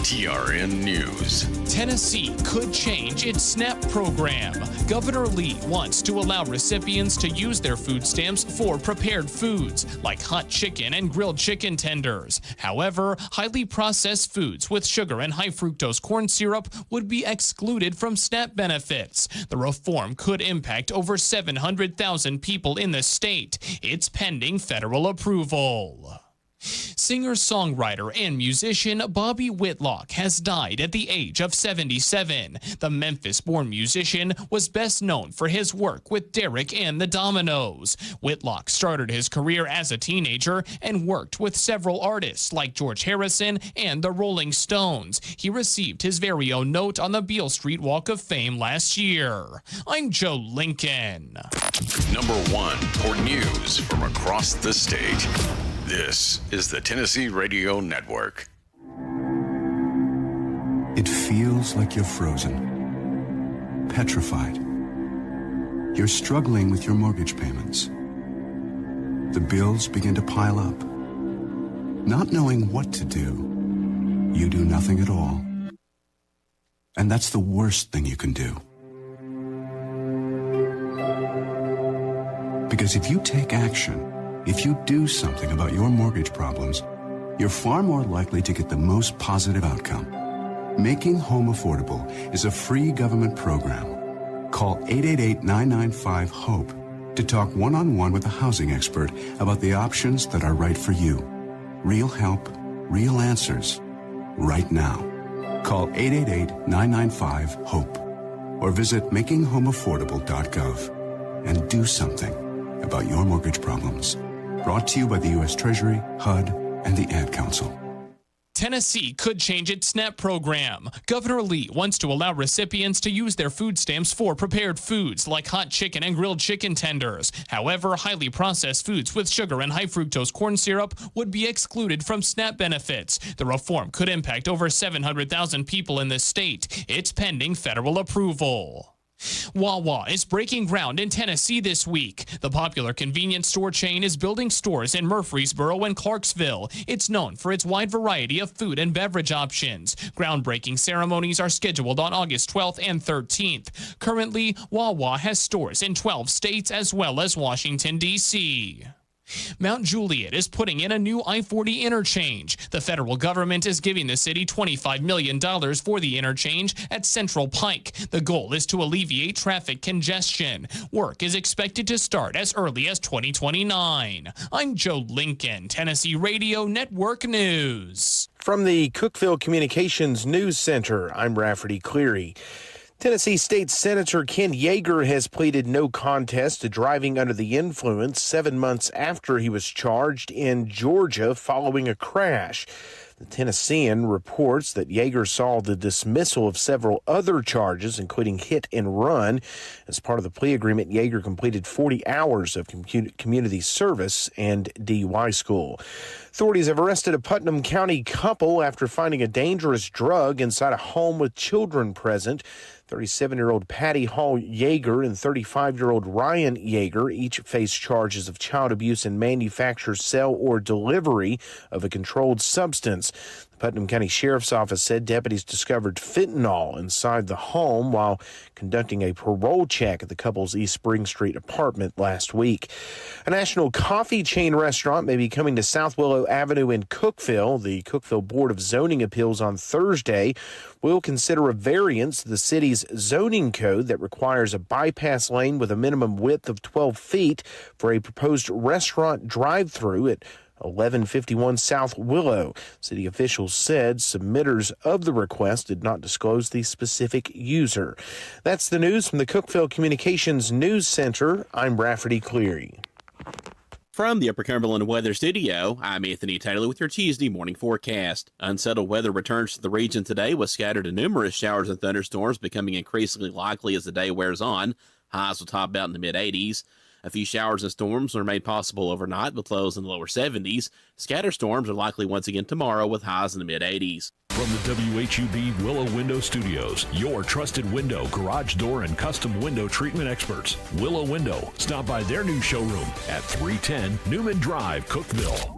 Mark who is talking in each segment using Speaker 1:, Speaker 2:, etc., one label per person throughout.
Speaker 1: TRN News.
Speaker 2: Tennessee could change its SNAP program. Governor Lee wants to allow recipients to use their food stamps for prepared foods like hot chicken and grilled chicken tenders. However, highly processed foods with sugar and high fructose corn syrup would be excluded from SNAP benefits. The reform could impact over 700,000 people in the state. It's pending federal approval. Singer-songwriter and musician Bobby Whitlock has died at the age of 77. The Memphis-born musician was best known for his work with Derek and the Dominoes. Whitlock started his career as a teenager and worked with several artists like George Harrison and the Rolling Stones. He received his very own note on the Beale Street Walk of Fame last year. I'm Joe Lincoln.
Speaker 1: Number 1 for news from across the state. This is the Tennessee Radio Network.
Speaker 3: It feels like you're frozen, petrified. You're struggling with your mortgage payments. The bills begin to pile up. Not knowing what to do, you do nothing at all. And that's the worst thing you can do. Because if you take action, if you do something about your mortgage problems, you're far more likely to get the most positive outcome. Making Home Affordable is a free government program. Call 888-995-HOPE to talk one-on-one with a housing expert about the options that are right for you. Real help, real answers, right now. Call 888-995-HOPE or visit makinghomeaffordable.gov and do something about your mortgage problems. Brought to you by the U.S. Treasury, HUD, and the Ad Council.
Speaker 2: Tennessee could change its SNAP program. Governor Lee wants to allow recipients to use their food stamps for prepared foods like hot chicken and grilled chicken tenders. However, highly processed foods with sugar and high fructose corn syrup would be excluded from SNAP benefits. The reform could impact over 700,000 people in the state. It's pending federal approval. Wawa is breaking ground in Tennessee this week. The popular convenience store chain is building stores in Murfreesboro and Clarksville. It's known for its wide variety of food and beverage options. Groundbreaking ceremonies are scheduled on August 12th and 13th. Currently, Wawa has stores in 12 states as well as Washington, D.C. Mount Juliet is putting in a new I-40 interchange. The federal government is giving the city $25 million for the interchange at Central Pike. The goal is to alleviate traffic congestion. Work is expected to start as early as 2029. I'm Joe Lincoln, Tennessee Radio Network News.
Speaker 4: From the Cookeville Communications News Center, I'm Rafferty Cleary. Tennessee State Senator Ken Yeager has pleaded no contest to driving under the influence 7 months after he was charged in Georgia following a crash. The Tennessean reports that Yeager saw the dismissal of several other charges, including hit and run. As part of the plea agreement, Yeager completed 40 hours of community service and DUI school. Authorities have arrested a Putnam County couple after finding a dangerous drug inside a home with children present. 37-year-old Patty Hall Yeager and 35-year-old Ryan Yeager each face charges of child abuse and manufacture, sale, or delivery of a controlled substance. The Putnam County Sheriff's Office said deputies discovered fentanyl inside the home while conducting a parole check at the couple's East Spring Street apartment last week. A national coffee chain restaurant may be coming to South Willow Avenue in Cookeville. The Cookeville Board of Zoning Appeals on Thursday will consider a variance to the city's zoning code that requires a bypass lane with a minimum width of 12 feet for a proposed restaurant drive-through at 1151 South Willow. City officials said submitters of the request did not disclose the specific user. That's the news from the Cookeville Communications News Center. I'm Rafferty Cleary.
Speaker 5: From the Upper Cumberland Weather Studio, I'm Anthony Taylor with your Tuesday morning forecast. Unsettled weather returns to the region today with scattered and numerous showers and thunderstorms becoming increasingly likely as the day wears on. Highs will top out in the mid-80s. A few showers and storms are made possible overnight with lows in the lower 70s. Scatter storms are likely once again tomorrow with highs in the mid-80s.
Speaker 6: From the WHUB Willow Window Studios, your trusted window, garage door, and custom window treatment experts. Willow Window. Stop by their new showroom at 310 Newman Drive, Cookeville.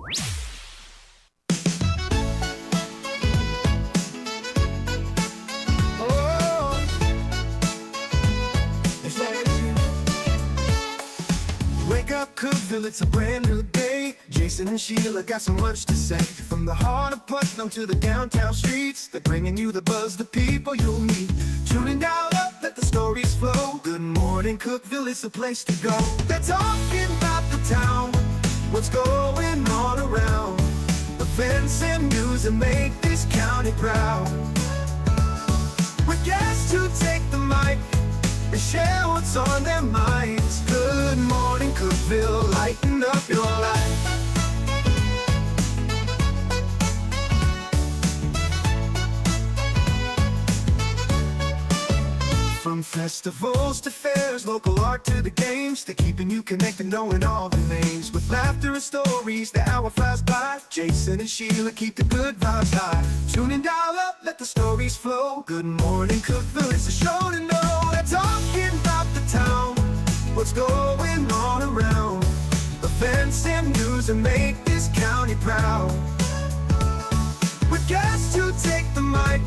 Speaker 7: Wake up, Cookeville, it's a brand new day. Jason and Sheila got so much to say. From the heart of Putnam to the downtown streets, they're bringing you the buzz, the people you'll meet. Tuning dial up, let the stories flow. Good morning, Cookeville, it's the place to go. They're talking about the town, what's going on around. Events and news that make this county proud. With guests who take the mic and share what's on their minds. Good morning, Cookeville, lighten up your life. From festivals to fairs, local art to the games, they're keeping you connected, knowing all the names. With laughter and stories, the hour flies by. Jason and Sheila keep the good vibes high. Tune in, dial up, let the stories flow. Good morning, Cookeville, it's a show to know. They're talking about the town, what's going on around. Events and news that make this county proud. With guests who take the mic,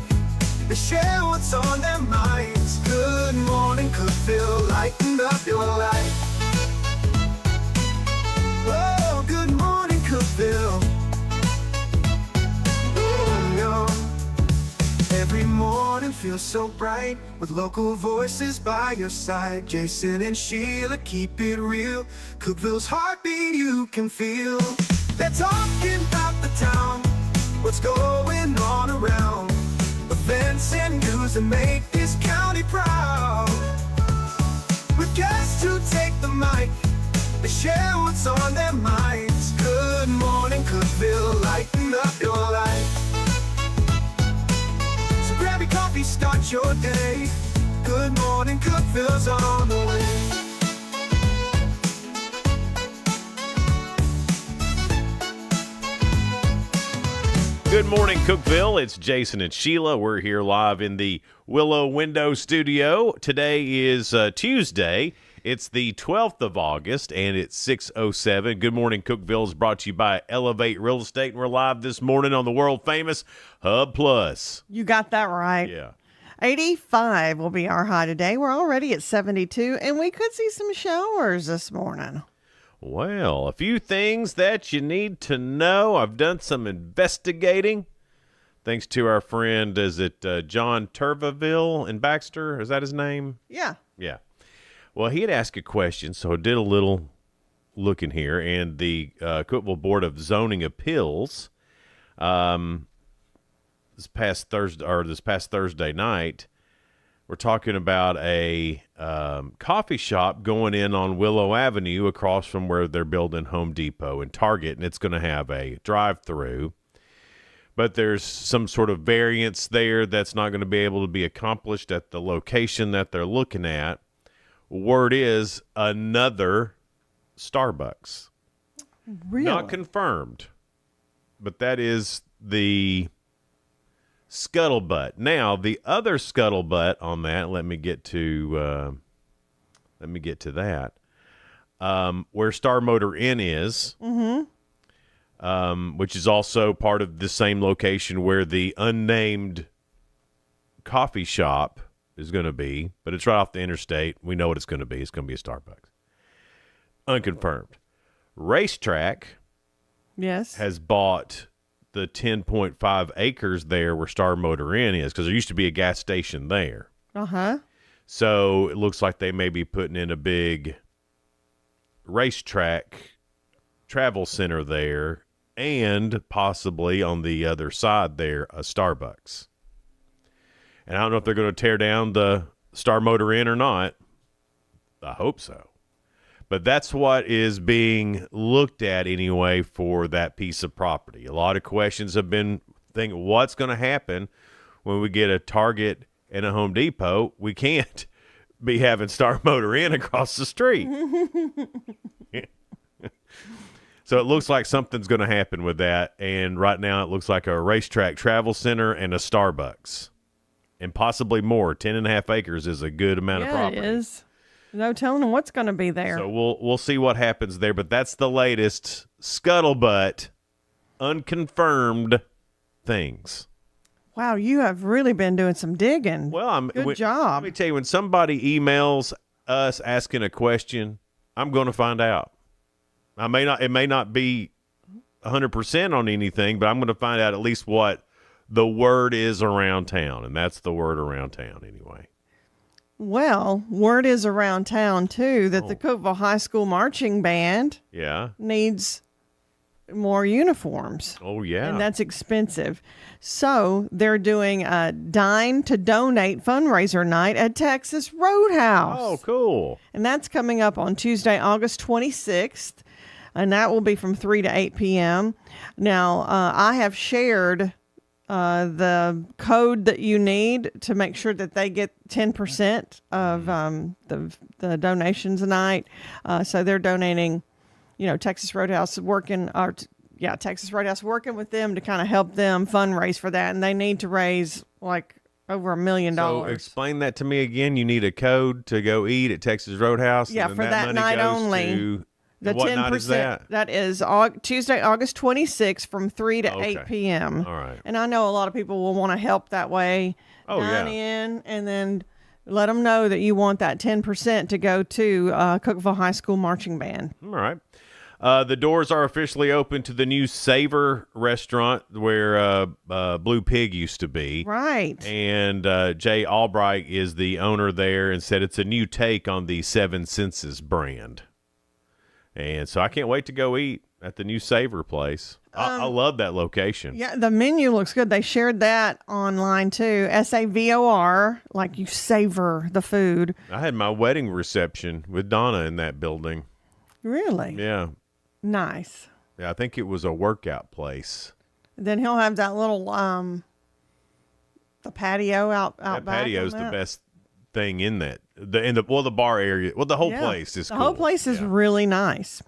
Speaker 7: they share what's on their minds. Good morning, Cookeville, lighten up your life. Oh, good morning, Cookeville. Oh, yo. Every morning feels so bright with local voices by your side. Jason and Sheila keep it real. Cookeville's heartbeat you can feel. They're talking about the town, what's going on around. Events and news that make this county proud. With guests who take the mic, they share what's on their minds. Good morning, Cookeville, lighten up your life. So grab your coffee, start your day. Good morning, Cookeville's on the way.
Speaker 8: Good morning, Cookeville. It's Jason and Sheila. We're here live in the Willow Window Studio. Today is Tuesday. It's the 12th of August, and it's 6:07. Good morning, Cookeville is brought to you by Elevate Real Estate, and we're live this morning on the world-famous Hub Plus.
Speaker 9: You got that right.
Speaker 8: Yeah.
Speaker 9: 85 will be our high today. We're already at 72, and we could see some showers this morning.
Speaker 8: Well, a few things that you need to know. I've done some investigating. Thanks to our friend, is it John Turvaville in Baxter? Is that his name?
Speaker 9: Yeah.
Speaker 8: Yeah. Well, he had asked a question, so I did a little looking here. And the Cookeville Board of Zoning Appeals, this past Thursday night, we're talking about a coffee shop going in on Willow Avenue across from where they're building Home Depot and Target, and it's going to have a drive-through. But there's some sort of variance there that's not going to be able to be accomplished at the location that they're looking at. Word is another Starbucks.
Speaker 9: Really?
Speaker 8: Not confirmed, but that is the scuttlebutt. Now, the other scuttlebutt on that, let me get to that. Where Star Motor Inn is, which is also part of the same location where the unnamed coffee shop is going to be, but it's right off the interstate. We know what it's going to be. It's going to be a Starbucks. Unconfirmed. Racetrack,
Speaker 9: Yes.
Speaker 8: has bought the 10.5 acres there where Star Motor Inn is, because there used to be a gas station there.
Speaker 9: Uh-huh.
Speaker 8: So it looks like they may be putting in a big racetrack travel center there, and possibly on the other side there, a Starbucks. And I don't know if they're going to tear down the Star Motor Inn or not. I hope so. But that's what is being looked at anyway for that piece of property. A lot of questions have been thinking, what's going to happen when we get a Target and a Home Depot? We can't be having Star Motor Inn across the street. So it looks like something's going to happen with that. And right now it looks like a racetrack travel center and a Starbucks. And possibly more. 10.5 acres is a good amount of property.
Speaker 9: It is. No telling them what's going to be there.
Speaker 8: So we'll see what happens there, but that's the latest scuttlebutt, unconfirmed things.
Speaker 9: Wow, you have really been doing some digging.
Speaker 8: Well,
Speaker 9: Good job.
Speaker 8: Let me tell you, when somebody emails us asking a question, I'm going to find out. It may not be 100% on anything, but I'm going to find out at least what the word is around town, and that's the word around town anyway.
Speaker 9: Well, word is around town, too, that the Cookeville High School Marching Band needs more uniforms.
Speaker 8: Oh, yeah.
Speaker 9: And that's expensive. So they're doing a Dine to Donate fundraiser night at Texas Roadhouse.
Speaker 8: Oh, cool.
Speaker 9: And that's coming up on Tuesday, August 26th. And that will be from 3 to 8 p.m. Now, I have shared the code that you need to make sure that they get 10% of the donations tonight. So they're donating, Texas Roadhouse Texas Roadhouse working with them to kind of help them fundraise for that. And they need to raise like over $1 million.
Speaker 8: So explain that to me again. You need a code to go eat at Texas Roadhouse.
Speaker 9: Yeah,
Speaker 8: and
Speaker 9: for that
Speaker 8: money
Speaker 9: night
Speaker 8: goes
Speaker 9: only.
Speaker 8: To,
Speaker 9: the
Speaker 8: what
Speaker 9: 10%,
Speaker 8: night is that?
Speaker 9: That is Tuesday, August 26th from 3 to 8 p.m.
Speaker 8: All right.
Speaker 9: And I know a lot of people will want to help that way.
Speaker 8: Oh,
Speaker 9: Dine
Speaker 8: yeah.
Speaker 9: in and then let them know that you want that 10% to go to Cookeville High School Marching Band.
Speaker 8: All right. The doors are officially open to the new Savor restaurant where Blue Pig used to be.
Speaker 9: Right.
Speaker 8: And Jay Albright is the owner there and said it's a new take on the Seven Senses brand. And so I can't wait to go eat at the new Savor place. I love that location.
Speaker 9: Yeah, the menu looks good. They shared that online too. SAVOR, like you savor the food.
Speaker 8: I had my wedding reception with Donna in that building.
Speaker 9: Really?
Speaker 8: Yeah.
Speaker 9: Nice.
Speaker 8: Yeah, I think it was a workout place.
Speaker 9: Then he'll have that little the patio out
Speaker 8: That
Speaker 9: back.
Speaker 8: patio's the best thing in that. The bar area. Well, the whole place is
Speaker 9: the
Speaker 8: cool.
Speaker 9: whole place is really nice.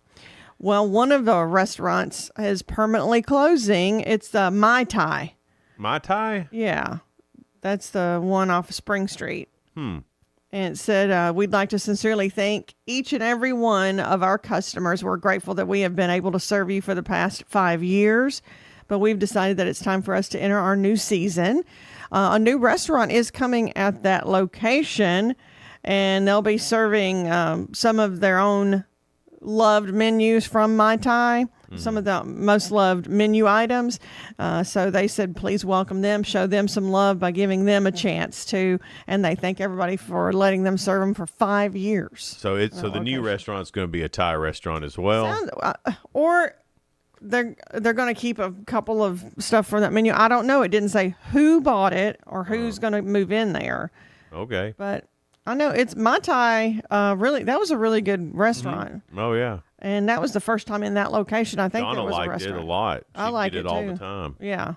Speaker 9: Well, one of the restaurants is permanently closing. It's the Mai Tai.
Speaker 8: Mai Tai?
Speaker 9: Yeah. That's the one off of Spring Street. And it said, we'd like to sincerely thank each and every one of our customers. We're grateful that we have been able to serve you for the past 5 years, but we've decided that it's time for us to enter our new season. A new restaurant is coming at that location, and they'll be serving some of their own loved menus from Mai Tai, some of the most loved menu items. So they said, please welcome them, show them some love by giving them a chance to, and they thank everybody for letting them serve them for 5 years.
Speaker 8: So the new restaurant's going to be a Thai restaurant as well.
Speaker 9: Or they're going to keep a couple of stuff from that menu. I don't know. It didn't say who bought it or who's going to move in there.
Speaker 8: Okay.
Speaker 9: But I know it's Mai Tai. Really, that was a really good restaurant.
Speaker 8: Oh yeah.
Speaker 9: And that was the first time in that location. I think
Speaker 8: Donna
Speaker 9: there was a
Speaker 8: liked
Speaker 9: restaurant.
Speaker 8: it a lot.
Speaker 9: I like
Speaker 8: did
Speaker 9: it
Speaker 8: all
Speaker 9: too.
Speaker 8: the time.
Speaker 9: Yeah.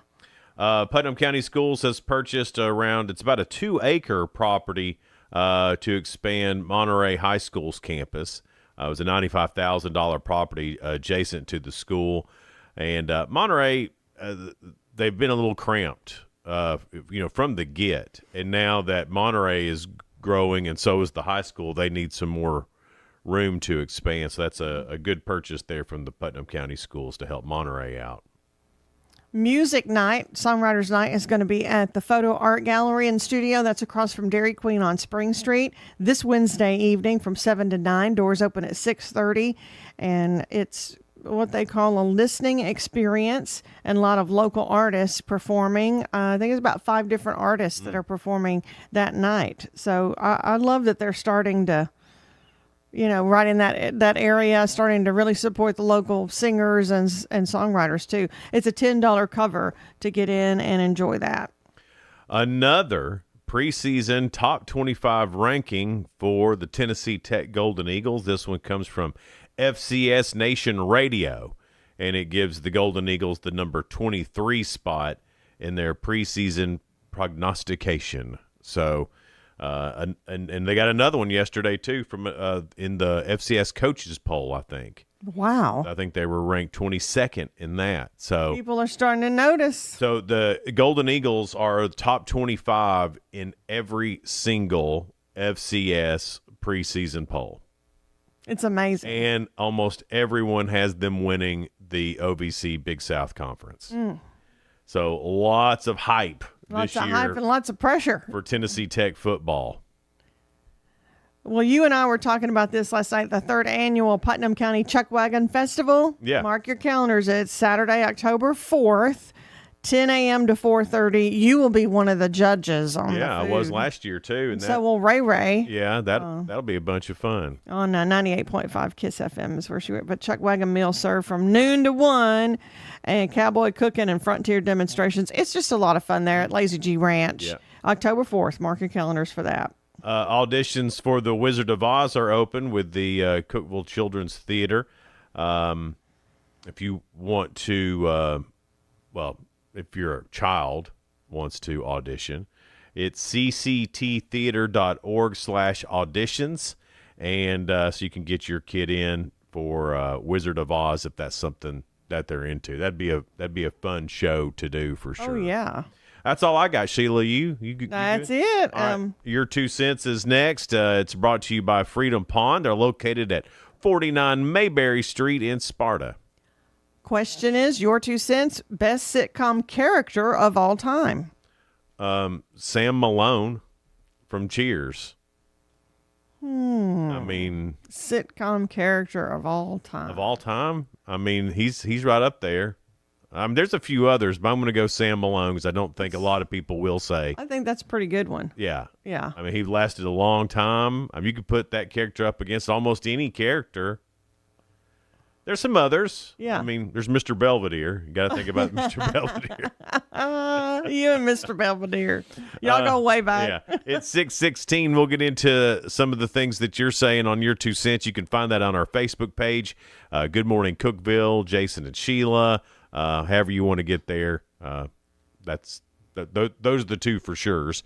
Speaker 8: Putnam County Schools has purchased it's about a 2-acre property to expand Monterey High School's campus. It was a $95,000 property adjacent to the school. And Monterey, they've been a little cramped, from the get. And now that Monterey is growing and so is the high school, they need some more room to expand. So that's a good purchase there from the Putnam County Schools to help Monterey out.
Speaker 9: Music night, Songwriters Night, is going to be at the Photo Art Gallery and Studio. That's across from Dairy Queen on Spring Street this Wednesday evening from 7 to 9. Doors open at 6:30, and it's what they call a listening experience, and a lot of local artists performing. I think it's about 5 different artists that are performing that night. So I love that they're starting to, right in that area, starting to really support the local singers and songwriters too. It's a $10 cover to get in and enjoy that. Another
Speaker 8: preseason top 25 ranking for the Tennessee Tech Golden Eagles. This one comes from FCS Nation Radio, and it gives the Golden Eagles the number 23 spot in their preseason prognostication. So, and they got another one yesterday too from in the FCS coaches poll, I think.
Speaker 9: Wow.
Speaker 8: I think they were ranked 22nd in that. So
Speaker 9: people are starting to notice.
Speaker 8: So the Golden Eagles are top 25 in every single FCS preseason poll.
Speaker 9: It's amazing.
Speaker 8: And almost everyone has them winning the OVC Big South Conference. So lots of hype
Speaker 9: Lots
Speaker 8: this
Speaker 9: of
Speaker 8: year.
Speaker 9: Hype and lots of pressure
Speaker 8: for Tennessee Tech football.
Speaker 9: Well, you and I were talking about this last night, the 3rd annual Putnam County Chuck Wagon Festival.
Speaker 8: Yeah.
Speaker 9: Mark your calendars. It's Saturday, October 4th, 10 a.m. to 4:30. You will be one of the judges on the
Speaker 8: Yeah, I
Speaker 9: food.
Speaker 8: was last year too. And
Speaker 9: So will Ray.
Speaker 8: yeah, that'll be a bunch of fun.
Speaker 9: On 98.5 KISS FM is where she went. But Chuck Wagon meals served from noon to 1, and cowboy cooking and frontier demonstrations. It's just a lot of fun there at Lazy G Ranch.
Speaker 8: Yeah.
Speaker 9: October 4th. Mark your calendars for that.
Speaker 8: Auditions for The Wizard of Oz are open with the Cookeville Children's Theater. If you want to, if your child wants to audition, it's ccttheater.org/auditions. And so you can get your kid in for Wizard of Oz if that's something that they're into. That'd be a fun show to do for sure.
Speaker 9: Oh, yeah.
Speaker 8: That's all I got, Sheila. You
Speaker 9: That's
Speaker 8: good?
Speaker 9: it.
Speaker 8: All right. Your 2 cents is next. It's brought to you by Freedom Pond. They're located at 49 Mayberry Street in Sparta.
Speaker 9: Question is, your 2 cents, best sitcom character of all time.
Speaker 8: Sam Malone from Cheers. I mean,
Speaker 9: Sitcom character of all time.
Speaker 8: of all time, I mean, he's right up there. There's a few others, but I'm going to go Sam Malone because I don't think a lot of people will say.
Speaker 9: I think that's a pretty good one.
Speaker 8: Yeah.
Speaker 9: Yeah.
Speaker 8: I mean, he lasted a long time. I mean, you could put that character up against almost any character. There's some others.
Speaker 9: Yeah.
Speaker 8: I mean, there's Mr. Belvedere. You got to think about Mr. Belvedere.
Speaker 9: You and Mr. Belvedere. Y'all go way back.
Speaker 8: Yeah. It's 6:16. We'll get into some of the things that you're saying on your 2 cents. You can find that on our Facebook page. Good Morning Cookeville, Jason and Sheila. However you want to get there. Those are the two for sures.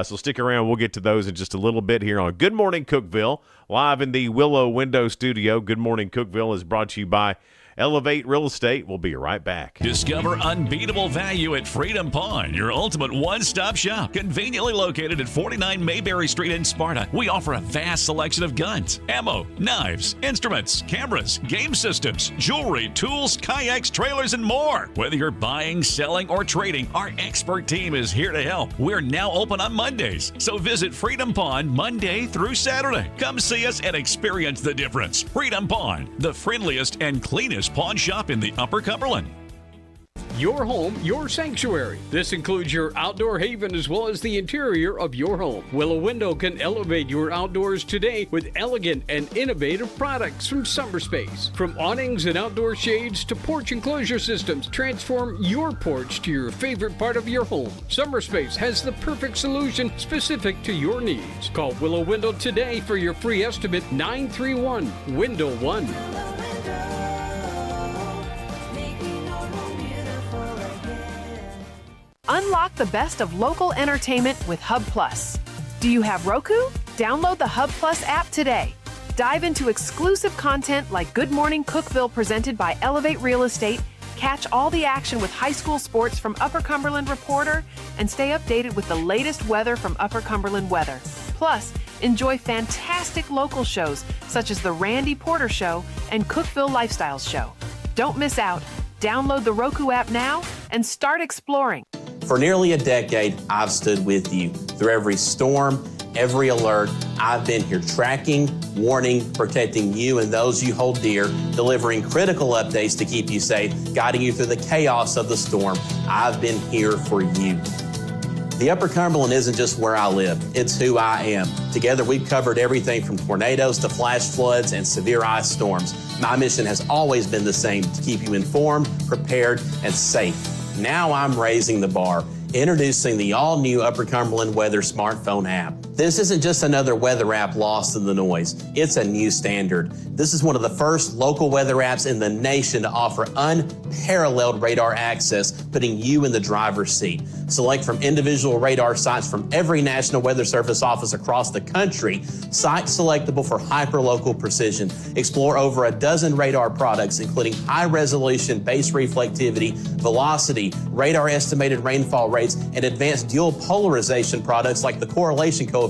Speaker 8: So stick around. We'll get to those in just a little bit here on Good Morning Cookeville, live in the Willow Window Studio. Good Morning Cookeville is brought to you by Elevate Real Estate. We'll be right back.
Speaker 6: Discover unbeatable value at Freedom Pond, your ultimate one-stop shop. Conveniently located at 49 Mayberry Street in Sparta, we offer a vast selection of guns, ammo, knives, instruments, cameras, game systems, jewelry, tools, kayaks, trailers, and more. Whether you're buying, selling, or trading, our expert team is here to help. We're now open on Mondays, so visit Freedom Pond Monday through Saturday. Come see us and experience the difference. Freedom Pond, the friendliest and cleanest pawn shop in the Upper Cumberland.
Speaker 10: Your home, your sanctuary. This includes your outdoor haven as well as the interior of your home. Willow Window can elevate your outdoors today with elegant and innovative products from SummerSpace. From awnings and outdoor shades to porch enclosure systems, transform your porch to your favorite part of your home. SummerSpace has the perfect solution specific to your needs. Call Willow Window today for your free estimate, 931-WINDOW-1.
Speaker 11: Unlock the best of local entertainment with Hub Plus. Do you have Roku? Download the Hub Plus app today. Dive into exclusive content like Good Morning Cookeville presented by Elevate Real Estate, catch all the action with high school sports from Upper Cumberland Reporter, and stay updated with the latest weather from Upper Cumberland Weather. Plus, enjoy fantastic local shows such as The Randy Porter Show and Cookeville Lifestyles Show. Don't miss out. Download the Roku app now and start exploring.
Speaker 5: For nearly a decade, I've stood with you. Through every storm, every alert, I've been here tracking, warning, protecting you and those you hold dear, delivering critical updates to keep you safe, guiding you through the chaos of the storm. I've been here for you. The Upper Cumberland isn't just where I live, it's who I am. Together, we've covered everything from tornadoes to flash floods and severe ice storms. My mission has always been the same, to keep you informed, prepared, and safe. Now I'm raising the bar, introducing the all-new Upper Cumberland Weather smartphone app. This isn't just another weather app lost in the noise. It's a new standard. This is one of the first local weather apps in the nation to offer unparalleled radar access, putting you in the driver's seat. Select from individual radar sites from every National Weather Service office across the country, sites selectable for hyperlocal precision. Explore over a dozen radar products, including high-resolution base reflectivity, velocity, radar estimated rainfall rates, and advanced dual polarization products like the correlation coefficient,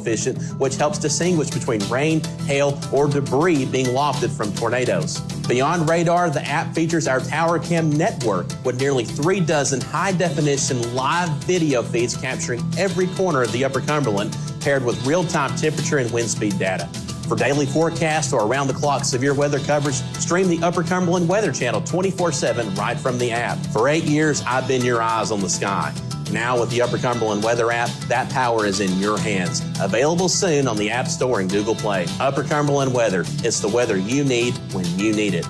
Speaker 5: which helps distinguish between rain, hail, or debris being lofted from tornadoes. Beyond radar, the app features our Tower Cam network with nearly 3 dozen high-definition live video feeds capturing every corner of the Upper Cumberland, paired with real-time temperature and wind speed data.
Speaker 12: For daily forecasts or around-the-clock severe weather coverage, stream the Upper Cumberland Weather Channel 24/7 right from the app. For 8 years, I've been your eyes on the sky. Now with the Upper Cumberland Weather app, that power is in your hands. Available soon on the App Store and Google Play. Upper Cumberland Weather. It's the weather you need when you need it.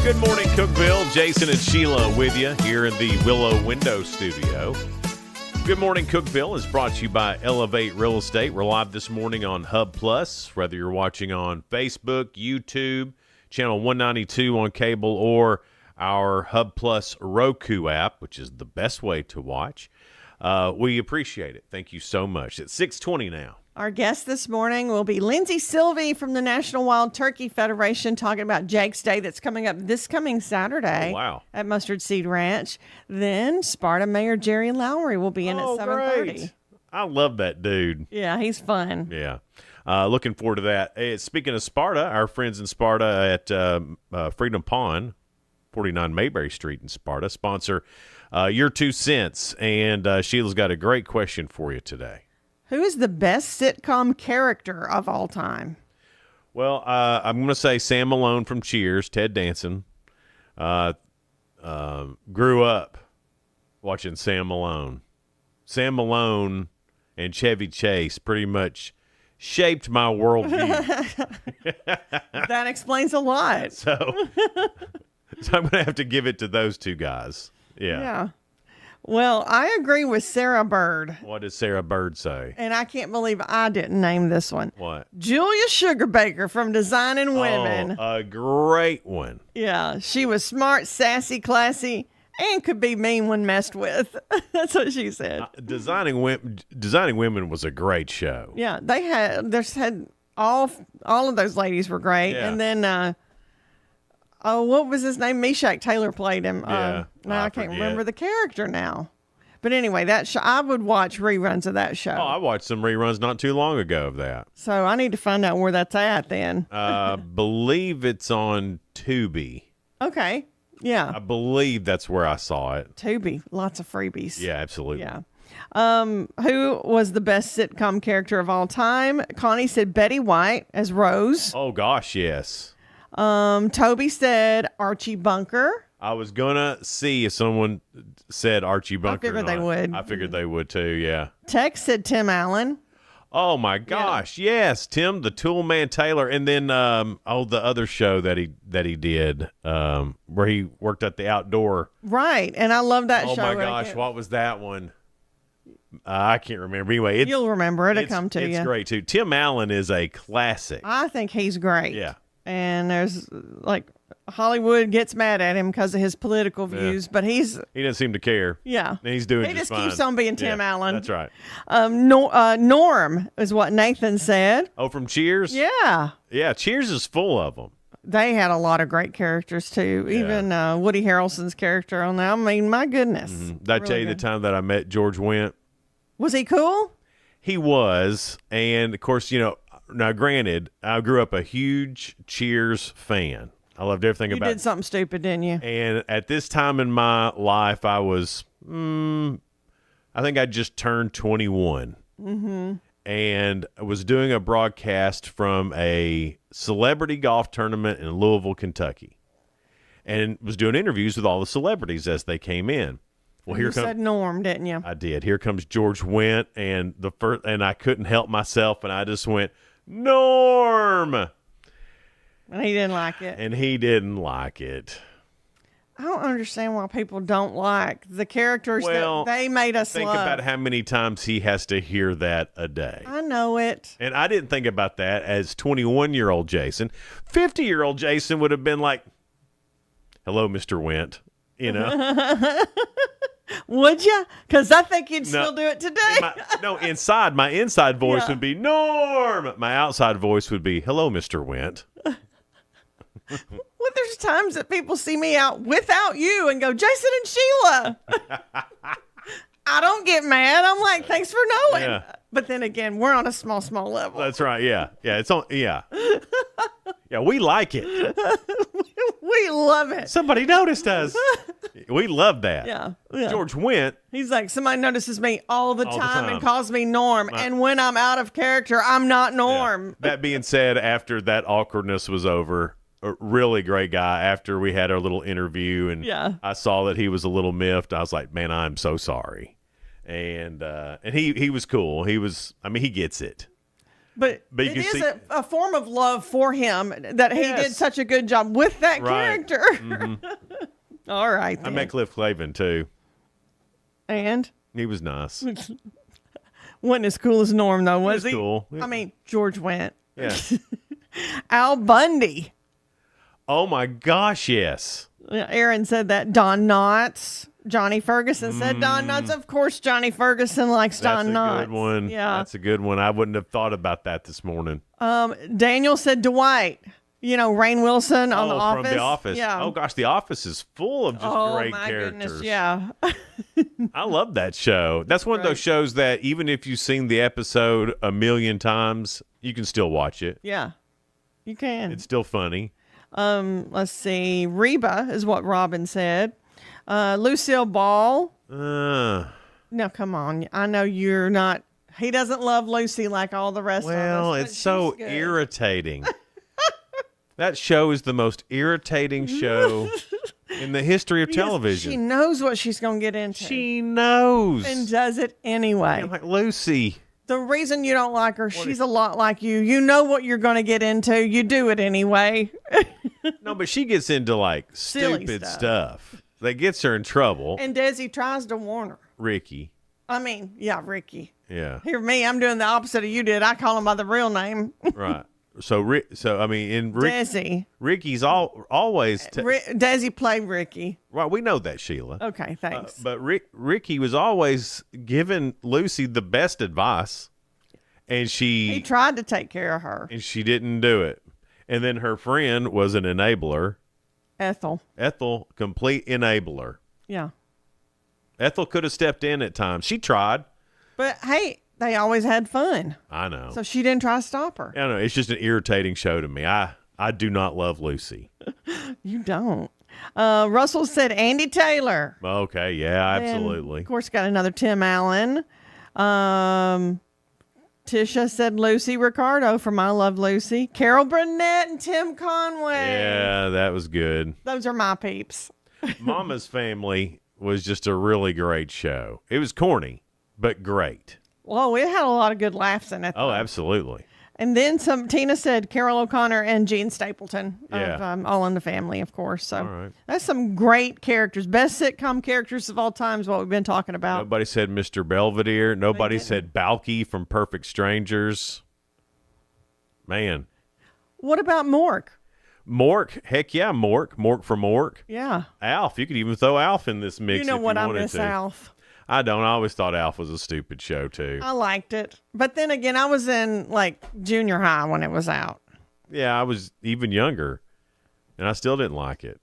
Speaker 8: Good morning, Cookeville. Jason and Sheila with you here in the Willow Window Studio. Good morning, Cookeville is brought to you by Elevate Real Estate. We're live this morning on Hub Plus, whether you're watching on Facebook, YouTube, channel 192 on cable, or our Hub Plus Roku app, which is the best way to watch. We appreciate it. Thank you so much. It's 6:20 now.
Speaker 9: Our guest this morning will be Lindsay Sylvie from the National Wild Turkey Federation, talking about Jake's Day that's coming up this coming Saturday.
Speaker 8: Oh, wow.
Speaker 9: At Mustard Seed Ranch. Then Sparta Mayor Jerry Lowry will be in at 7:30.
Speaker 8: Great. I love that dude.
Speaker 9: Yeah, he's fun.
Speaker 8: Yeah. Looking forward to that. Hey, speaking of Sparta, our friends in Sparta at Freedom Pond, 49 Mayberry Street in Sparta, sponsor Your 2 Cents. And Sheila's got a great question for you today.
Speaker 9: Who is the best sitcom character of all time?
Speaker 8: Well, I'm going to say Sam Malone from Cheers, Ted Danson. Grew up watching Sam Malone. Sam Malone and Chevy Chase pretty much shaped my worldview.
Speaker 9: That explains a lot.
Speaker 8: So I'm going to have to give it to those two guys. Yeah.
Speaker 9: Well, I agree with Sarah Bird.
Speaker 8: What does Sarah Bird say?
Speaker 9: And I can't believe I didn't name this one.
Speaker 8: What?
Speaker 9: Julia Sugarbaker from Designing Women.
Speaker 8: Oh, a great one.
Speaker 9: Yeah, she was smart, sassy, classy, and could be mean when messed with. That's what she said.
Speaker 8: Designing Women was a great show.
Speaker 9: Yeah, there's had all of those ladies were great.
Speaker 8: Yeah.
Speaker 9: And then what was his name? Meshack Taylor played him.
Speaker 8: Yeah,
Speaker 9: now I can't remember the character now. But anyway, that show, I would watch reruns of that show.
Speaker 8: Oh, I watched some reruns not too long ago of that.
Speaker 9: So I need to find out where that's at then.
Speaker 8: Believe it's on Tubi.
Speaker 9: Okay. Yeah.
Speaker 8: I believe that's where I saw it.
Speaker 9: Tubi. Lots of freebies.
Speaker 8: Yeah, absolutely.
Speaker 9: Yeah. Who was the best sitcom character of all time? Connie said Betty White as Rose.
Speaker 8: Oh, gosh, yes.
Speaker 9: Toby said Archie Bunker.
Speaker 8: I was going to see if someone said Archie Bunker.
Speaker 9: I figured they would.
Speaker 8: I figured they would too, yeah.
Speaker 9: Tex said Tim Allen.
Speaker 8: Oh, my gosh, yes. Tim, the Tool Man Taylor. And then, the other show that he did where he worked at the outdoor.
Speaker 9: Right, and I love that show.
Speaker 8: Oh, my gosh, what was that one? I can't remember. Anyway,
Speaker 9: you'll remember it. It'll come to you.
Speaker 8: It's great, too. Tim Allen is a classic.
Speaker 9: I think he's great.
Speaker 8: Yeah.
Speaker 9: And there's, Hollywood gets mad at him because of his political views, but he
Speaker 8: doesn't seem to care.
Speaker 9: Yeah.
Speaker 8: And he's doing
Speaker 9: He just
Speaker 8: fine.
Speaker 9: keeps on being Tim Allen.
Speaker 8: That's right.
Speaker 9: Norm is what Nathan said.
Speaker 8: Oh, from Cheers?
Speaker 9: Yeah.
Speaker 8: Yeah, Cheers is full of them.
Speaker 9: They had a lot of great characters, too.
Speaker 8: Yeah.
Speaker 9: Even Woody Harrelson's character on that. I mean, my goodness.
Speaker 8: Mm-hmm. Did I tell you the time that I met George Wendt?
Speaker 9: Was he cool?
Speaker 8: He was. And, of course, now, granted, I grew up a huge Cheers fan. I loved everything about it.
Speaker 9: You did something stupid, didn't you?
Speaker 8: And at this time in my life, I was, I think I just turned 21. Mm-hmm. And I was doing a broadcast from a celebrity golf tournament in Louisville, Kentucky. And was doing interviews with all the celebrities as they came in. Well,
Speaker 9: you said Norm, didn't you?
Speaker 8: I did. Here comes George Wendt, and and I couldn't help myself, and I just went, Norm!
Speaker 9: And he didn't like it.
Speaker 8: And he didn't like it.
Speaker 9: I don't understand why people don't like the characters that they made us
Speaker 8: think
Speaker 9: love.
Speaker 8: about how many times he has to hear that a day.
Speaker 9: I know it.
Speaker 8: And I didn't think about that as 21-year-old Jason. 50-year-old Jason would have been like, hello, Mr. Wendt,
Speaker 9: Would you? Because I think you'd still do it today.
Speaker 8: Inside, my inside voice would be, Norm. My outside voice would be, hello, Mr. Wendt.
Speaker 9: Well, there's times that people see me out without you and go, Jason and Sheila. I don't get mad. I'm like, thanks for knowing.
Speaker 8: Yeah.
Speaker 9: But then again, we're on a small level.
Speaker 8: That's right. Yeah. Yeah. It's on. Yeah. Yeah. We like it.
Speaker 9: We love it.
Speaker 8: Somebody noticed us. We love that.
Speaker 9: Yeah.
Speaker 8: George Wendt.
Speaker 9: He's like, somebody notices me all the
Speaker 8: All the
Speaker 9: time
Speaker 8: time.
Speaker 9: and calls me Norm. And when I'm out of character, I'm not Norm.
Speaker 8: That being said, after that awkwardness was over, a really great guy. After we had our little interview and I saw that he was a little miffed, I was like, man, I'm so sorry. And he was cool. He gets it.
Speaker 9: But
Speaker 8: you
Speaker 9: it
Speaker 8: can
Speaker 9: is
Speaker 8: see-
Speaker 9: a form of love for him that he did such a good job with that character. All right.
Speaker 8: I met Cliff Clavin, too.
Speaker 9: And?
Speaker 8: He was nice.
Speaker 9: Wasn't as cool as Norm, though, was he?
Speaker 8: Cool.
Speaker 9: I mean, George Wendt.
Speaker 8: Yeah.
Speaker 9: Al Bundy.
Speaker 8: Oh, my gosh, yes.
Speaker 9: Aaron said that. Don Knotts. Johnny Ferguson said Don Knotts. Of course, Johnny Ferguson likes Don Knotts.
Speaker 8: That's a good one.
Speaker 9: Yeah.
Speaker 8: That's a good one. I wouldn't have thought about that this morning.
Speaker 9: Daniel said Dwight. Rainn Wilson on The Office.
Speaker 8: From The Office.
Speaker 9: Yeah.
Speaker 8: Oh, gosh, The Office is full of just great
Speaker 9: my
Speaker 8: characters.
Speaker 9: Goodness, yeah.
Speaker 8: I love that show. That's one of those shows that even if you've seen the episode a million times, you can still watch it.
Speaker 9: Yeah, you can.
Speaker 8: It's still funny.
Speaker 9: Let's see. Reba is what Robin said. Lucille Ball. No, come on. I know you're not. He doesn't love Lucy like all the rest of us.
Speaker 8: Well, it's so irritating. That show is the most irritating show in the history of television.
Speaker 9: She knows what she's going to get into.
Speaker 8: She knows.
Speaker 9: And does it anyway.
Speaker 8: I'm like, Lucy.
Speaker 9: The reason you don't like her, she's a lot like you. You know what you're going to get into. You do it anyway.
Speaker 8: No, but she gets into like
Speaker 9: Silly
Speaker 8: stupid stuff that gets her in trouble.
Speaker 9: And Desi tries to warn her.
Speaker 8: Ricky.
Speaker 9: I mean, yeah, Ricky.
Speaker 8: Yeah.
Speaker 9: Here, me, I'm doing the opposite of you did. I call him by the real name.
Speaker 8: Right. So
Speaker 9: Desi.
Speaker 8: Ricky's always
Speaker 9: Desi played Ricky.
Speaker 8: Right, we know that, Sheila.
Speaker 9: Okay, thanks.
Speaker 8: But Ricky was always giving Lucy the best advice, and
Speaker 9: he tried to take care of her,
Speaker 8: and she didn't do it. And then her friend was an enabler.
Speaker 9: Ethel,
Speaker 8: complete enabler.
Speaker 9: Yeah.
Speaker 8: Ethel could have stepped in at times. She tried.
Speaker 9: But hey, they always had fun.
Speaker 8: I know.
Speaker 9: So she didn't try to stop her.
Speaker 8: I don't know. It's just an irritating show to me. I do not love Lucy.
Speaker 9: You don't. Russell said Andy Taylor.
Speaker 8: Okay, yeah, absolutely.
Speaker 9: And of course, got another Tim Allen. Tisha said Lucy Ricardo from I Love Lucy. Carol Burnett and Tim Conway.
Speaker 8: Yeah, that was good.
Speaker 9: Those are my peeps.
Speaker 8: Mama's Family was just a really great show. It was corny, but great.
Speaker 9: Well, it had a lot of good laughs in it.
Speaker 8: Oh, absolutely.
Speaker 9: And then Tina said Carol O'Connor and Gene Stapleton of
Speaker 8: Yeah.
Speaker 9: All in the Family, of course. So
Speaker 8: All right.
Speaker 9: that's some great characters. Best sitcom characters of all time is what we've been talking about.
Speaker 8: Nobody said Mr. Belvedere. Nobody said Balky from Perfect Strangers. Man.
Speaker 9: What about Mork?
Speaker 8: Mork. Heck yeah, Mork. Mork from Mork.
Speaker 9: Yeah.
Speaker 8: Alf. You could even throw Alf in this mix.
Speaker 9: You know
Speaker 8: if
Speaker 9: what,
Speaker 8: you
Speaker 9: I
Speaker 8: wanted
Speaker 9: miss
Speaker 8: to.
Speaker 9: Alf.
Speaker 8: I don't. I always thought Alf was a stupid show, too.
Speaker 9: I liked it. But then again, I was in like junior high when it was out.
Speaker 8: Yeah, I was even younger, and I still didn't like it.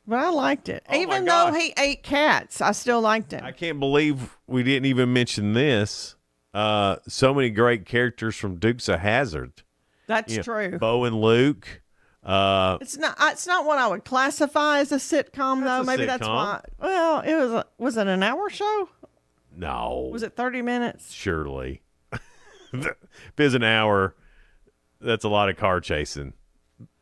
Speaker 9: But I liked it.
Speaker 8: Oh, my
Speaker 9: Even though
Speaker 8: gosh.
Speaker 9: he ate cats, I still liked him.
Speaker 8: I can't believe we didn't even mention this. So many great characters from Dukes of Hazzard.
Speaker 9: That's true.
Speaker 8: Bo and Luke.
Speaker 9: It's not what I would classify as a sitcom, though.
Speaker 8: a
Speaker 9: Maybe that's
Speaker 8: sitcom.
Speaker 9: why. Well, was it an hour show?
Speaker 8: No.
Speaker 9: Was it 30 minutes?
Speaker 8: Surely. If it's an hour, that's a lot of car chasing.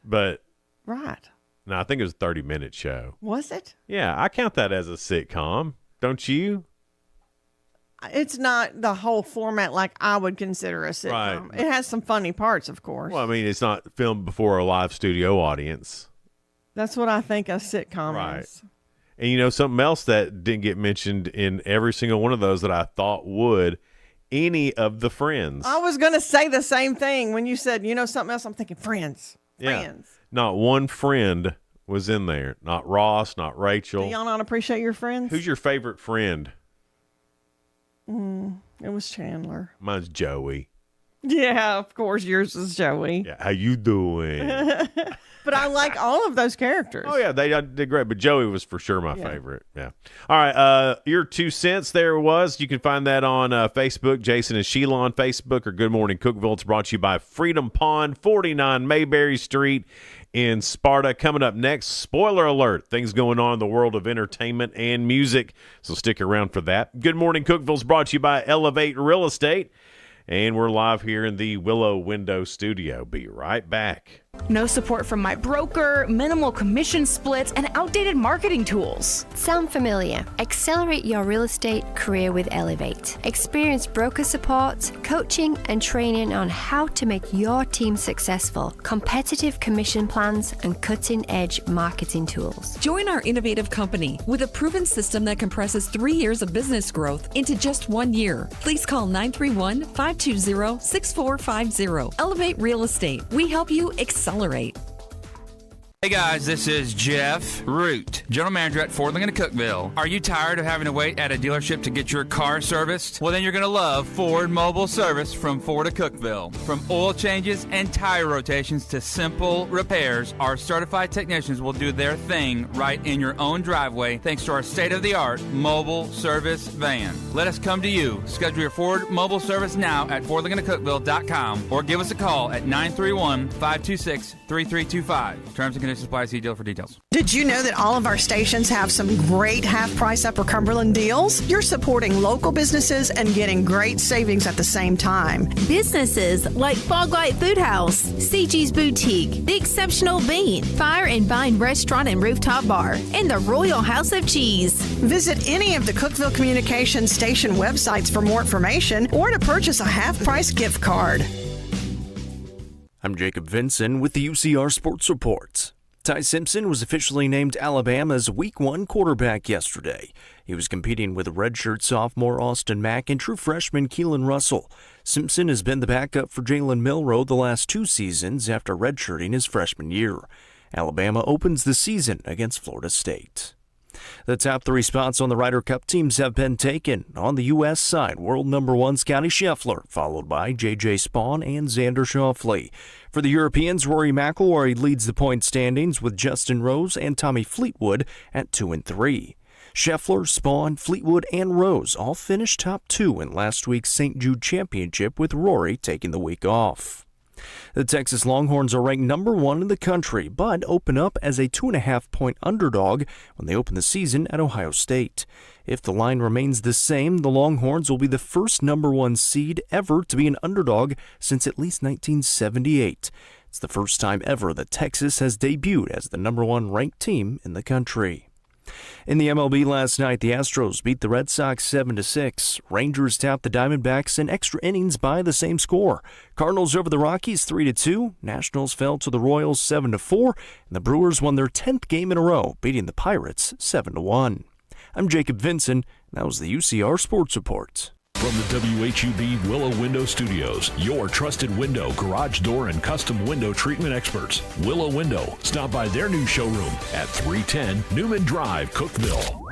Speaker 8: But
Speaker 9: Right.
Speaker 8: no, I think it was a 30-minute show.
Speaker 9: Was it?
Speaker 8: Yeah, I count that as a sitcom. Don't you?
Speaker 9: It's not the whole format like I would consider a sitcom.
Speaker 8: Right.
Speaker 9: It has some funny parts, of course.
Speaker 8: Well, I mean, it's not filmed before a live studio audience.
Speaker 9: That's what I think a sitcom
Speaker 8: Right.
Speaker 9: is.
Speaker 8: And you know, something else that didn't get mentioned in every single one of those that I thought would, any of the Friends.
Speaker 9: I was going to say the same thing when you said, something else. I'm thinking Friends.
Speaker 8: Yeah.
Speaker 9: Friends.
Speaker 8: Not one friend was in there. Not Ross, not Rachel.
Speaker 9: Do y'all not appreciate your friends?
Speaker 8: Who's your favorite friend?
Speaker 9: It was Chandler.
Speaker 8: Mine's Joey.
Speaker 9: Yeah, of course. Yours is Joey.
Speaker 8: Yeah, how you doing?
Speaker 9: But I like all of those characters.
Speaker 8: Oh, yeah, they did great. But Joey was for sure my favorite. Yeah. All right. Your 2 cents there was. You can find that on Facebook, Jason and Sheila on Facebook, or Good Morning Cookeville. It's brought to you by Freedom Pond, 49 Mayberry Street in Sparta. Coming up next, spoiler alert, things going on in the world of entertainment and music. So stick around for that. Good Morning Cookeville is brought to you by Elevate Real Estate. And we're live here in the Willow Window Studio. Be right back.
Speaker 13: No support from my broker, minimal commission splits, and outdated marketing tools.
Speaker 14: Sound familiar? Accelerate your real estate career with Elevate. Experience broker support, coaching, and training on how to make your team successful, competitive commission plans, and cutting-edge marketing tools.
Speaker 15: Join our innovative company with a proven system that compresses 3 years of business growth into just 1 year. Please call 931-520-6450. Elevate Real Estate. We help you accelerate.
Speaker 16: Hey guys, this is Jeff Root, General Manager at Ford Lincoln Cookeville. Are you tired of having to wait at a dealership to get your car serviced? Well, then you're going to love Ford Mobile Service from Ford of Cookeville. From oil changes and tire rotations to simple repairs, our certified technicians will do their thing right in your own driveway thanks to our state-of-the-art mobile service van. Let us come to you. Schedule your Ford Mobile Service now at FordLincolnCookeville.com or give us a call at 931-526-3325. Terms and conditions apply. See deal for details.
Speaker 17: Did you know that all of our stations have some great half-price Upper Cumberland deals? You're supporting local businesses and getting great savings at the same time.
Speaker 18: Businesses like Fog Light Food House, CG's Boutique, The Exceptional Bean, Fire and Vine Restaurant and Rooftop Bar, and the Royal House of Cheese.
Speaker 17: Visit any of the Cookeville Communications station websites for more information or to purchase a half-price gift card.
Speaker 19: I'm Jacob Vinson with the UCR Sports Report. Ty Simpson was officially named Alabama's Week 1 quarterback yesterday. He was competing with redshirt sophomore Austin Mack and true freshman Keelan Russell. Simpson has been the backup for Jalen Milroe the last 2 seasons after redshirting his freshman year. Alabama opens the season against Florida State. The top 3 spots on the Ryder Cup teams have been taken. On the U.S. side, world number 1 Scotty Scheffler, followed by J.J. Spawn and Xander Schauffele. For the Europeans, Rory McIlroy leads the point standings with Justin Rose and Tommy Fleetwood at 2 and 3. Scheffler, Spawn, Fleetwood, and Rose all finished top 2 in last week's St. Jude Championship, with Rory taking the week off. The Texas Longhorns are ranked number 1 in the country, but open up as a 2.5-point underdog when they open the season at Ohio State. If the line remains the same, the Longhorns will be the first number 1 seed ever to be an underdog since at least 1978. It's the first time ever that Texas has debuted as the number 1 ranked team in the country. In the MLB last night, the Astros beat the Red Sox 7-6. Rangers tapped the Diamondbacks in extra innings by the same score. Cardinals over the Rockies 3-2. Nationals fell to the Royals 7-4. And the Brewers won their 10th game in a row, beating the Pirates 7-1. I'm Jacob Vinson. That was the UCR Sports Report.
Speaker 6: From the WHUB Willow Window Studios, your trusted window, garage door, and custom window treatment experts. Willow Window. Stop by their new showroom at 310 Newman Drive, Cookeville.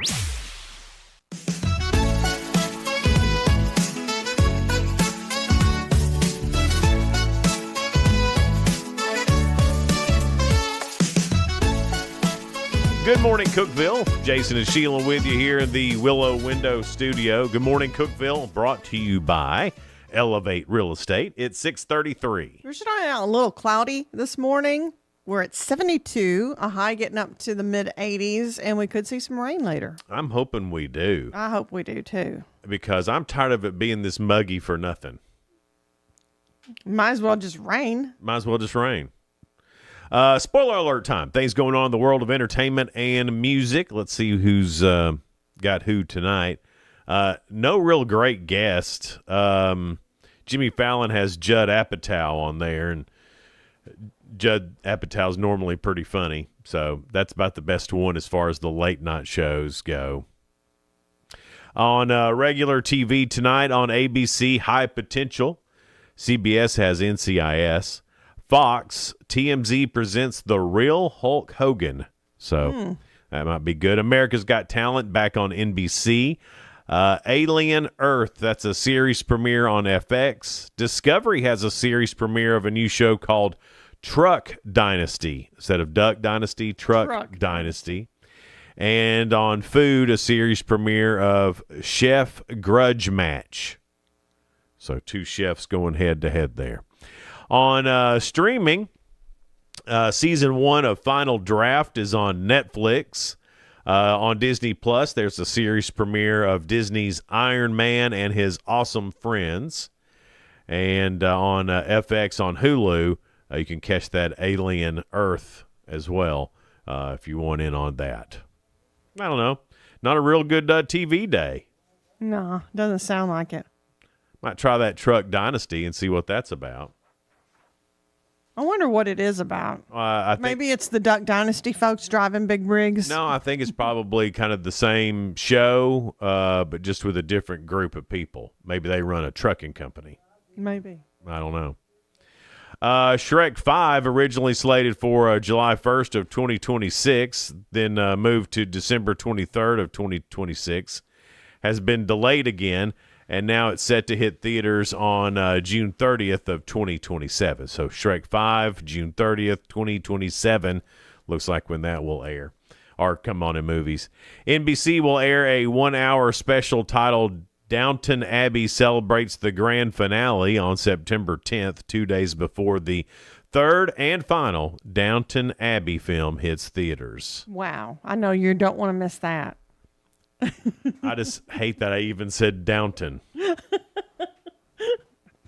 Speaker 8: Good morning, Cookeville. Jason and Sheila with you here in the Willow Window Studio. Good morning, Cookeville, brought to you by Elevate Real Estate. It's 6:33.
Speaker 9: We're starting out a little cloudy this morning. We're at 72, a high getting up to the mid-80s, and we could see some rain later.
Speaker 8: I'm hoping we do.
Speaker 9: I hope we do, too.
Speaker 8: Because I'm tired of it being this muggy for nothing.
Speaker 9: Might as well just rain.
Speaker 8: Might as well just rain. Spoiler alert time. Things going on in the world of entertainment and music. Let's see who's got who tonight. No real great guest. Jimmy Fallon has Judd Apatow on there, and Judd Apatow's normally pretty funny, so that's about the best one as far as the late night shows go. On regular TV tonight on ABC, High Potential. CBS has NCIS. Fox, TMZ presents The Real Hulk Hogan. So that might be good. America's Got Talent back on NBC. Alien Earth, that's a series premiere on FX. Discovery has a series premiere of a new show called Truck Dynasty. Instead of Duck Dynasty, Truck Dynasty. And on food, a series premiere of Chef Grudge Match. So 2 chefs going head-to-head there. On streaming, Season 1 of Final Draft is on Netflix. On Disney Plus, there's a series premiere of Disney's Iron Man and His Awesome Friends. And on FX on Hulu, you can catch that Alien Earth as well if you want in on that. I don't know. Not a real good TV day.
Speaker 9: No, doesn't sound like it.
Speaker 8: Might try that Truck Dynasty and see what that's about.
Speaker 9: I wonder what it is about.
Speaker 8: I think,
Speaker 9: maybe it's the Duck Dynasty folks driving big rigs.
Speaker 8: No, I think it's probably kind of the same show, but just with a different group of people. Maybe they run a trucking company.
Speaker 9: Maybe.
Speaker 8: I don't know. Shrek 5, originally slated for July 1st of 2026, then moved to December 23rd of 2026, has been delayed again, and now it's set to hit theaters on June 30th of 2027. So Shrek 5, June 30th, 2027, looks like when that will air or come on in movies. NBC will air a 1-hour special titled Downton Abbey Celebrates the Grand Finale on September 10th, 2 days before the third and final Downton Abbey film hits theaters.
Speaker 9: Wow. I know you don't want to miss that.
Speaker 8: I just hate that I even said Downton.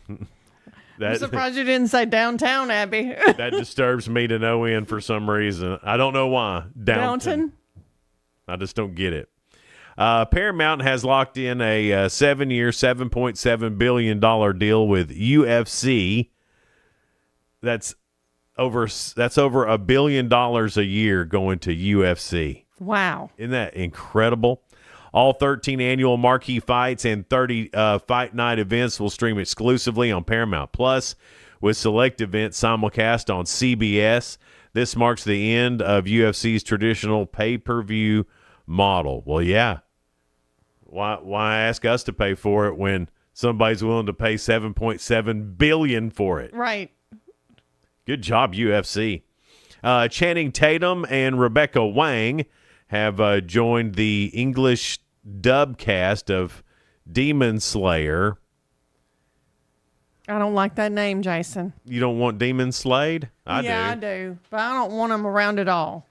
Speaker 9: I'm surprised you didn't say Downtown Abbey.
Speaker 8: That disturbs me to no end for some reason. I don't know why. Downton. I just don't get it. Paramount has locked in a 7-year, $7.7 billion deal with UFC. That's over $1 billion a year going to UFC.
Speaker 9: Wow.
Speaker 8: Isn't that incredible? All 13 annual marquee fights and 30 fight night events will stream exclusively on Paramount Plus, with select events simulcast on CBS. This marks the end of UFC's traditional pay-per-view model. Well, yeah. Why ask us to pay for it when somebody's willing to pay $7.7 billion for it?
Speaker 9: Right.
Speaker 8: Good job, UFC. Channing Tatum and Rebecca Wang have joined the English dub cast of Demon Slayer.
Speaker 9: I don't like that name, Jason.
Speaker 8: You don't want Demon Slayed? I
Speaker 9: do. But I don't want them around at all.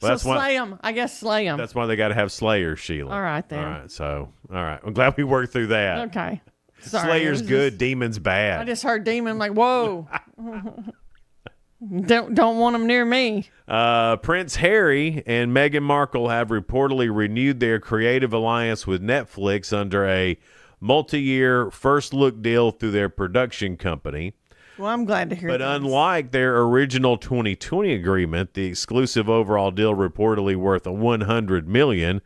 Speaker 8: Well,
Speaker 9: so slay them. I guess slay them.
Speaker 8: That's why they got to have Slayer, Sheila.
Speaker 9: All right, then.
Speaker 8: All right. I'm glad we worked through that.
Speaker 9: Okay. Sorry.
Speaker 8: Slayer's good, Demon's bad.
Speaker 9: I just heard Demon, like, whoa. Don't want them near me.
Speaker 8: Prince Harry and Meghan Markle have reportedly renewed their creative alliance with Netflix under a multi-year first look deal through their production company.
Speaker 9: Well, I'm glad to hear that.
Speaker 8: But unlike their original 2020 agreement, the exclusive overall deal reportedly worth $100 million.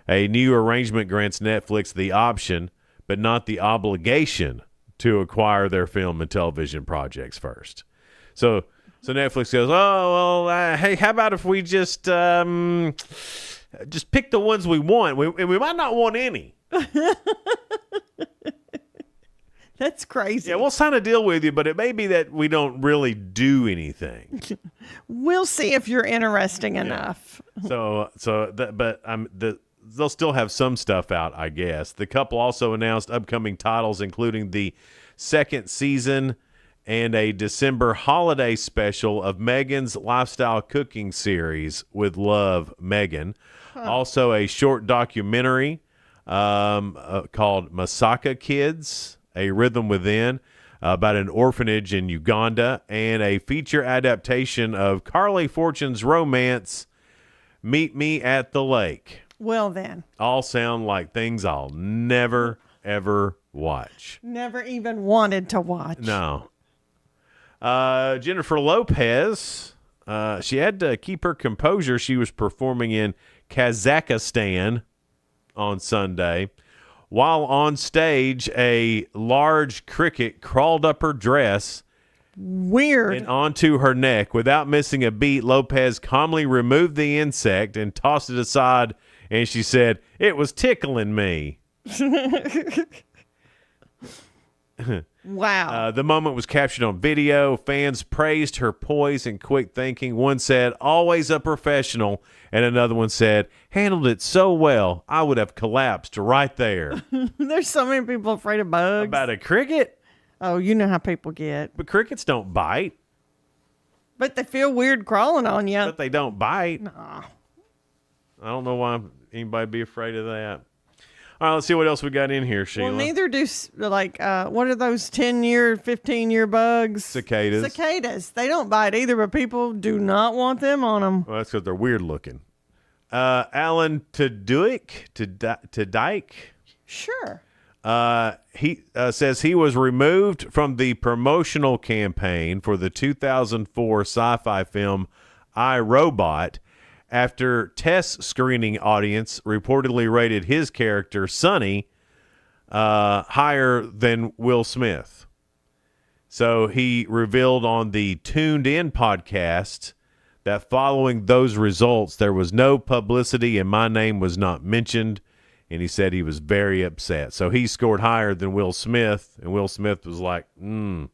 Speaker 8: A new arrangement grants Netflix the option, but not the obligation, to acquire their film and television projects first. So Netflix goes, hey, how about if we just pick the ones we want? We might not want any.
Speaker 9: That's crazy.
Speaker 8: Yeah, we'll sign a deal with you, but it may be that we don't really do anything.
Speaker 9: We'll see if you're interesting enough.
Speaker 8: They'll still have some stuff out, I guess. The couple also announced upcoming titles, including the second season and a December holiday special of Megan's lifestyle cooking series with Love, Megan. Also a short documentary called Masaka Kids, A Rhythm Within, about an orphanage in Uganda, and a feature adaptation of Carly Fortune's romance, Meet Me at the Lake.
Speaker 9: Well, then.
Speaker 8: All sound like things I'll never, ever watch.
Speaker 9: Never even wanted to watch.
Speaker 8: No. Jennifer Lopez, she had to keep her composure. She was performing in Kazakhstan on Sunday. While on stage, a large cricket crawled up her dress.
Speaker 9: Weird.
Speaker 8: And onto her neck. Without missing a beat, Lopez calmly removed the insect and tossed it aside, and she said, "It was tickling me."
Speaker 9: Wow.
Speaker 8: The moment was captured on video. Fans praised her poise and quick thinking. One said, always a professional. And another one said, handled it so well, I would have collapsed right there.
Speaker 9: There's so many people afraid of bugs.
Speaker 8: About a cricket?
Speaker 9: Oh, you know how people get.
Speaker 8: But crickets don't bite.
Speaker 9: But they feel weird crawling on you.
Speaker 8: But they don't bite.
Speaker 9: Nah.
Speaker 8: I don't know why anybody be afraid of that. All right, let's see what else we got in here, Sheila.
Speaker 9: Well, neither do, what are those 10-year, 15-year bugs?
Speaker 8: Cicadas.
Speaker 9: Cicadas. They don't bite either, but people do not want them on them.
Speaker 8: Well, that's because they're weird looking. Alan Tudyk.
Speaker 9: Sure.
Speaker 8: He says he was removed from the promotional campaign for the 2004 sci-fi film I, Robot after test screening audience reportedly rated his character, Sonny, higher than Will Smith. So he revealed on the Tuned In podcast that following those results, there was no publicity and my name was not mentioned. And he said he was very upset. So he scored higher than Will Smith, and Will Smith was like, no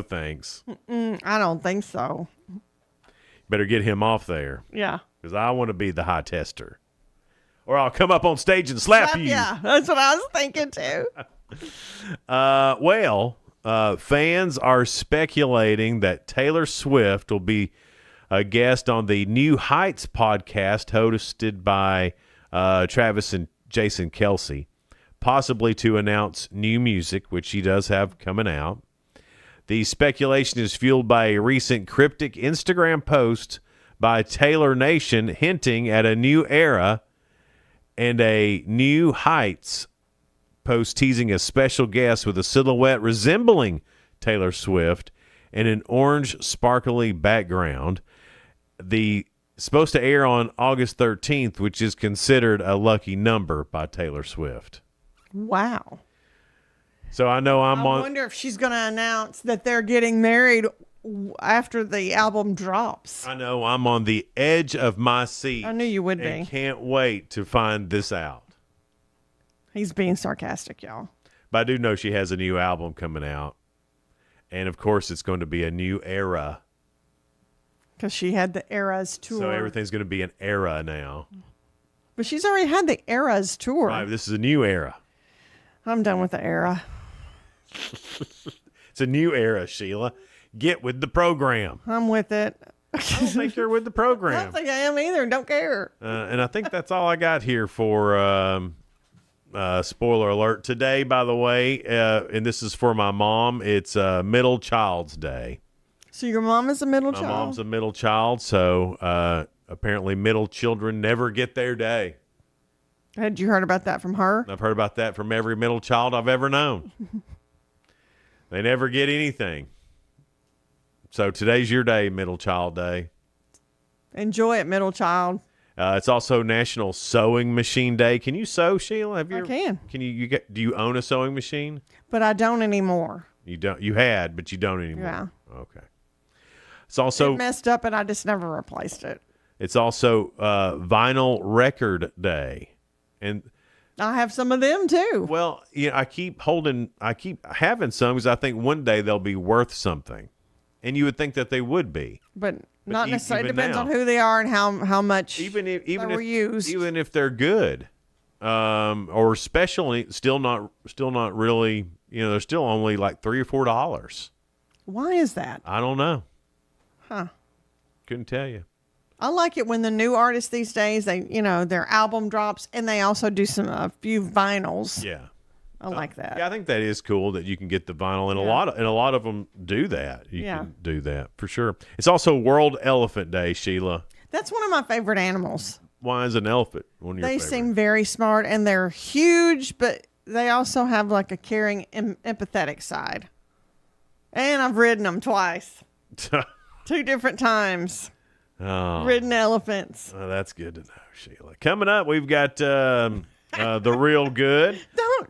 Speaker 8: thanks.
Speaker 9: I don't think so.
Speaker 8: Better get him off there.
Speaker 9: Yeah.
Speaker 8: Because I want to be the high tester. Or I'll come up on stage and slap you.
Speaker 9: Yeah, that's what I was thinking too.
Speaker 8: Fans are speculating that Taylor Swift will be a guest on the New Heights podcast hosted by Travis and Jason Kelsey, possibly to announce new music, which she does have coming out. The speculation is fueled by a recent cryptic Instagram post by Taylor Nation hinting at a new era, and a New Heights post teasing a special guest with a silhouette resembling Taylor Swift and an orange sparkly background. The supposed to air on August 13th, which is considered a lucky number by Taylor Swift.
Speaker 9: Wow.
Speaker 8: So I know I
Speaker 9: wonder if she's going to announce that they're getting married after the album drops.
Speaker 8: I know I'm on the edge of my seat.
Speaker 9: I knew you would be.
Speaker 8: And can't wait to find this out.
Speaker 9: He's being sarcastic, y'all.
Speaker 8: But I do know she has a new album coming out. And of course it's going to be a new era.
Speaker 9: Because she had the Eras tour.
Speaker 8: So everything's going to be an era now.
Speaker 9: But she's already had the Eras tour.
Speaker 8: Right, this is a new era.
Speaker 9: I'm done with the era.
Speaker 8: It's a new era, Sheila. Get with the program.
Speaker 9: I'm with it.
Speaker 8: I don't think you're with the program.
Speaker 9: I don't think I am either. Don't care.
Speaker 8: And I think that's all I got here for spoiler alert. Today, by the way, and this is for my mom, it's Middle Child's Day.
Speaker 9: So your mom is a middle child?
Speaker 8: My mom's a middle child, so apparently middle children never get their day.
Speaker 9: Had you heard about that from her?
Speaker 8: I've heard about that from every middle child I've ever known. They never get anything. So today's your day, Middle Child Day.
Speaker 9: Enjoy it, middle child.
Speaker 8: It's also National Sewing Machine Day. Can you sew, Sheila?
Speaker 9: I can.
Speaker 8: Can you do you own a sewing machine?
Speaker 9: But I don't anymore.
Speaker 8: You don't. You had, but you don't anymore.
Speaker 9: Yeah.
Speaker 8: Okay. It's also
Speaker 9: it messed up, and I just never replaced it.
Speaker 8: It's also Vinyl Record Day, and
Speaker 9: I have some of them too.
Speaker 8: Well, I keep having some because I think one day they'll be worth something, and you would think that they would be,
Speaker 9: but not necessarily. It depends
Speaker 8: now,
Speaker 9: on who they are and how much
Speaker 8: even if
Speaker 9: used.
Speaker 8: Even if they're good, or especially still not really. They're still only like $3 or $4.
Speaker 9: Why is that?
Speaker 8: I don't know.
Speaker 9: Huh?
Speaker 8: Couldn't tell you.
Speaker 9: I like it when the new artists these days, their album drops and they also do a few vinyls.
Speaker 8: Yeah.
Speaker 9: I like that.
Speaker 8: Yeah, I think that is cool that you can get the vinyl, and a lot of them do that. You can do that for sure. It's also World Elephant Day, Sheila.
Speaker 9: That's one of my favorite animals.
Speaker 8: Why is an elephant one of your
Speaker 9: They
Speaker 8: favorite?
Speaker 9: seem very smart and they're huge, but they also have like a caring, empathetic side. And I've ridden them twice. 2 different times.
Speaker 8: Oh.
Speaker 9: Ridden elephants.
Speaker 8: Oh, that's good to know, Sheila. Coming up, we've got the real good.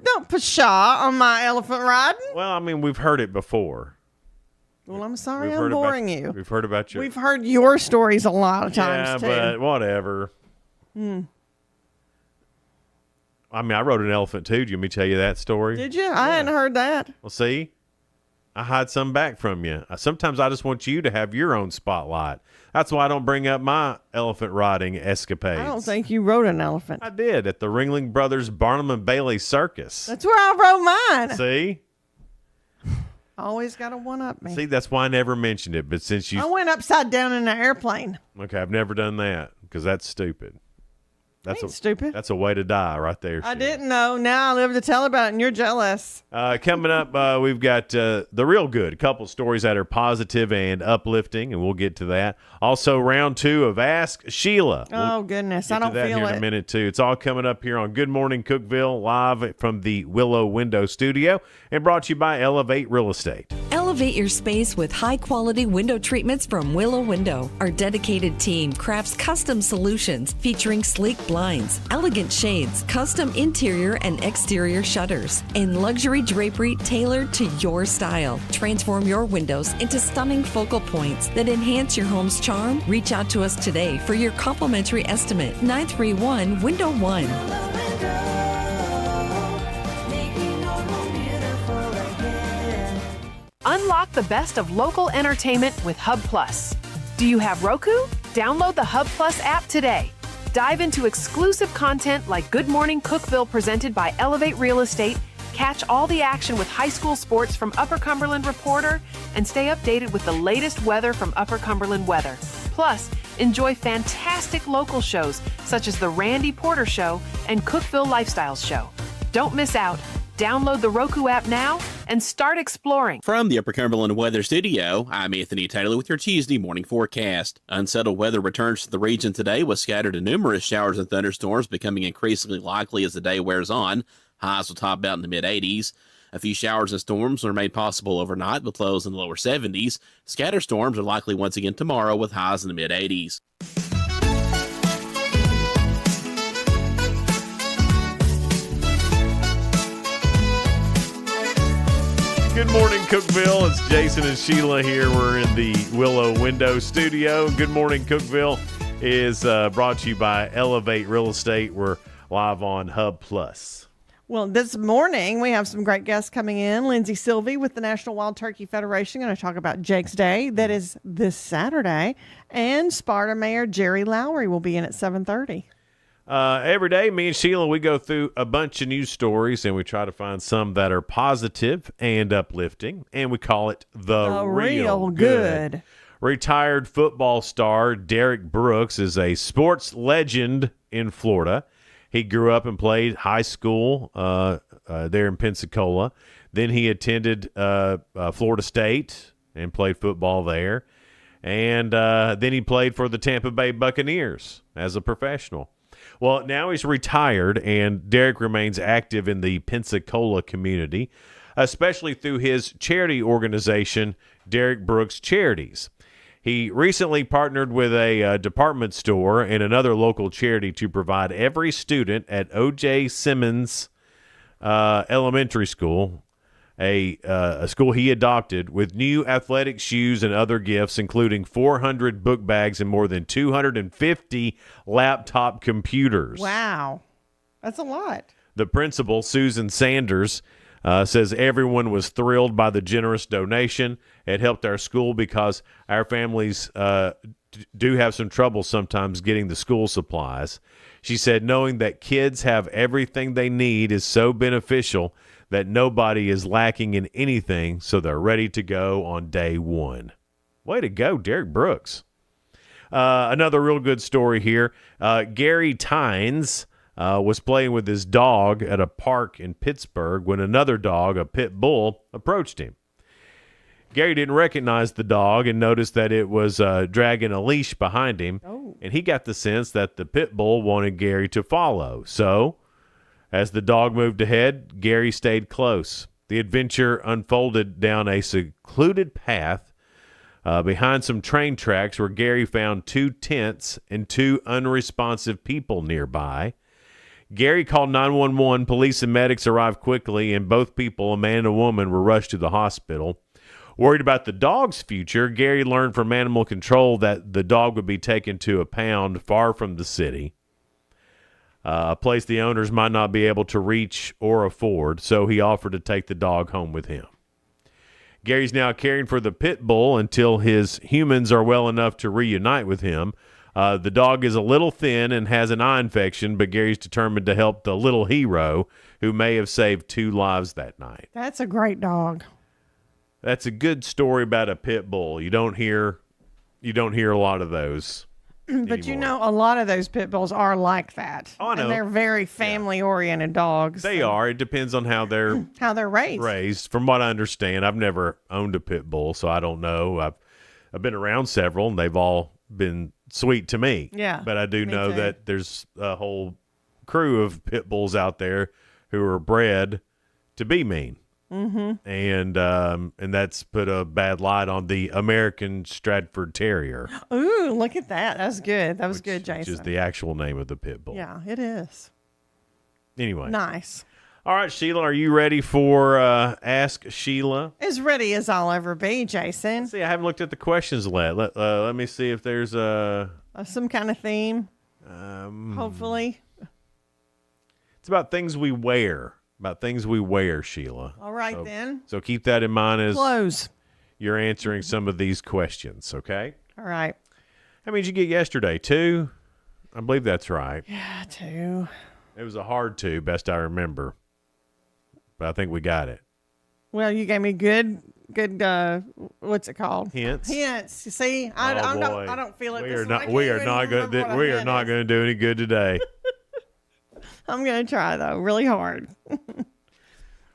Speaker 9: Don't pshaw on my elephant riding.
Speaker 8: Well, I mean, we've heard it before.
Speaker 9: Well, I'm sorry I'm boring you.
Speaker 8: We've heard about you.
Speaker 9: We've heard your stories a lot of times, too.
Speaker 8: Yeah, but whatever. I mean, I rode an elephant too. Do you want me to tell you that story?
Speaker 9: Did you? I hadn't heard that.
Speaker 8: Well, see, I hide some back from you. Sometimes I just want you to have your own spotlight. That's why I don't bring up my elephant riding escapades.
Speaker 9: I don't think you rode an elephant.
Speaker 8: I did at the Ringling Brothers Barnum and Bailey Circus.
Speaker 9: That's where I rode mine.
Speaker 8: See?
Speaker 9: Always got to one-up me.
Speaker 8: See, that's why I never mentioned it. But since you...
Speaker 9: I went upside down in an airplane.
Speaker 8: Okay, I've never done that because that's stupid. That's
Speaker 9: stupid.
Speaker 8: That's a way to die right there.
Speaker 9: I didn't know. Now I live to tell about it, and you're jealous.
Speaker 8: Coming up, we've got the real good. A couple stories that are positive and uplifting, and we'll get to that. Also, round 2 of Ask Sheila.
Speaker 9: Oh, goodness. I
Speaker 8: We'll
Speaker 9: don't
Speaker 8: get to that
Speaker 9: feel
Speaker 8: here
Speaker 9: it.
Speaker 8: in a minute, too. It's all coming up here on Good Morning Cookeville, live from the Willow Window Studio, and brought to you by Elevate Real Estate.
Speaker 15: Elevate your space with high-quality window treatments from Willow Window. Our dedicated team crafts custom solutions featuring sleek blinds, elegant shades, custom interior and exterior shutters, and luxury drapery tailored to your style. Transform your windows into stunning focal points that enhance your home's charm. Reach out to us today for your complimentary estimate. 931 Window 1.
Speaker 11: Unlock the best of local entertainment with Hub Plus. Do you have Roku? Download the Hub Plus app today. Dive into exclusive content like Good Morning Cookeville presented by Elevate Real Estate, catch all the action with high school sports from Upper Cumberland Reporter, and stay updated with the latest weather from Upper Cumberland Weather. Plus, enjoy fantastic local shows such as The Randy Porter Show and Cookeville Lifestyles Show. Don't miss out. Download the Roku app now and start exploring.
Speaker 5: From the Upper Cumberland Weather Studio, I'm Anthony Taylor with your Tuesday morning forecast. Unsettled weather returns to the region today with scattered and numerous showers and thunderstorms becoming increasingly likely as the day wears on. Highs will top out in the mid-80s. A few showers and storms are made possible overnight with lows in the lower 70s. Scattered storms are likely once again tomorrow with highs in the mid-80s.
Speaker 8: Good morning, Cookeville. It's Jason and Sheila here. We're in the Willow Window Studio. Good morning, Cookeville is brought to you by Elevate Real Estate. We're live on Hub Plus.
Speaker 9: Well, this morning we have some great guests coming in. Lindsay Sylvie with the National Wild Turkey Federation going to talk about Jake's Day. That is this Saturday. And Sparta Mayor Jerry Lowry will be in at 7:30.
Speaker 8: Every day, me and Sheila, we go through a bunch of news stories and we try to find some that are positive and uplifting, and we call it The Real Good. Retired football star Derek Brooks is a sports legend in Florida. He grew up and played high school there in Pensacola. Then he attended Florida State and played football there. And then he played for the Tampa Bay Buccaneers as a professional. Well, now he's retired, and Derek remains active in the Pensacola community, especially through his charity organization, Derek Brooks Charities. He recently partnered with a department store and another local charity to provide every student at O.J. Simmons Elementary School, a school he adopted, with new athletic shoes and other gifts, including 400 book bags and more than 250 laptop computers.
Speaker 9: Wow. That's a lot.
Speaker 8: The principal, Susan Sanders, says everyone was thrilled by the generous donation. It helped our school because our families do have some trouble sometimes getting the school supplies. She said knowing that kids have everything they need is so beneficial that nobody is lacking in anything, so they're ready to go on day one. Way to go, Derek Brooks. Another real good story here. Gary Tynes was playing with his dog at a park in Pittsburgh when another dog, a pit bull, approached him. Gary didn't recognize the dog and noticed that it was dragging a leash behind him, and he got the sense that the pit bull wanted Gary to follow. So, as the dog moved ahead, Gary stayed close. The adventure unfolded down a secluded path behind some train tracks where Gary found 2 tents and 2 unresponsive people nearby. Gary called 911. Police and medics arrived quickly, and both people, a man and a woman, were rushed to the hospital. Worried about the dog's future, Gary learned from animal control that the dog would be taken to a pound far from the city. a place the owners might not be able to reach or afford, so he offered to take the dog home with him. Gary's now caring for the pit bull until his humans are well enough to reunite with him. The dog is a little thin and has an eye infection, but Gary's determined to help the little hero who may have saved 2 lives that night.
Speaker 9: That's a great dog.
Speaker 8: That's a good story about a pit bull. You don't hear a lot of those.
Speaker 9: But anymore. A lot of those pit bulls are like that.
Speaker 8: Oh, I know.
Speaker 9: And they're very family-oriented dogs.
Speaker 8: They are. It depends on how they're
Speaker 9: raised.
Speaker 8: From what I understand, I've never owned a pit bull, so I don't know. I've been around several, and they've all been sweet to me.
Speaker 9: Yeah.
Speaker 8: But I do know
Speaker 9: too.
Speaker 8: that there's a whole crew of pit bulls out there who are bred to be mean.
Speaker 9: Mm-hmm.
Speaker 8: And that's put a bad light on the American Stratford Terrier.
Speaker 9: Ooh, look at that. That's good. That was good, Jason.
Speaker 8: Which is the actual name of the pit bull.
Speaker 9: Yeah, it is.
Speaker 8: Anyway.
Speaker 9: Nice.
Speaker 8: All right, Sheila, are you ready for Ask Sheila?
Speaker 9: As ready as I'll ever be, Jason.
Speaker 8: Let's see, I haven't looked at the questions yet. Let me see if there's
Speaker 9: some kind of theme. Hopefully.
Speaker 8: It's about things we wear. Sheila.
Speaker 9: All right, then.
Speaker 8: So keep that in mind as
Speaker 9: clothes.
Speaker 8: You're answering some of these questions, okay?
Speaker 9: All right.
Speaker 8: How many did you get yesterday? 2? I believe that's right.
Speaker 9: Yeah, 2.
Speaker 8: It was a hard 2, best I remember. But I think we got it.
Speaker 9: Well, you gave me good what's it called?
Speaker 8: Hints.
Speaker 9: You see, I don't feel it.
Speaker 8: We are not going to do any good today.
Speaker 9: I'm going to try though, really hard.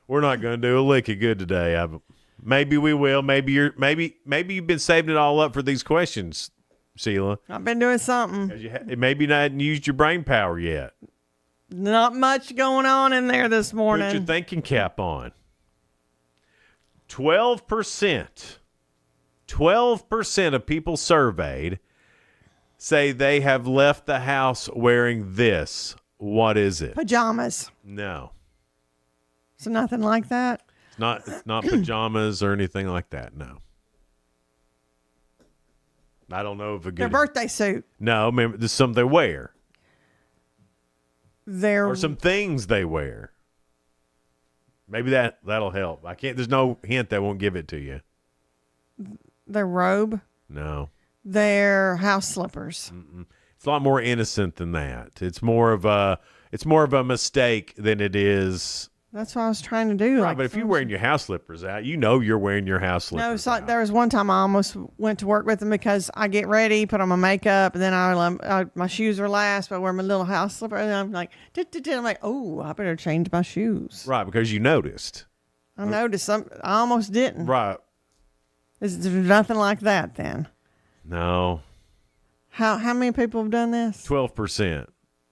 Speaker 8: We're not going to do a lick of good today. Maybe we will. Maybe you've been saving it all up for these questions, Sheila.
Speaker 9: I've been doing something.
Speaker 8: Maybe you hadn't used your brain power yet.
Speaker 9: Not much going on in there this morning.
Speaker 8: Put your thinking cap on. 12% of people surveyed say they have left the house wearing this. What is it?
Speaker 9: Pajamas.
Speaker 8: No.
Speaker 9: So nothing like that?
Speaker 8: It's not pajamas or anything like that, no. I don't know if
Speaker 9: their birthday suit.
Speaker 8: No, remember, there's some they wear.
Speaker 9: Or
Speaker 8: some things they wear. Maybe that'll help. There's no hint that won't give it to you.
Speaker 9: Their robe?
Speaker 8: No.
Speaker 9: Their house slippers.
Speaker 8: Mm-mm. It's a lot more innocent than that. It's more of a mistake than it is.
Speaker 9: That's what I was trying to do.
Speaker 8: Right, but if you're wearing your house slippers out, you're wearing your house slippers.
Speaker 9: No, so there was one time I almost went to work with them because I get ready, put on my makeup, and then my shoes are last, but I wear my little house slipper, and I'm like, oh, I better change my shoes.
Speaker 8: Right, because you noticed.
Speaker 9: I noticed something. I almost didn't.
Speaker 8: Right.
Speaker 9: Is there nothing like that then?
Speaker 8: No.
Speaker 9: How many people have done this?
Speaker 8: 12%.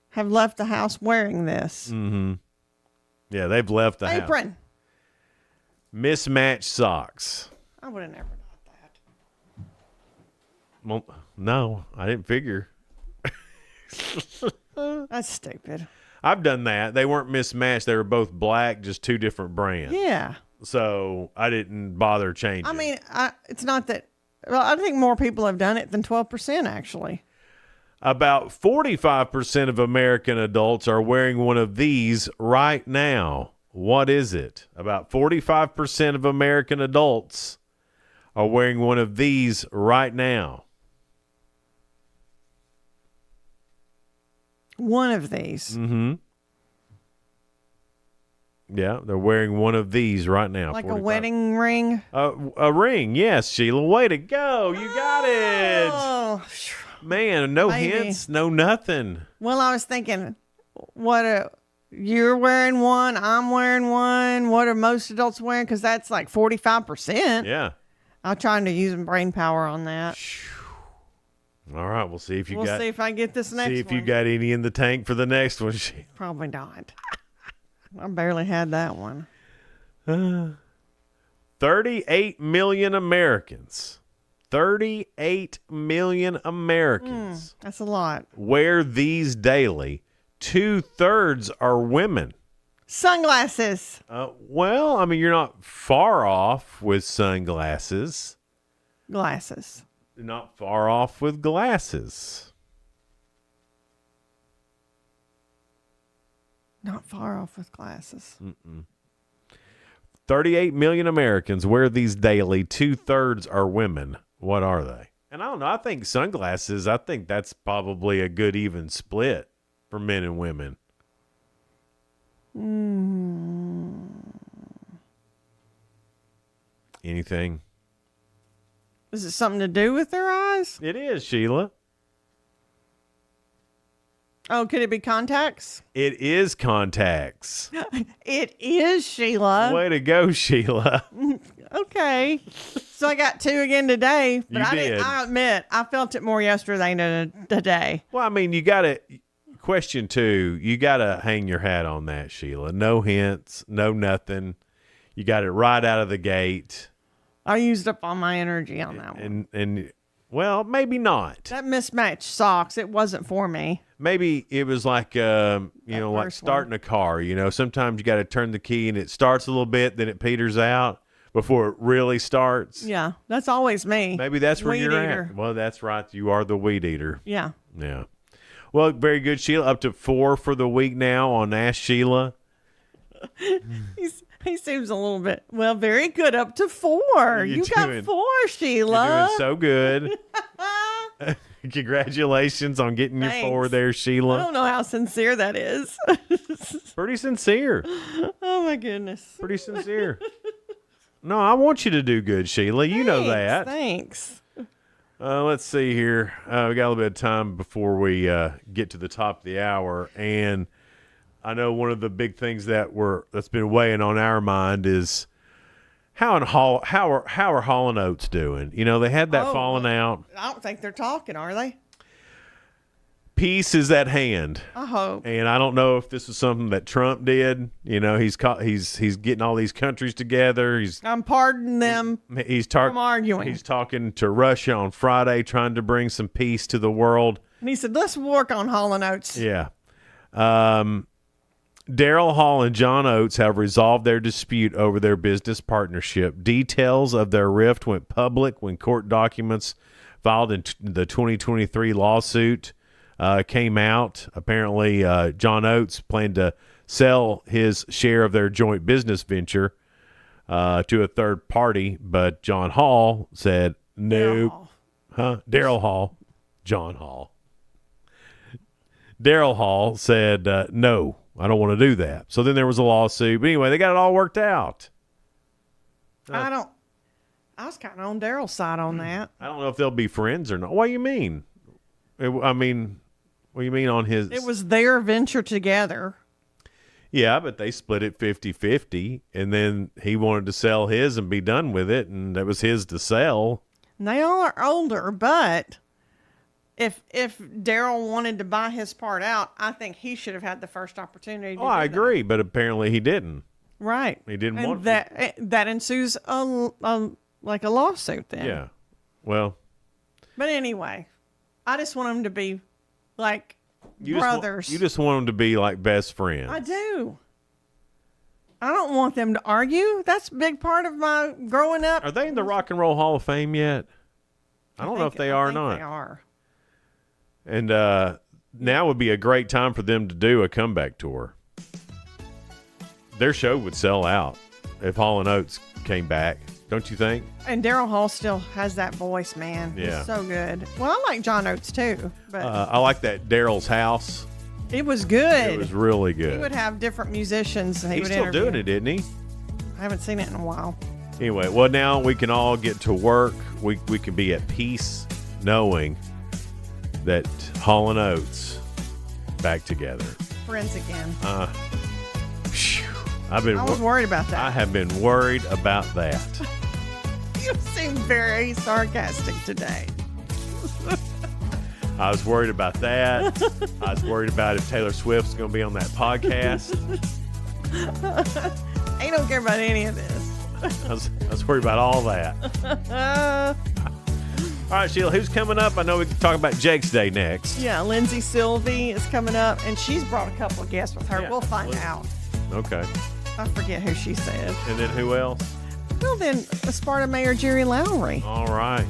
Speaker 9: Have left the house wearing this.
Speaker 8: Mm-hmm. Yeah, they've left the house.
Speaker 9: Apron.
Speaker 8: Mismatched socks.
Speaker 9: I would have never thought that.
Speaker 8: Well, no, I didn't figure.
Speaker 9: That's stupid.
Speaker 8: I've done that. They weren't mismatched. They were both black, just 2 different brands.
Speaker 9: Yeah.
Speaker 8: So I didn't bother changing.
Speaker 9: I mean, it's not that. Well, I think more people have done it than 12%, actually.
Speaker 8: About 45% of American adults are wearing one of these right now. What is it? About 45% of American adults are wearing one of these right now.
Speaker 9: One of these?
Speaker 8: Mm-hmm. Yeah, they're wearing one of these right now.
Speaker 9: Like 45. A wedding ring?
Speaker 8: A ring, yes, Sheila. Way to go. You got it. Man, no hints, no nothing.
Speaker 9: Well, I was thinking, you're wearing one, I'm wearing one. What are most adults wearing? Because that's like 45%.
Speaker 8: Yeah.
Speaker 9: I'm trying to use brain power on that.
Speaker 8: All right, we'll see if
Speaker 9: We'll see if I get this next one.
Speaker 8: See if you got any in the tank for the next one.
Speaker 9: Probably not. I barely had that one.
Speaker 8: 38 million Americans. 38 million Americans.
Speaker 9: That's a lot.
Speaker 8: Wear these daily. 2/3 are women.
Speaker 9: Sunglasses.
Speaker 8: Well, I mean, you're not far off with sunglasses.
Speaker 9: Glasses.
Speaker 8: Not far off with glasses.
Speaker 9: Not far off with glasses.
Speaker 8: 38 million Americans wear these daily. 2/3 are women. What are they? And I don't know. I think sunglasses, I think that's probably a good even split for men and women. Anything?
Speaker 9: Is it something to do with their eyes?
Speaker 8: It is, Sheila.
Speaker 9: Oh, could it be contacts?
Speaker 8: It is contacts.
Speaker 9: It is, Sheila.
Speaker 8: Way to go, Sheila.
Speaker 9: Okay. So I got 2 again today, but
Speaker 8: You
Speaker 9: I
Speaker 8: did.
Speaker 9: I admit I felt it more yesterday than today.
Speaker 8: Well, I mean, you got to, question 2, you got to hang your hat on that, Sheila. No hints, no nothing. You got it right out of the gate.
Speaker 9: I used up all my energy on that one.
Speaker 8: And well, maybe not.
Speaker 9: That mismatched socks, it wasn't for me.
Speaker 8: Maybe it was like, like starting a car. Sometimes you got to turn the key and it starts a little bit, then it peters out before it really starts.
Speaker 9: Yeah, that's always me.
Speaker 8: Maybe that's where
Speaker 9: Weed
Speaker 8: you're
Speaker 9: eater.
Speaker 8: at. Well, that's right. You are the weed eater.
Speaker 9: Yeah.
Speaker 8: Yeah. Well, very good, Sheila. Up to 4 for the week now on Ask Sheila.
Speaker 9: He seems a little bit, very good. Up to 4. You got 4, Sheila.
Speaker 8: You're doing so good. Congratulations on getting your 4 there,
Speaker 9: I
Speaker 8: Sheila.
Speaker 9: don't know how sincere that is.
Speaker 8: Pretty sincere.
Speaker 9: Oh, my goodness.
Speaker 8: Pretty sincere. No, I want you to do good, Sheila. You know that.
Speaker 9: Thanks.
Speaker 8: Let's see here. We got a little bit of time before we get to the top of the hour, and I know one of the big things that's been weighing on our mind is how are Hall & Oates doing? They had that falling out.
Speaker 9: I don't think they're talking, are they?
Speaker 8: Peace is at hand.
Speaker 9: I hope.
Speaker 8: And I don't know if this is something that Trump did. He's getting all these countries together.
Speaker 9: I'm pardoning them from arguing.
Speaker 8: He's talking to Russia on Friday, trying to bring some peace to the world.
Speaker 9: And he said, let's work on Hall & Oates.
Speaker 8: Yeah. Daryl Hall and John Oates have resolved their dispute over their business partnership. Details of their rift went public when court documents filed in the 2023 lawsuit came out. Apparently, John Oates planned to sell his share of their joint business venture to a third party, but John Hall said, nope. Daryl Hall. John Hall. Daryl Hall said, no, I don't want to do that. So then there was a lawsuit. But anyway, they got it all worked out.
Speaker 9: I was kind of on Daryl's side on that.
Speaker 8: I don't know if they'll be friends or not. What do you mean? What do you mean on his?
Speaker 9: It was their venture together.
Speaker 8: Yeah, but they split it 50-50, and then he wanted to sell his and be done with it, and that was his to sell.
Speaker 9: And they all are older, but if Daryl wanted to buy his part out, I think he should have had the first opportunity to do
Speaker 8: I
Speaker 9: that.
Speaker 8: agree, but apparently he didn't.
Speaker 9: Right.
Speaker 8: He didn't
Speaker 9: and
Speaker 8: want
Speaker 9: that ensues a lawsuit then.
Speaker 8: Yeah. Well.
Speaker 9: But anyway, I just want them to be like brothers.
Speaker 8: You just want them to be like best friends.
Speaker 9: I do. I don't want them to argue. That's a big part of my growing up.
Speaker 8: Are they in the Rock and Roll Hall of Fame yet? I don't know if they are or not.
Speaker 9: They are.
Speaker 8: And now would be a great time for them to do a comeback tour. Their show would sell out if Hall & Oates came back, don't you think?
Speaker 9: And Daryl Hall still has that voice, man.
Speaker 8: Yeah.
Speaker 9: He's so good. Well, I like John Oates too, but
Speaker 8: I like that Daryl's House.
Speaker 9: it was good.
Speaker 8: It was really good.
Speaker 9: He would have different musicians. And
Speaker 8: He's
Speaker 9: would
Speaker 8: still
Speaker 9: interview.
Speaker 8: doing it, isn't he?
Speaker 9: I haven't seen it in a while.
Speaker 8: Anyway, well, now we can all get to work. We can be at peace knowing that Hall & Oates back together.
Speaker 9: Friends again.
Speaker 8: I
Speaker 9: was worried about that.
Speaker 8: I have been worried about that.
Speaker 9: You seem very sarcastic today.
Speaker 8: I was worried about that. I was worried about if Taylor Swift's going to be on that podcast.
Speaker 9: I don't care about any of this.
Speaker 8: I was worried about all that. All right, Sheila, who's coming up? I know we can talk about Jake's Day next.
Speaker 9: Yeah, Lindsay Sylvie is coming up, and she's brought a couple of guests with her.
Speaker 8: Yeah,
Speaker 9: we'll find out.
Speaker 8: Okay.
Speaker 9: I forget who she said.
Speaker 8: And then who else?
Speaker 9: Well, then, Sparta Mayor Jerry Lowry.
Speaker 8: All right.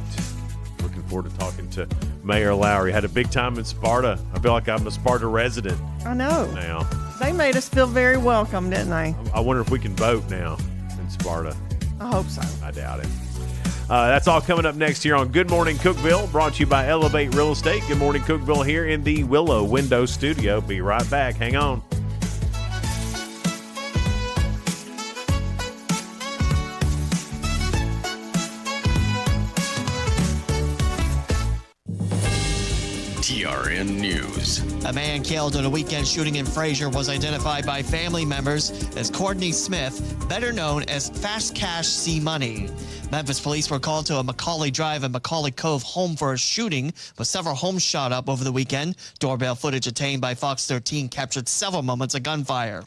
Speaker 8: Looking forward to talking to Mayor Lowry. Had a big time in Sparta. I feel like I'm a Sparta resident
Speaker 9: I know.
Speaker 8: now.
Speaker 9: They made us feel very welcome, didn't they?
Speaker 8: I wonder if we can vote now in Sparta.
Speaker 9: I hope so.
Speaker 8: I doubt it. That's all coming up next here on Good Morning Cookeville, brought to you by Elevate Real Estate. Good Morning Cookeville here in the Willow Window Studio. Be right back. Hang on.
Speaker 1: TRN News.
Speaker 20: A man killed in a weekend shooting in Fraser was identified by family members as Courtney Smith, better known as Fast Cash C Money. Memphis police were called to a Macaulay Drive and Macaulay Cove home for a shooting, with several homes shot up over the weekend. Doorbell footage obtained by Fox 13 captured several moments of gunfire.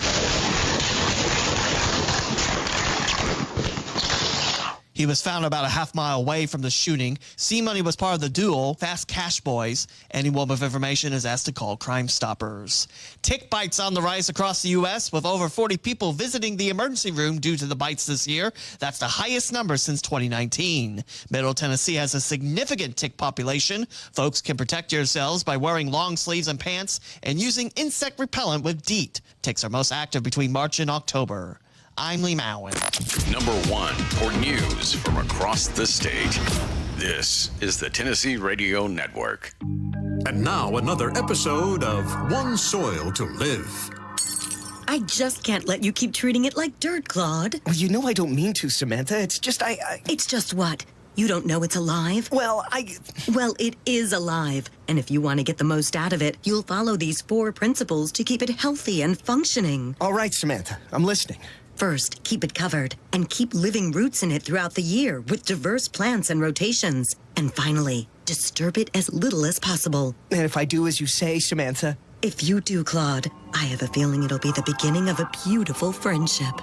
Speaker 20: He was found about a half-mile away from the shooting. C-Money was part of the duo Fast Cash Boys. Anyone with information is asked to call Crime Stoppers. Tick bites on the rise across the U.S., with over 40 people visiting the emergency room due to the bites this year. That's the highest number since 2019. Middle Tennessee has a significant tick population. Folks can protect yourselves by wearing long sleeves and pants and using insect repellent with DEET. Ticks are most active between March and October. I'm Lee Mowen.
Speaker 1: Number 1 for news from across the state. This is the Tennessee Radio Network.
Speaker 21: And now another episode of One Soil to Live.
Speaker 22: I just can't let you keep treating it like dirt, Claude.
Speaker 23: Well, you know I don't mean to, Samantha. It's just
Speaker 22: It's just what? You don't know it's alive?
Speaker 23: Well,
Speaker 22: Well, it is alive. And if you want to get the most out of it, you'll follow these 4 principles to keep it healthy and functioning.
Speaker 23: All right, Samantha. I'm listening.
Speaker 22: First, keep it covered and keep living roots in it throughout the year with diverse plants and rotations. And finally, disturb it as little as possible.
Speaker 23: And if I do as you say, Samantha?
Speaker 22: If you do, Claude, I have a feeling it'll be the beginning of a beautiful friendship.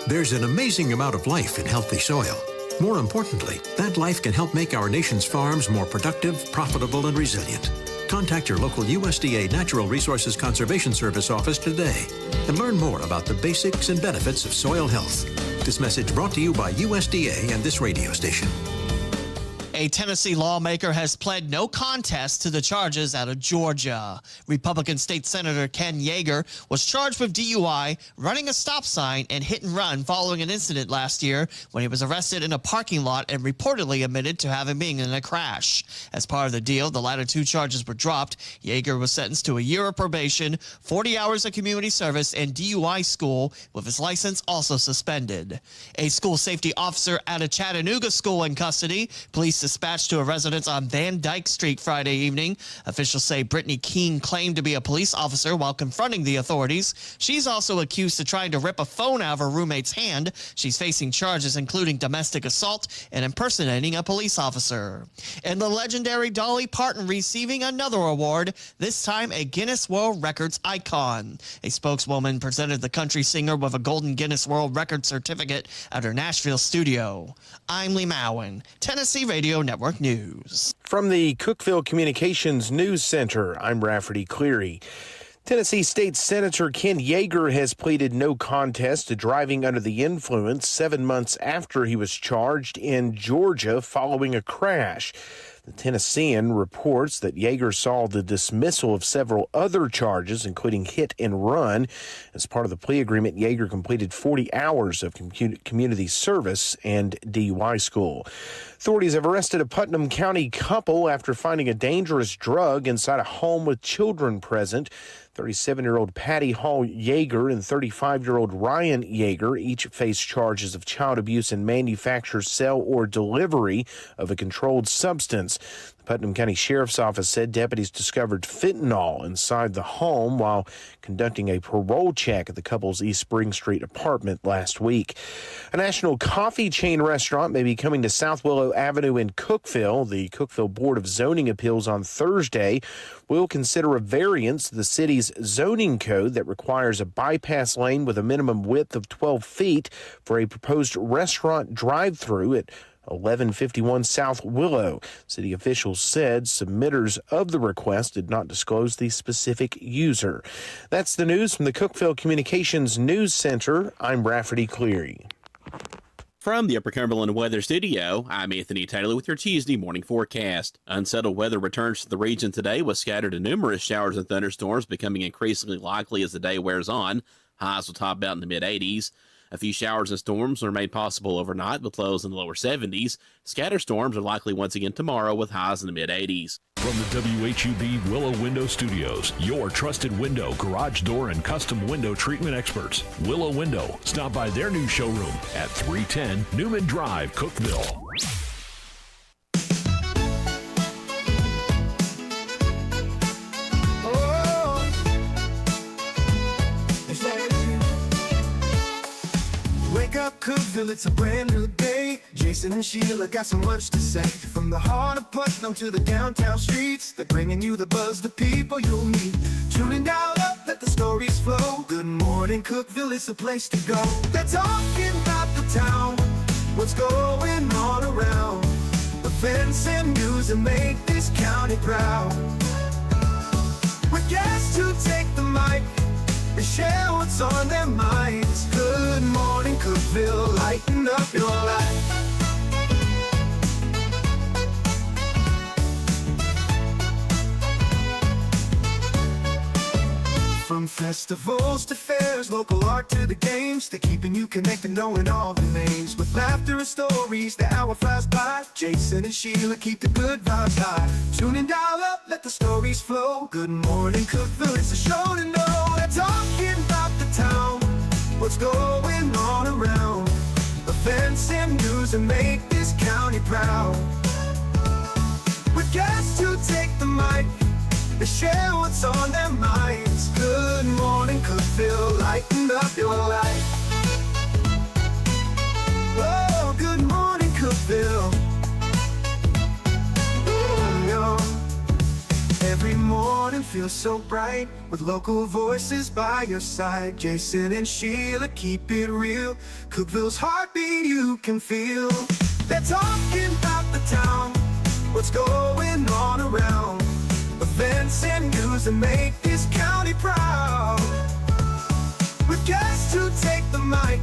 Speaker 21: There's an amazing amount of life in healthy soil. More importantly, that life can help make our nation's farms more productive, profitable, and resilient. Contact your local USDA Natural Resources Conservation Service office today and learn more about the basics and benefits of soil health. This message brought to you by USDA and this radio station.
Speaker 20: A Tennessee lawmaker has pled no contest to the charges out of Georgia. Republican State Senator Ken Yeager was charged with DUI, running a stop sign, and hit and run following an incident last year when he was arrested in a parking lot and reportedly admitted to having been in a crash. As part of the deal, the latter 2 charges were dropped. Yeager was sentenced to a year of probation, 40 hours of community service, and DUI school, with his license also suspended. A school safety officer at a Chattanooga school in custody. Police dispatched to a residence on Van Dyke Street Friday evening. Officials say Brittany Keene claimed to be a police officer while confronting the authorities. She's also accused of trying to rip a phone out of her roommate's hand. She's facing charges including domestic assault and impersonating a police officer. And the legendary Dolly Parton receiving another award, this time a Guinness World Records icon. A spokeswoman presented the country singer with a golden Guinness World Record certificate at her Nashville studio. I'm Lee Mowen, Tennessee Radio Network News.
Speaker 4: From the Cookeville Communications News Center, I'm Rafferty Cleary. Tennessee State Senator Ken Yeager has pleaded no contest to driving under the influence 7 months after he was charged in Georgia following a crash. The Tennessean reports that Yeager saw the dismissal of several other charges, including hit and run. As part of the plea agreement, Yeager completed 40 hours of community service and DUI school. Authorities have arrested a Putnam County couple after finding a dangerous drug inside a home with children present. 37-year-old Patty Hall Yeager and 35-year-old Ryan Yeager each face charges of child abuse and manufacture, sale, or delivery of a controlled substance. The Putnam County Sheriff's Office said deputies discovered fentanyl inside the home while conducting a parole check at the couple's East Spring Street apartment last week. A national coffee chain restaurant may be coming to South Willow Avenue in Cookeville. The Cookeville Board of Zoning Appeals on Thursday will consider a variance to the city's zoning code that requires a bypass lane with a minimum width of 12 feet for a proposed restaurant drive-through at 1151 South Willow. City officials said submitters of the request did not disclose the specific user. That's the news from the Cookeville Communications News Center. I'm Rafferty Cleary.
Speaker 5: From the Upper Cumberland Weather Studio, I'm Anthony Taylor with your Tuesday morning forecast. Unsettled weather returns to the region today with scattered and numerous showers and thunderstorms becoming increasingly likely as the day wears on. Highs will top out in the mid-80s. A few showers and storms are made possible overnight with lows in the lower 70s. Scatter storms are likely once again tomorrow with highs in the mid-80s.
Speaker 2: From the WHUB Willow Window Studios, your trusted window, garage door, and custom window treatment experts. Willow Window. Stop by their new showroom at 310 Newman Drive, Cookeville.
Speaker 3: Wake up, Cookeville, it's a brand new day. Jason and Sheila got so much to say. From the heart of Putnam to the downtown streets, they're bringing you the buzz, the people you'll meet. Tuning dial up, let the stories flow. Good morning, Cookeville, it's the place to go. They're talking about the town, what's going on around. Events and news that make this county proud. With guests who take the mic, they share what's on their minds. Good morning, Cookeville, lighten up your life. From festivals to fairs, local art to the games, they're keeping you connected, knowing all the names. With laughter and stories, the hour flies by. Jason and Sheila keep the good vibes high. Tune and dial up, let the stories flow. Good morning, Cookeville, it's a show to know. They're talking about the town, what's going on around. Events and news that make this county proud. With guests who take the mic, they share what's on their minds. Good morning, Cookeville, lighten up your life. Oh, good morning, Cookeville. Every morning feels so bright with local voices by your side. Jason and Sheila keep it real. Cookeville's heartbeat you can feel. They're talking about the town, what's going on around. Events and news that make this county proud. With guests who take the mic,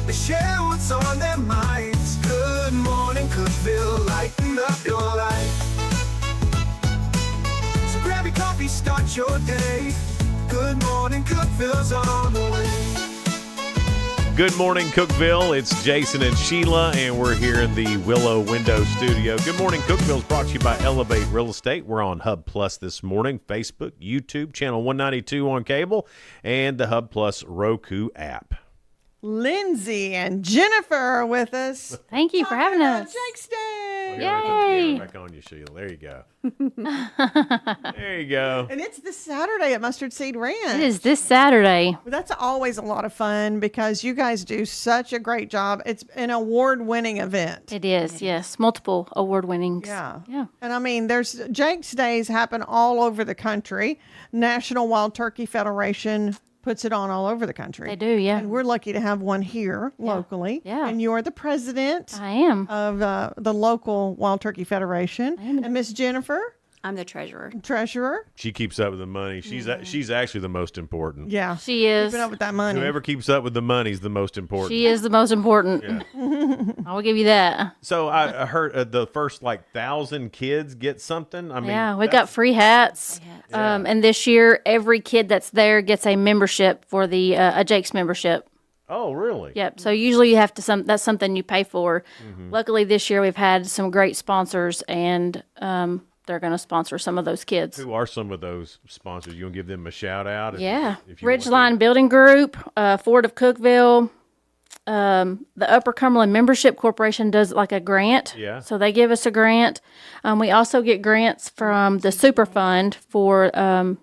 Speaker 3: they share what's on their minds. Good morning, Cookeville, lighten up your life. So grab your coffee, start your day. Good morning, Cookeville's on the way.
Speaker 8: Good morning, Cookeville. It's Jason and Sheila, and we're here in the Willow Window Studio. Good morning, Cookeville is brought to you by Elevate Real Estate. We're on Hub Plus this morning, Facebook, YouTube, channel 192 on cable, and the Hub Plus Roku app.
Speaker 9: Lindsay and Jennifer are with us.
Speaker 7: Thank you for having us.
Speaker 9: Jake's Day.
Speaker 7: Yay!
Speaker 8: Back on you, Sheila. There you go. There you go.
Speaker 9: And it's this Saturday at Mustard Seed Ranch.
Speaker 7: It is this Saturday.
Speaker 9: That's always a lot of fun because you guys do such a great job. It's an award-winning event.
Speaker 7: It is, yes. Multiple award winnings.
Speaker 9: Yeah.
Speaker 7: Yeah.
Speaker 9: And I mean, there's Jake's Days happen all over the country. National Wild Turkey Federation puts it on all over the country.
Speaker 7: They do, yeah.
Speaker 9: And we're lucky to have one here locally.
Speaker 7: Yeah.
Speaker 9: And you're the president.
Speaker 7: I am.
Speaker 9: Of the local Wild Turkey Federation. And Miss Jennifer.
Speaker 24: I'm the treasurer.
Speaker 8: She keeps up with the money. She's actually the most important.
Speaker 9: Yeah.
Speaker 7: She is.
Speaker 9: Keeping up with that money.
Speaker 8: Whoever keeps up with the money is the most important.
Speaker 7: She is the most important.
Speaker 8: Yeah.
Speaker 7: I will give you that.
Speaker 8: So I heard the first 1,000 kids get something. I mean,
Speaker 7: yeah, we got free hats. And this year, every kid that's there gets a membership for the a Jake's membership.
Speaker 8: Oh, really?
Speaker 7: Yep. So usually you have to that's something you pay for.
Speaker 8: Mm-hmm.
Speaker 7: Luckily, this year we've had some great sponsors, and they're going to sponsor some of those kids.
Speaker 8: Who are some of those sponsors? You want to give them a shout out? If you
Speaker 7: Ridgeline Building Group, Ford of Cookeville, the Upper Cumberland Membership Corporation does like a grant.
Speaker 8: Yeah.
Speaker 7: So they give us a grant. We also get grants from the Super Fund for the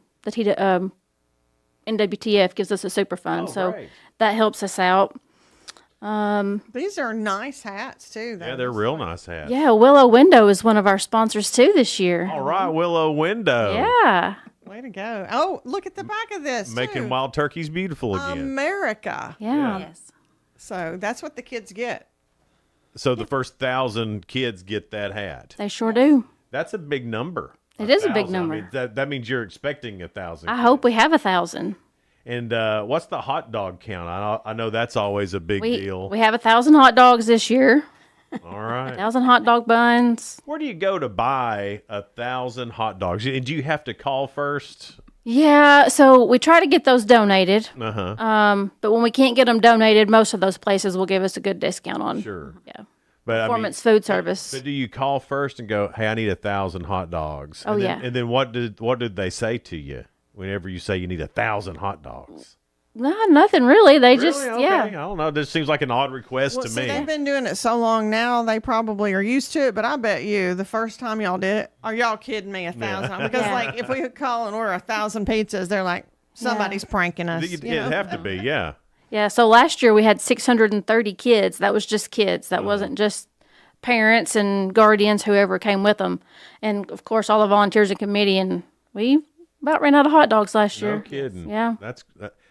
Speaker 7: NWTF gives us a super fund.
Speaker 8: Right.
Speaker 7: That helps us out.
Speaker 9: These are nice hats too.
Speaker 8: Yeah, they're real nice hats.
Speaker 7: Yeah, Willow Window is one of our sponsors too this year.
Speaker 8: All right, Willow Window.
Speaker 7: Yeah.
Speaker 9: Way to go. Oh, look at the back of this.
Speaker 8: Making
Speaker 9: too.
Speaker 8: wild turkeys beautiful again.
Speaker 9: America.
Speaker 7: Yeah.
Speaker 24: Yes.
Speaker 9: So that's what the kids get.
Speaker 8: So the first 1,000 kids get that hat.
Speaker 7: They sure do.
Speaker 8: That's a big number.
Speaker 7: It is a big
Speaker 8: 1,000.
Speaker 7: number.
Speaker 8: I mean, that means you're expecting 1,000.
Speaker 7: I hope we have 1,000.
Speaker 8: And what's the hot dog count? I know that's always a big deal.
Speaker 7: We have 1,000 hot dogs this year.
Speaker 8: All right.
Speaker 7: 1,000 hot dog buns.
Speaker 8: Where do you go to buy 1,000 hot dogs? And do you have to call first?
Speaker 7: Yeah, so we try to get those donated.
Speaker 8: Uh-huh.
Speaker 7: But when we can't get them donated, most of those places will give us a good discount on.
Speaker 8: Sure.
Speaker 7: Yeah.
Speaker 8: But
Speaker 7: Performance food service.
Speaker 8: But do you call first and go, "Hey, I need 1,000 hot dogs"?
Speaker 7: Oh,
Speaker 8: and then,
Speaker 7: yeah.
Speaker 8: And then what did they say to you whenever you say you need 1,000 hot dogs?
Speaker 7: No, nothing really. They just,
Speaker 8: Okay.
Speaker 7: yeah.
Speaker 8: I don't know. This seems like an odd request to me.
Speaker 9: They've been doing it so long now, they probably are used to it. But I bet you the first time y'all did it, are y'all kidding me? 1,000? Because like if we could call and order 1,000 pizzas, they're like somebody's pranking us.
Speaker 8: It'd have to be, yeah.
Speaker 7: Yeah, so last year we had 630 kids. That was just kids. That wasn't just parents and guardians, whoever came with them. And, of course, all the volunteers and committee. And we about ran out of hot dogs last year.
Speaker 8: No kidding.
Speaker 7: Yeah.
Speaker 8: That's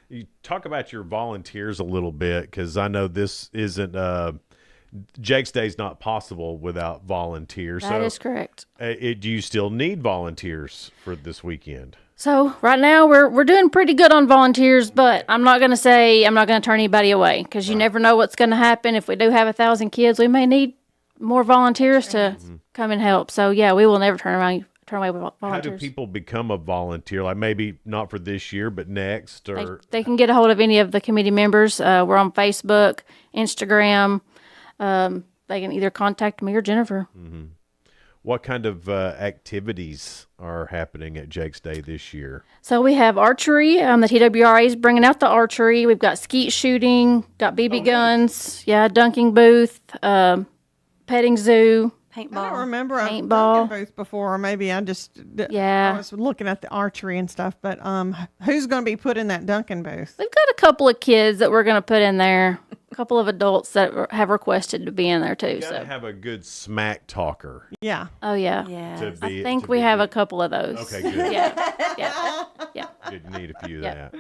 Speaker 8: you talk about your volunteers a little bit, because I know this isn't Jake's Day's not possible without volunteers.
Speaker 7: That is correct.
Speaker 8: Do you still need volunteers for this weekend?
Speaker 7: So right now we're doing pretty good on volunteers, but I'm not going to turn anybody away, because you never know what's going to happen. If we do have 1,000 kids, we may need more volunteers to come and help. So yeah, we will never turn away volunteers.
Speaker 8: How do people become a volunteer? Like maybe not for this year, but next, or
Speaker 7: They can get a hold of any of the committee members. We're on Facebook, Instagram. They can either contact me or Jennifer.
Speaker 8: Mm-hmm. What kind of activities are happening at Jake's Day this year?
Speaker 7: So we have archery. The TWRA is bringing out the archery. We've got skeet shooting, got BB guns, dunking booth, petting zoo.
Speaker 9: Paintball. I don't remember a
Speaker 7: Paintball.
Speaker 9: Dunkin' booth before. Maybe I just I was looking at the archery and stuff. But who's going to be put in that Dunkin' booth?
Speaker 7: We've got a couple of kids that we're going to put in there. A couple of adults that have requested to be in there too.
Speaker 8: You gotta have a good smack talker.
Speaker 9: Yeah.
Speaker 7: Oh yeah.
Speaker 8: To be-
Speaker 7: I think
Speaker 8: to
Speaker 7: we
Speaker 8: be
Speaker 7: have a couple of those.
Speaker 8: Okay, good.
Speaker 7: Yeah.
Speaker 8: Good, need a few of that.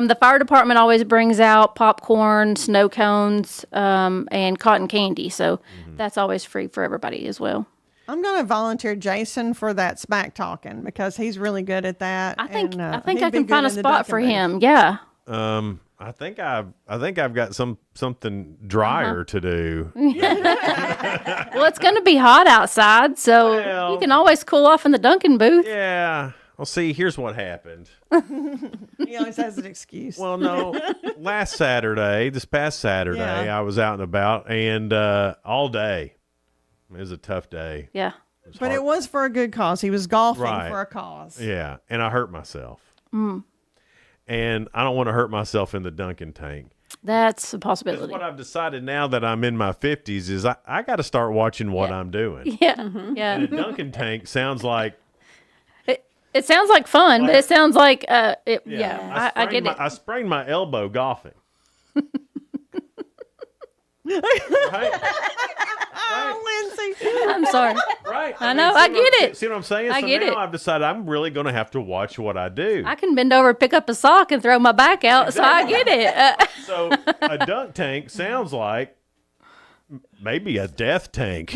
Speaker 7: The fire department always brings out popcorn, snow cones, and cotton candy. So that's always free for everybody as well.
Speaker 9: I'm going to volunteer Jason for that smack talking because he's really good at that.
Speaker 7: I think
Speaker 9: and,
Speaker 7: I think
Speaker 9: he'd
Speaker 7: I
Speaker 9: be
Speaker 7: can
Speaker 9: good
Speaker 7: find a
Speaker 9: in the
Speaker 7: spot
Speaker 9: Dunkin'
Speaker 7: for
Speaker 9: booth.
Speaker 7: him. Yeah.
Speaker 8: I think I've got something drier to do.
Speaker 7: Well, it's going to be hot outside, so you can always cool off in the Dunkin' booth.
Speaker 8: Yeah. Well, see, here's what happened.
Speaker 9: He always has an excuse.
Speaker 8: Well, no, this past Saturday,
Speaker 9: Yeah.
Speaker 8: I was out and about, and all day. It was a tough day.
Speaker 7: Yeah.
Speaker 9: But it was for a good cause. He was golfing
Speaker 8: Right.
Speaker 9: for a cause.
Speaker 8: Yeah, and I hurt myself.
Speaker 7: Mm.
Speaker 8: And I don't want to hurt myself in the Dunkin' tank.
Speaker 7: That's a
Speaker 8: That's
Speaker 7: possibility.
Speaker 8: what I've decided now that I'm in my 50s is I got to start watching what I'm doing.
Speaker 7: Yeah. Yeah.
Speaker 8: And a Dunkin' tank sounds like
Speaker 7: It sounds like fun, but it sounds like I get
Speaker 8: sprained
Speaker 7: it.
Speaker 8: I sprained my elbow golfing. Right?
Speaker 9: Lindsay.
Speaker 7: I'm sorry.
Speaker 8: Right.
Speaker 7: I know. I get it.
Speaker 8: See what I'm saying?
Speaker 7: I
Speaker 8: So
Speaker 7: get
Speaker 8: now
Speaker 7: it.
Speaker 8: I've decided I'm really going to have to watch what I do.
Speaker 7: I can bend over, pick up a sock, and throw my back out, so I get it.
Speaker 8: So a dunk tank sounds like maybe a death tank.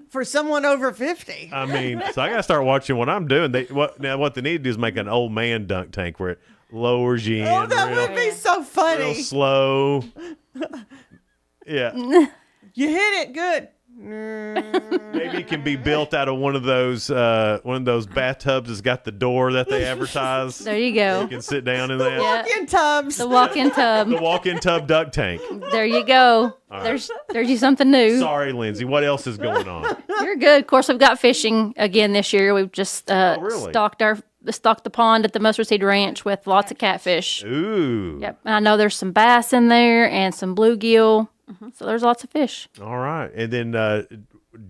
Speaker 9: For someone over 50.
Speaker 8: I mean, so I got to start watching what I'm doing. What they need to do is make an old man dunk tank where it lowers you
Speaker 9: Oh,
Speaker 8: in
Speaker 9: that
Speaker 8: real,
Speaker 9: would be so
Speaker 8: real
Speaker 9: funny.
Speaker 8: slow. Yeah.
Speaker 9: You hit it good.
Speaker 8: Maybe it can be built out of one of those bathtubs that's got the door that they advertise.
Speaker 7: There you go.
Speaker 8: You can sit down in that.
Speaker 9: Walk-in tubs.
Speaker 7: The walk-in tub.
Speaker 8: The walk-in tub duck tank.
Speaker 7: There you go.
Speaker 8: All right.
Speaker 7: There's you something new.
Speaker 8: Sorry, Lindsay. What else is going on?
Speaker 7: You're good. Of course, we've got fishing again this year. We've just
Speaker 8: really?
Speaker 7: stocked the pond at the Mustard Seed Ranch with lots of catfish.
Speaker 8: Ooh.
Speaker 7: Yep. And I know there's some bass in there and some bluegill. So there's lots of fish.
Speaker 8: All right. And then do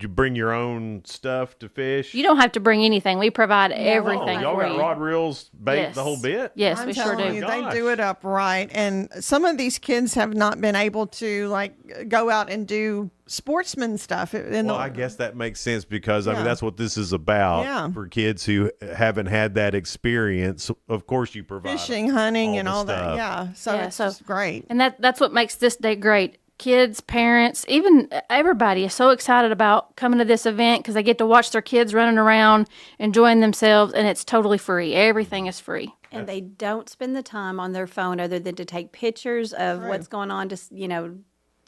Speaker 8: you bring your own stuff to fish?
Speaker 7: You don't have to bring anything. We provide everything
Speaker 8: y'all
Speaker 7: for
Speaker 8: got
Speaker 7: you.
Speaker 8: rod reels, bait,
Speaker 7: Yes.
Speaker 8: the whole bit?
Speaker 7: Yes,
Speaker 9: I'm
Speaker 7: we sure
Speaker 9: telling
Speaker 7: do.
Speaker 9: you,
Speaker 8: Gosh.
Speaker 9: they do it up right. And some of these kids have not been able to like go out and do sportsman stuff.
Speaker 8: Well, I guess that makes sense because, I mean,
Speaker 9: Yeah.
Speaker 8: that's what this is about.
Speaker 9: Yeah.
Speaker 8: For kids who haven't had that experience, of course you provide
Speaker 9: fishing, hunting, and
Speaker 8: the
Speaker 9: all that.
Speaker 8: stuff.
Speaker 9: Yeah. So it's just great.
Speaker 7: And that's what makes this day great. kids, parents, even everybody is so excited about coming to this event because they get to watch their kids running around, enjoying themselves, and it's totally free. Everything is free.
Speaker 10: And they don't spend the time on their phone other than to take pictures of what's going on, to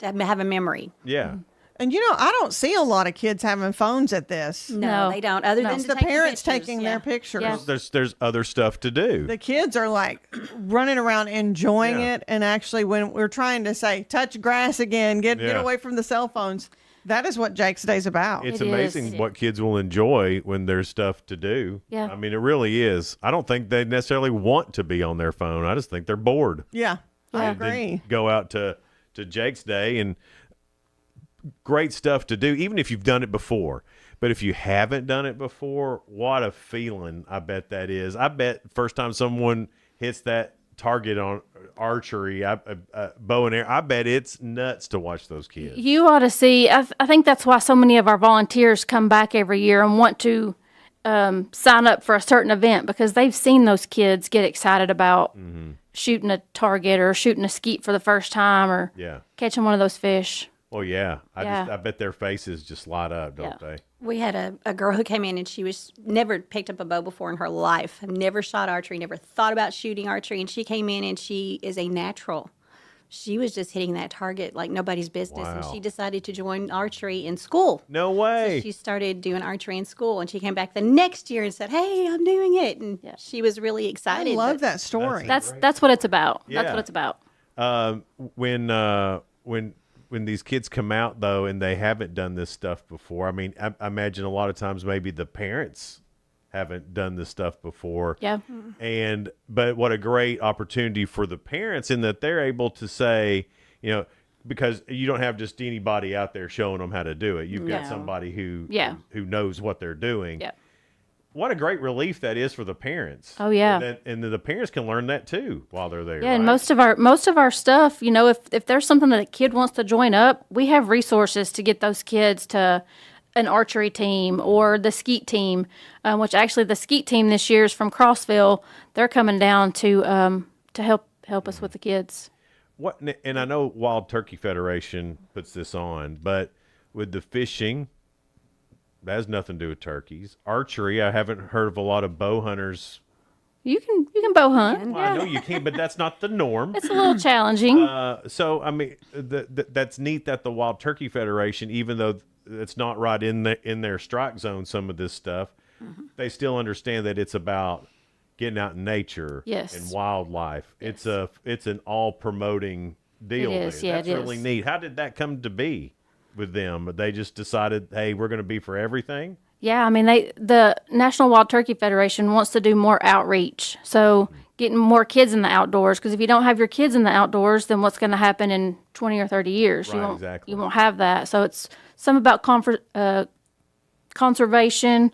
Speaker 10: have a memory.
Speaker 8: Yeah.
Speaker 9: And I don't see a lot of kids having phones at this.
Speaker 10: No, they don't. Other than
Speaker 9: it's
Speaker 10: to
Speaker 9: the
Speaker 10: take
Speaker 9: parents
Speaker 10: pictures.
Speaker 9: taking their pictures.
Speaker 10: Yeah.
Speaker 8: There's other stuff to do.
Speaker 9: The kids are like running around enjoying it, and actually, when we're trying to say touch grass again, get away from the cell phones, that is what Jake's Day's about.
Speaker 8: It's amazing what kids will enjoy when there's stuff to do.
Speaker 9: Yeah.
Speaker 8: I mean, it really is. I don't think they necessarily want to be on their phone. I just think they're bored.
Speaker 9: Yeah, I
Speaker 8: And then
Speaker 9: agree.
Speaker 8: go out to Jake's Day, and great stuff to do, even if you've done it before. But if you haven't done it before, what a feeling I bet that is. I bet first time someone hits that target on archery, bow and arrow, I bet it's nuts to watch those kids.
Speaker 7: You ought to see. I think that's why so many of our volunteers come back every year and want to sign up for a certain event, because they've seen those kids get excited about shooting a target or shooting a skeet for the first time or catching one of those fish.
Speaker 8: Well, yeah.
Speaker 7: Yeah.
Speaker 8: I bet their faces just light up, don't they?
Speaker 10: We had a girl who came in, and she was never picked up a bow before in her life, never shot archery, never thought about shooting archery, and she came in, and she is a natural. She was just hitting that target like nobody's business, and she decided to join archery in school.
Speaker 8: No way.
Speaker 10: So she started doing archery in school, and she came back the next year and said, "Hey, I'm doing it," and she was really excited.
Speaker 9: I love that story.
Speaker 7: That's what it's about.
Speaker 8: Yeah.
Speaker 7: That's what it's about.
Speaker 8: When these kids come out, though, and they haven't done this stuff before, I mean, I imagine a lot of times maybe the parents haven't done this stuff before.
Speaker 7: Yeah.
Speaker 8: But what a great opportunity for the parents in that they're able to say, because you don't have just anybody out there showing them how to do it. You've got
Speaker 7: No.
Speaker 8: somebody who knows what they're doing.
Speaker 7: Yeah.
Speaker 8: What a great relief that is for the parents.
Speaker 7: Oh, yeah.
Speaker 8: And the parents can learn that too while they're there.
Speaker 7: Yeah, and
Speaker 8: right?
Speaker 7: most of our stuff, if there's something that a kid wants to join up, we have resources to get those kids to an archery team or the skeet team, which actually the skeet team this year is from Cookeville. They're coming down to help us with the kids.
Speaker 8: And I know Wild Turkey Federation puts this on, but with the fishing, that has nothing to do with turkeys. Archery, I haven't heard of a lot of bow hunters.
Speaker 7: You can bow hunt.
Speaker 8: Well, I know you can, but that's not the norm.
Speaker 7: It's a little challenging.
Speaker 8: So I mean, that's neat that the Wild Turkey Federation, even though it's not right in their strike zone, some of this stuff, they still understand that it's about getting out in nature and wildlife. It's an all promoting deal.
Speaker 7: It is,
Speaker 8: there.
Speaker 7: yeah,
Speaker 8: That's
Speaker 7: it
Speaker 8: really
Speaker 7: is.
Speaker 8: neat. How did that come to be with them? They just decided, hey, we're going to be for everything.
Speaker 7: Yeah, I mean, the National Wild Turkey Federation wants to do more outreach. So getting more kids in the outdoors, because if you don't have your kids in the outdoors, then what's going to happen in 20 or 30 years?
Speaker 8: Right, exactly.
Speaker 7: You won't have that. So it's some about conservation.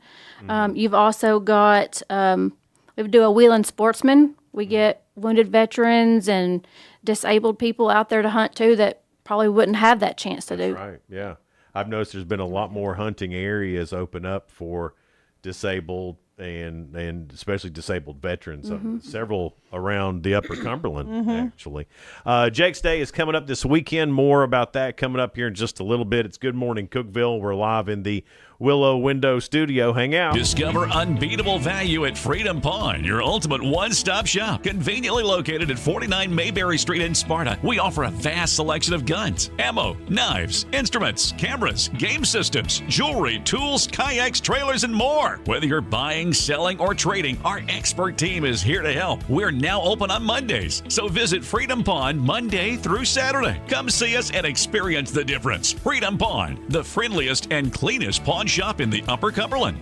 Speaker 7: You've also got, we do a Wheeling Sportsman. We get wounded veterans and disabled people out there to hunt too that probably wouldn't have that chance to do.
Speaker 8: Right, yeah. I've noticed there's been a lot more hunting areas open up for disabled and especially disabled veterans. Several around the Upper Cumberland, actually. Jake's Day is coming up this weekend. More about that coming up here in just a little bit. It's Good Morning Cookeville. We're live in the Willow Window Studio. Hang out.
Speaker 6: Discover unbeatable value at Freedom Pawn, your ultimate one-stop shop. Conveniently located at 49 Mayberry Street in Sparta, we offer a vast selection of guns, ammo, knives, instruments, cameras, game systems, jewelry, tools, kayaks, trailers, and more. Whether you're buying, selling, or trading, our expert team is here to help. We're now open on Mondays, so visit Freedom Pawn Monday through Saturday. Come see us and experience the difference. Freedom Pawn, the friendliest and cleanest pawn shop in the Upper Cumberland.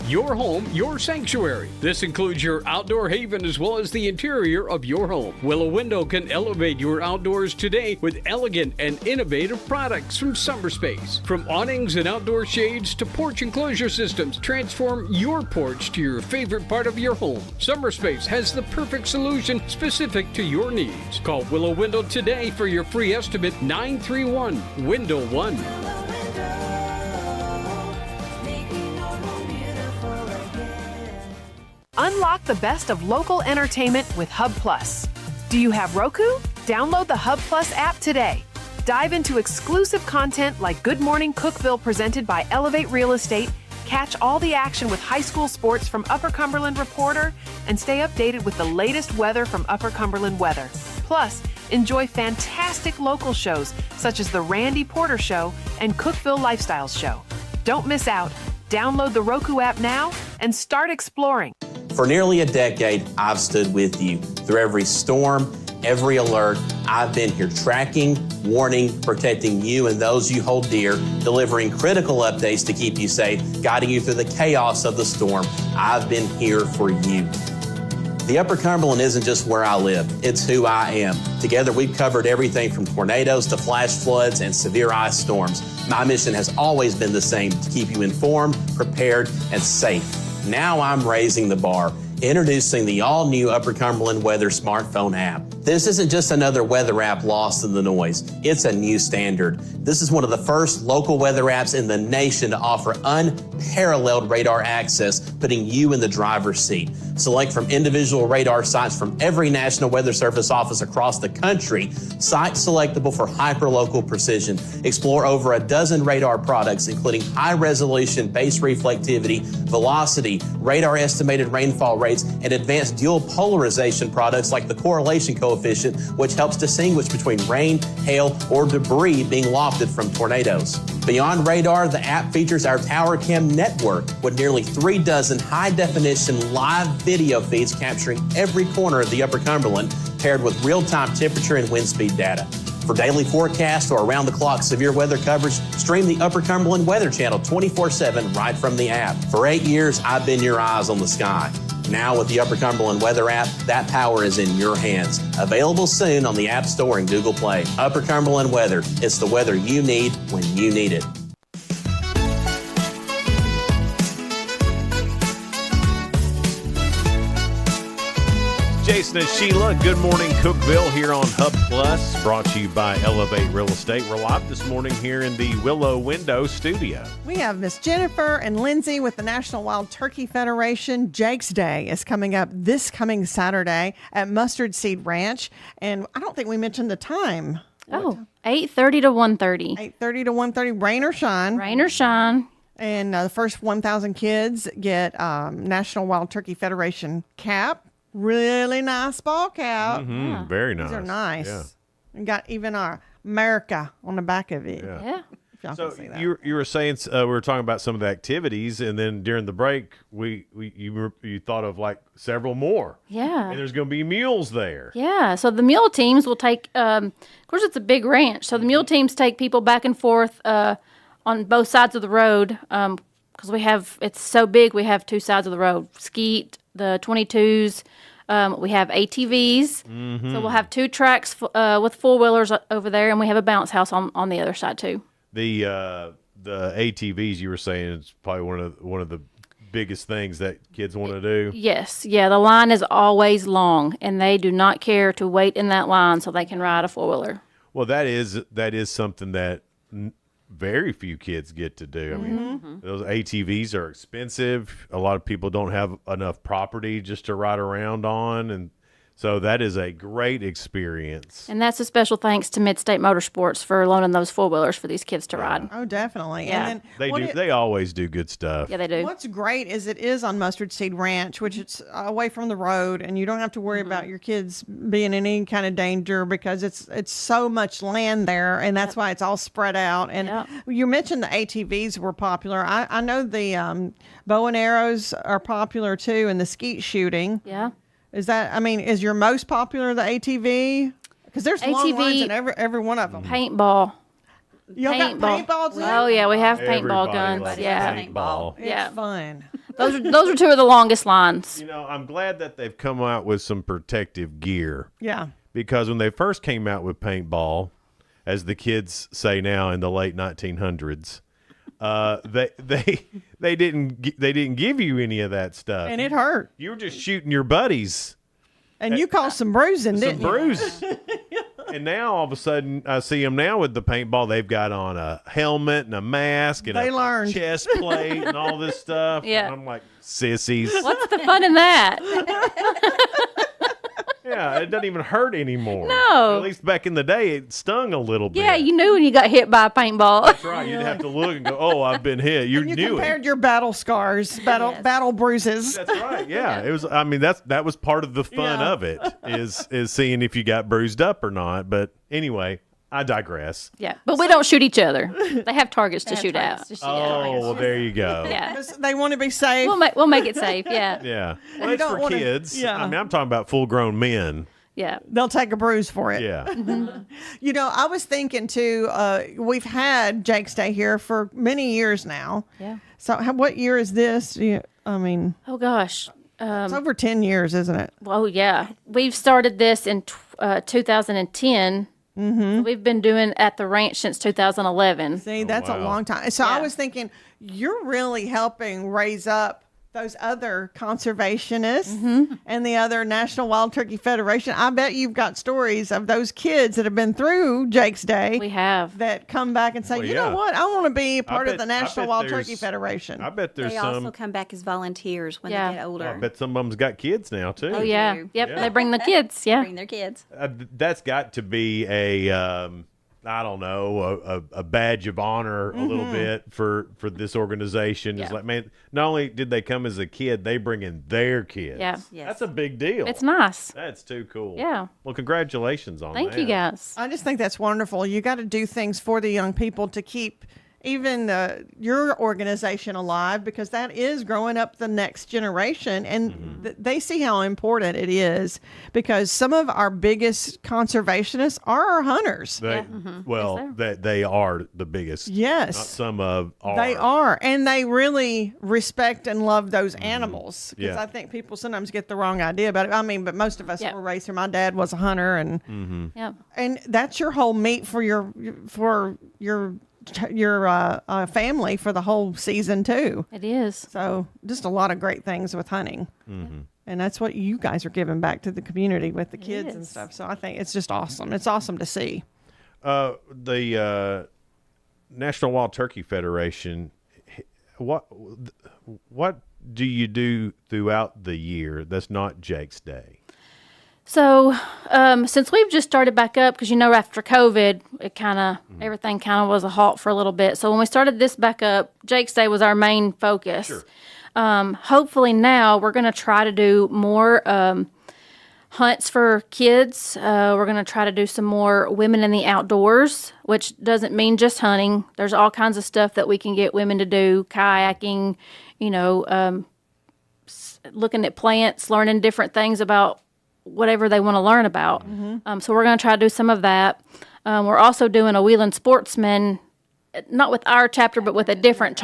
Speaker 12: Your home, your sanctuary. This includes your outdoor haven as well as the interior of your home. Willow Window can elevate your outdoors today with elegant and innovative products from SummerSpace. From awnings and outdoor shades to porch enclosure systems, transform your porch to your favorite part of your home. SummerSpace has the perfect solution specific to your needs. Call Willow Window today for your free estimate, 931-WINDOW1.
Speaker 11: Unlock the best of local entertainment with Hub Plus. Do you have Roku? Download the Hub Plus app today. Dive into exclusive content like Good Morning Cookeville presented by Elevate Real Estate. Catch all the action with high school sports from Upper Cumberland Reporter and stay updated with the latest weather from Upper Cumberland Weather. Plus, enjoy fantastic local shows such as The Randy Porter Show and Cookeville Lifestyles Show. Don't miss out. Download the Roku app now and start exploring.
Speaker 5: For nearly a decade, I've stood with you. Through every storm, every alert, I've been here tracking, warning, protecting you and those you hold dear, delivering critical updates to keep you safe, guiding you through the chaos of the storm. I've been here for you. The Upper Cumberland isn't just where I live, it's who I am. Together, we've covered everything from tornadoes to flash floods and severe ice storms. My mission has always been the same, to keep you informed, prepared, and safe. Now I'm raising the bar, introducing the all-new Upper Cumberland Weather smartphone app. This isn't just another weather app lost in the noise. It's a new standard. This is one of the first local weather apps in the nation to offer unparalleled radar access, putting you in the driver's seat. Select from individual radar sites from every National Weather Service office across the country, sites selectable for hyper-local precision. Explore over a dozen radar products, including high-resolution base reflectivity, velocity, radar estimated rainfall rates, and advanced dual polarization products like the correlation coefficient, which helps distinguish between rain, hail, or debris being lofted from tornadoes. Beyond radar, the app features our TowerCam network with nearly 3 dozen high-definition live video feeds capturing every corner of the Upper Cumberland, paired with real-time temperature and wind speed data. For daily forecast or around-the-clock severe weather coverage, stream the Upper Cumberland Weather Channel 24/7 right from the app. For 8 years, I've been your eyes on the sky. Now with the Upper Cumberland Weather app, that power is in your hands. Available soon on the App Store and Google Play. Upper Cumberland Weather. It's the weather you need when you need it.
Speaker 8: Jason and Sheila, good morning, Cookeville here on Hub Plus, brought to you by Elevate Real Estate. We're live this morning here in the Willow Window studio.
Speaker 9: We have Miss Jennifer and Lindsay with the National Wild Turkey Federation. Jake's Day is coming up this coming Saturday at Mustard Seed Ranch. And I don't think we mentioned the time.
Speaker 7: Oh, 8:30 to 1:30.
Speaker 9: 8:30 to 1:30, rain or shine.
Speaker 7: Rain or shine.
Speaker 9: And the first 1,000 kids get National Wild Turkey Federation cap. Really nice ball cap.
Speaker 8: Mm-hmm. Yeah. Very nice.
Speaker 9: These are nice.
Speaker 8: Yeah.
Speaker 9: And got even our America on the back of it.
Speaker 7: Yeah.
Speaker 9: If y'all
Speaker 8: So
Speaker 9: can see that.
Speaker 8: you were saying we were talking about some of the activities, and then during the break, you thought of like several more.
Speaker 7: Yeah.
Speaker 8: And there's going to be mules there.
Speaker 7: Yeah, so the mule teams will take, of course, it's a big ranch. So the mule teams take people back and forth on both sides of the road because it's so big, we have 2 sides of the road. Skeet, the 22s, we have ATVs.
Speaker 8: Mm-hmm.
Speaker 7: So we'll have 2 tracks with 4-wheelers over there, and we have a bounce house on the other side too.
Speaker 8: The ATVs you were saying is probably one of the biggest things that kids want to do.
Speaker 7: Yes, yeah, the line is always long, and they do not care to wait in that line so they can ride a 4-wheeler.
Speaker 8: Well, that is something that very few kids get to do. I mean, those ATVs are expensive. A lot of people don't have enough property just to ride around on, and so that is a great experience.
Speaker 7: And that's a special thanks to Mid-State Motorsports for loaning those 4-wheelers for these kids to ride.
Speaker 9: Oh, definitely.
Speaker 7: Yeah.
Speaker 9: And then
Speaker 8: They always do good stuff.
Speaker 7: Yeah, they do.
Speaker 9: What's great is it is on Mustard Seed Ranch, which it's away from the road, and you don't have to worry about your kids being in any kind of danger because it's so much land there, and that's why it's all spread out. And you mentioned the ATVs were popular. I know the bow and arrows are popular too, and the skeet shooting.
Speaker 7: Yeah.
Speaker 9: Is your most popular the ATV? Because there's long lines in every one of them.
Speaker 7: Paintball.
Speaker 9: Y'all got paintballs in?
Speaker 7: Oh yeah, we have paintball
Speaker 8: Everybody
Speaker 7: guns.
Speaker 8: loves
Speaker 7: Yeah,
Speaker 8: paintball.
Speaker 9: It's fun.
Speaker 7: those are 2 of the longest lines.
Speaker 8: You know, I'm glad that they've come out with some protective gear.
Speaker 9: Yeah.
Speaker 8: Because when they first came out with paintball, as the kids say now in the late 1900s, they didn't give you any of that stuff,
Speaker 9: And it hurt.
Speaker 8: You were just shooting your buddies.
Speaker 9: And you caused some bruising, didn't you?
Speaker 8: Some bruises. And now all of a sudden, I see them now with the paintball. They've got on a helmet and a mask and a chest plate and all this stuff.
Speaker 7: Yeah.
Speaker 8: And I'm like, sissies.
Speaker 7: What's the fun in that?
Speaker 8: Yeah, it doesn't even hurt anymore.
Speaker 7: No.
Speaker 8: At least back in the day, it stung a little bit.
Speaker 7: Yeah, you knew when you got hit by a paintball.
Speaker 8: That's right. You'd have to look and go, "Oh, I've been hit." You
Speaker 9: You
Speaker 8: knew
Speaker 9: compared
Speaker 8: it.
Speaker 9: your battle scars, battle bruises.
Speaker 8: That's right. Yeah, it was. I mean, that was part of the fun
Speaker 9: Yeah.
Speaker 8: of it is seeing if you got bruised up or not. But anyway, I digress.
Speaker 7: Yeah, but we don't shoot each other. They have targets to shoot at.
Speaker 8: Oh, well, there you go.
Speaker 7: Yeah.
Speaker 9: They want to be safe.
Speaker 7: We'll make it safe. Yeah.
Speaker 8: Yeah. Well,
Speaker 9: You
Speaker 8: it's
Speaker 9: don't
Speaker 8: for
Speaker 9: wanna-
Speaker 8: kids.
Speaker 9: yeah.
Speaker 8: I mean, I'm talking about full-grown men.
Speaker 7: Yeah.
Speaker 9: They'll take a bruise for it.
Speaker 8: Yeah.
Speaker 9: You know, I was thinking too, we've had Jake's Day here for many years now.
Speaker 7: Yeah.
Speaker 9: So what year is this? I mean,
Speaker 7: Oh gosh.
Speaker 9: it's over 10 years, isn't it?
Speaker 7: Oh yeah. We've started this in 2010. Mm-hmm. So we've been doing at the ranch since 2011.
Speaker 9: See, that's a long time. So I was thinking, you're really helping raise up those other conservationists and the other National Wild Turkey Federation. I bet you've got stories of those kids that have been through Jake's Day.
Speaker 7: We have.
Speaker 9: That come back and say,
Speaker 8: Well,
Speaker 9: you
Speaker 8: yeah.
Speaker 9: know what? I want to be a part of the
Speaker 8: I
Speaker 9: National
Speaker 8: bet
Speaker 9: Wild
Speaker 8: there's-
Speaker 9: Turkey Federation.
Speaker 8: I bet there's
Speaker 10: They
Speaker 8: some.
Speaker 10: also come back as volunteers when
Speaker 7: Yeah.
Speaker 10: they get older.
Speaker 8: I bet some of them's got kids now too.
Speaker 7: Oh yeah.
Speaker 10: do.
Speaker 7: Yep.
Speaker 8: Yeah.
Speaker 7: They bring the kids. Yeah.
Speaker 10: Bring their kids.
Speaker 8: That's got to be a I don't know, a badge of honor a little bit for this organization. It's
Speaker 7: Yeah.
Speaker 8: like, man, not only did they come as a kid, they bring in their kids.
Speaker 7: Yeah.
Speaker 10: Yes.
Speaker 8: That's a big deal.
Speaker 7: It's nice.
Speaker 8: That's too cool.
Speaker 7: Yeah.
Speaker 8: Well, congratulations on
Speaker 7: Thank
Speaker 8: that.
Speaker 7: you guys.
Speaker 9: I just think that's wonderful. You got to do things for the young people to keep even your organization alive, because that is growing up the next generation, and they see how important it is, because some of our biggest conservationists are our hunters.
Speaker 8: They, Well, they are the biggest.
Speaker 9: Yes.
Speaker 8: Not some of are.
Speaker 9: They are, and they really respect and love those animals. Because
Speaker 8: Yeah.
Speaker 9: I think people sometimes get the wrong idea about it. I mean, but most of us were raised here. My dad was a hunter, and
Speaker 7: Yep.
Speaker 9: and that's your whole meat for your family for the whole season too.
Speaker 7: It is.
Speaker 9: So just a lot of great things with hunting. And that's what you guys are giving back to the community with the kids and stuff. So I think it's just awesome. It's awesome to see.
Speaker 8: The National Wild Turkey Federation, what do you do throughout the year that's not Jake's Day?
Speaker 7: So, since we've just started back up, because after COVID, it kind of everything kind of was a halt for a little bit. So when we started this back up, Jake's Day was our main focus.
Speaker 8: Sure.
Speaker 7: Hopefully now we're going to try to do more hunts for kids. We're going to try to do some more women in the outdoors, which doesn't mean just hunting. There's all kinds of stuff that we can get women to do: kayaking, looking at plants, learning different things about whatever they want to learn about. So we're going to try to do some of that. We're also doing a Wheeling Sportsman, not with our chapter, but with a different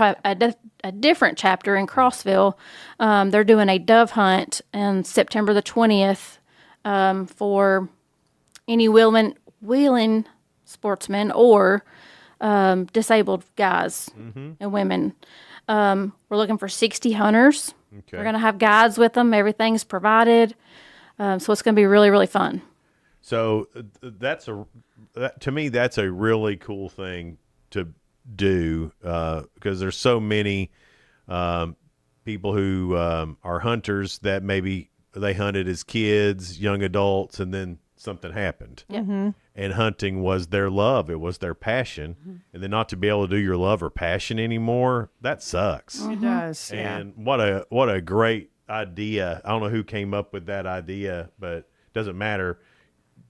Speaker 7: different chapter in Cookeville. They're doing a dove hunt on September the 20th for any Wheeling sportsmen or disabled guys and women. We're looking for 60 hunters.
Speaker 8: Okay.
Speaker 7: We're going to have guides with them. Everything's provided. So it's going to be really, really fun.
Speaker 8: So to me, that's a really cool thing to do because there's so many people who are hunters that maybe they hunted as kids, young adults, and then something happened.
Speaker 7: Yeah.
Speaker 8: And hunting was their love. It was their passion. And then not to be able to do your love or passion anymore, that sucks.
Speaker 9: It does.
Speaker 8: And what a great idea. I don't know who came up with that idea, but it doesn't matter.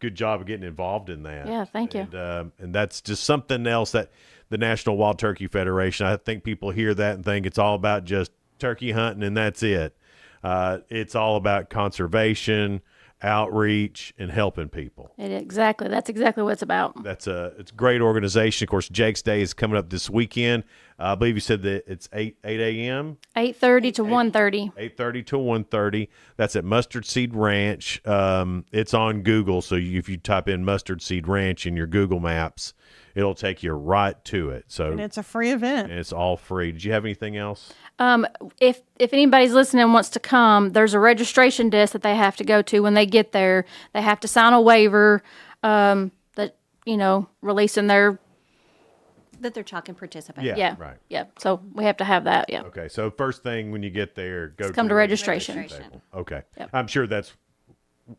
Speaker 8: Good job of getting involved in that.
Speaker 7: Yeah, thank you.
Speaker 8: And that's just something else that the National Wild Turkey Federation, I think people hear that and think it's all about just turkey hunting and that's it. It's all about conservation, outreach, and helping people.
Speaker 7: That's exactly what it's about.
Speaker 8: It's a great organization. Of course, Jake's Day is coming up this weekend. I believe you said that it's 8 a.m.
Speaker 7: 8:30 to 1:30.
Speaker 8: 8:30 to 1:30. That's at Mustard Seed Ranch. It's on Google, so if you type in Mustard Seed Ranch in your Google Maps, it'll take you right to it. So
Speaker 9: And it's a free event.
Speaker 8: and it's all free. Did you have anything else?
Speaker 7: If anybody's listening and wants to come, there's a registration desk that they have to go to when they get there. They have to sign a waiver that releasing their
Speaker 10: That they're chalk and participate.
Speaker 7: yeah.
Speaker 8: Right.
Speaker 7: Yeah. So we have to have that. Yeah.
Speaker 8: Okay, so first thing when you get there, go
Speaker 7: come
Speaker 8: the
Speaker 7: to registration.
Speaker 8: table. Okay.
Speaker 7: Yep.
Speaker 8: I'm sure that's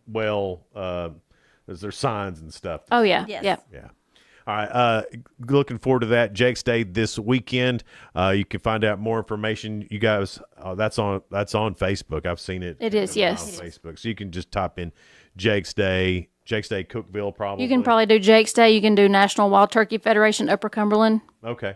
Speaker 8: there's signs and stuff.
Speaker 7: Oh, yeah.
Speaker 10: Yes.
Speaker 7: Yeah.
Speaker 8: Yeah. All right. Looking forward to that. Jake's Day this weekend. You can find out more information. You guys, that's on Facebook. I've seen it.
Speaker 7: It is, yes.
Speaker 8: On Facebook. So you can just type in Jake's Day Cookeville probably.
Speaker 7: You can probably do Jake's Day. You can do National Wild Turkey Federation, Upper Cumberland.
Speaker 8: Okay.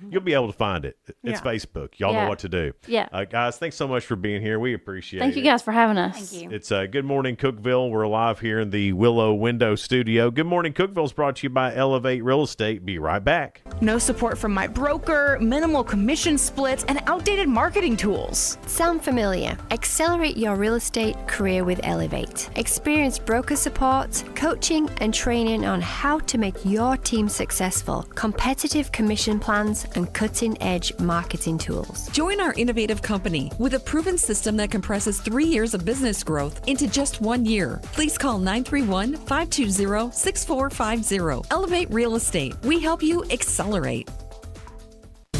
Speaker 8: You'll be able to find it. It's Facebook. Y'all know what to do.
Speaker 7: Yeah.
Speaker 8: Guys, thanks so much for being here. We appreciate it.
Speaker 7: Thank you guys for having us.
Speaker 10: Thank you.
Speaker 8: It's Good Morning Cookeville. We're live here in the Willow Window Studio. Good Morning Cookeville is brought to you by Elevate Real Estate. Be right back.
Speaker 13: No support from my broker, minimal commission splits, and outdated marketing tools.
Speaker 14: Sound familiar? Accelerate your real estate career with Elevate. Experience broker support, coaching, and training on how to make your team successful, competitive commission plans, and cutting-edge marketing tools.
Speaker 15: Join our innovative company with a proven system that compresses 3 years of business growth into just 1 year. Please call 931-520-6450. Elevate Real Estate. We help you accelerate.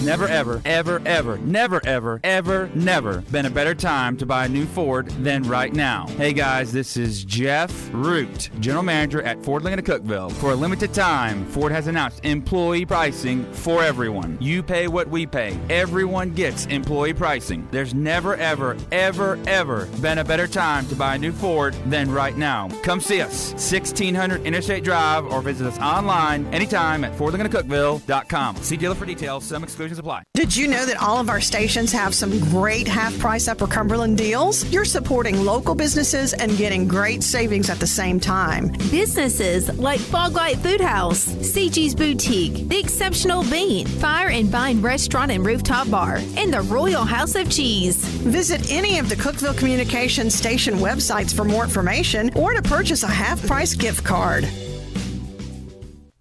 Speaker 16: Never ever, ever, ever, never ever, ever, never been a better time to buy a new Ford than right now. Hey guys, this is Jeff Root, General Manager at Ford Lincoln of Cookeville. For a limited time, Ford has announced employee pricing for everyone. You pay what we pay. Everyone gets employee pricing. There's never ever, ever, ever been a better time to buy a new Ford than right now. Come see us, 1600 Interstate Drive, or visit us online anytime at FordLincolnofCookeville.com. See dealer for details. Some exclusions apply.
Speaker 17: Did you know that all of our stations have some great half-price Upper Cumberland deals? You're supporting local businesses and getting great savings at the same time.
Speaker 18: Businesses like Fog Light Food House, CG's Boutique, The Exceptional Bean, Fire and Vine Restaurant and Rooftop Bar, and the Royal House of Cheese.
Speaker 17: Visit any of the Cookeville Communications station websites for more information or to purchase a half-price gift card.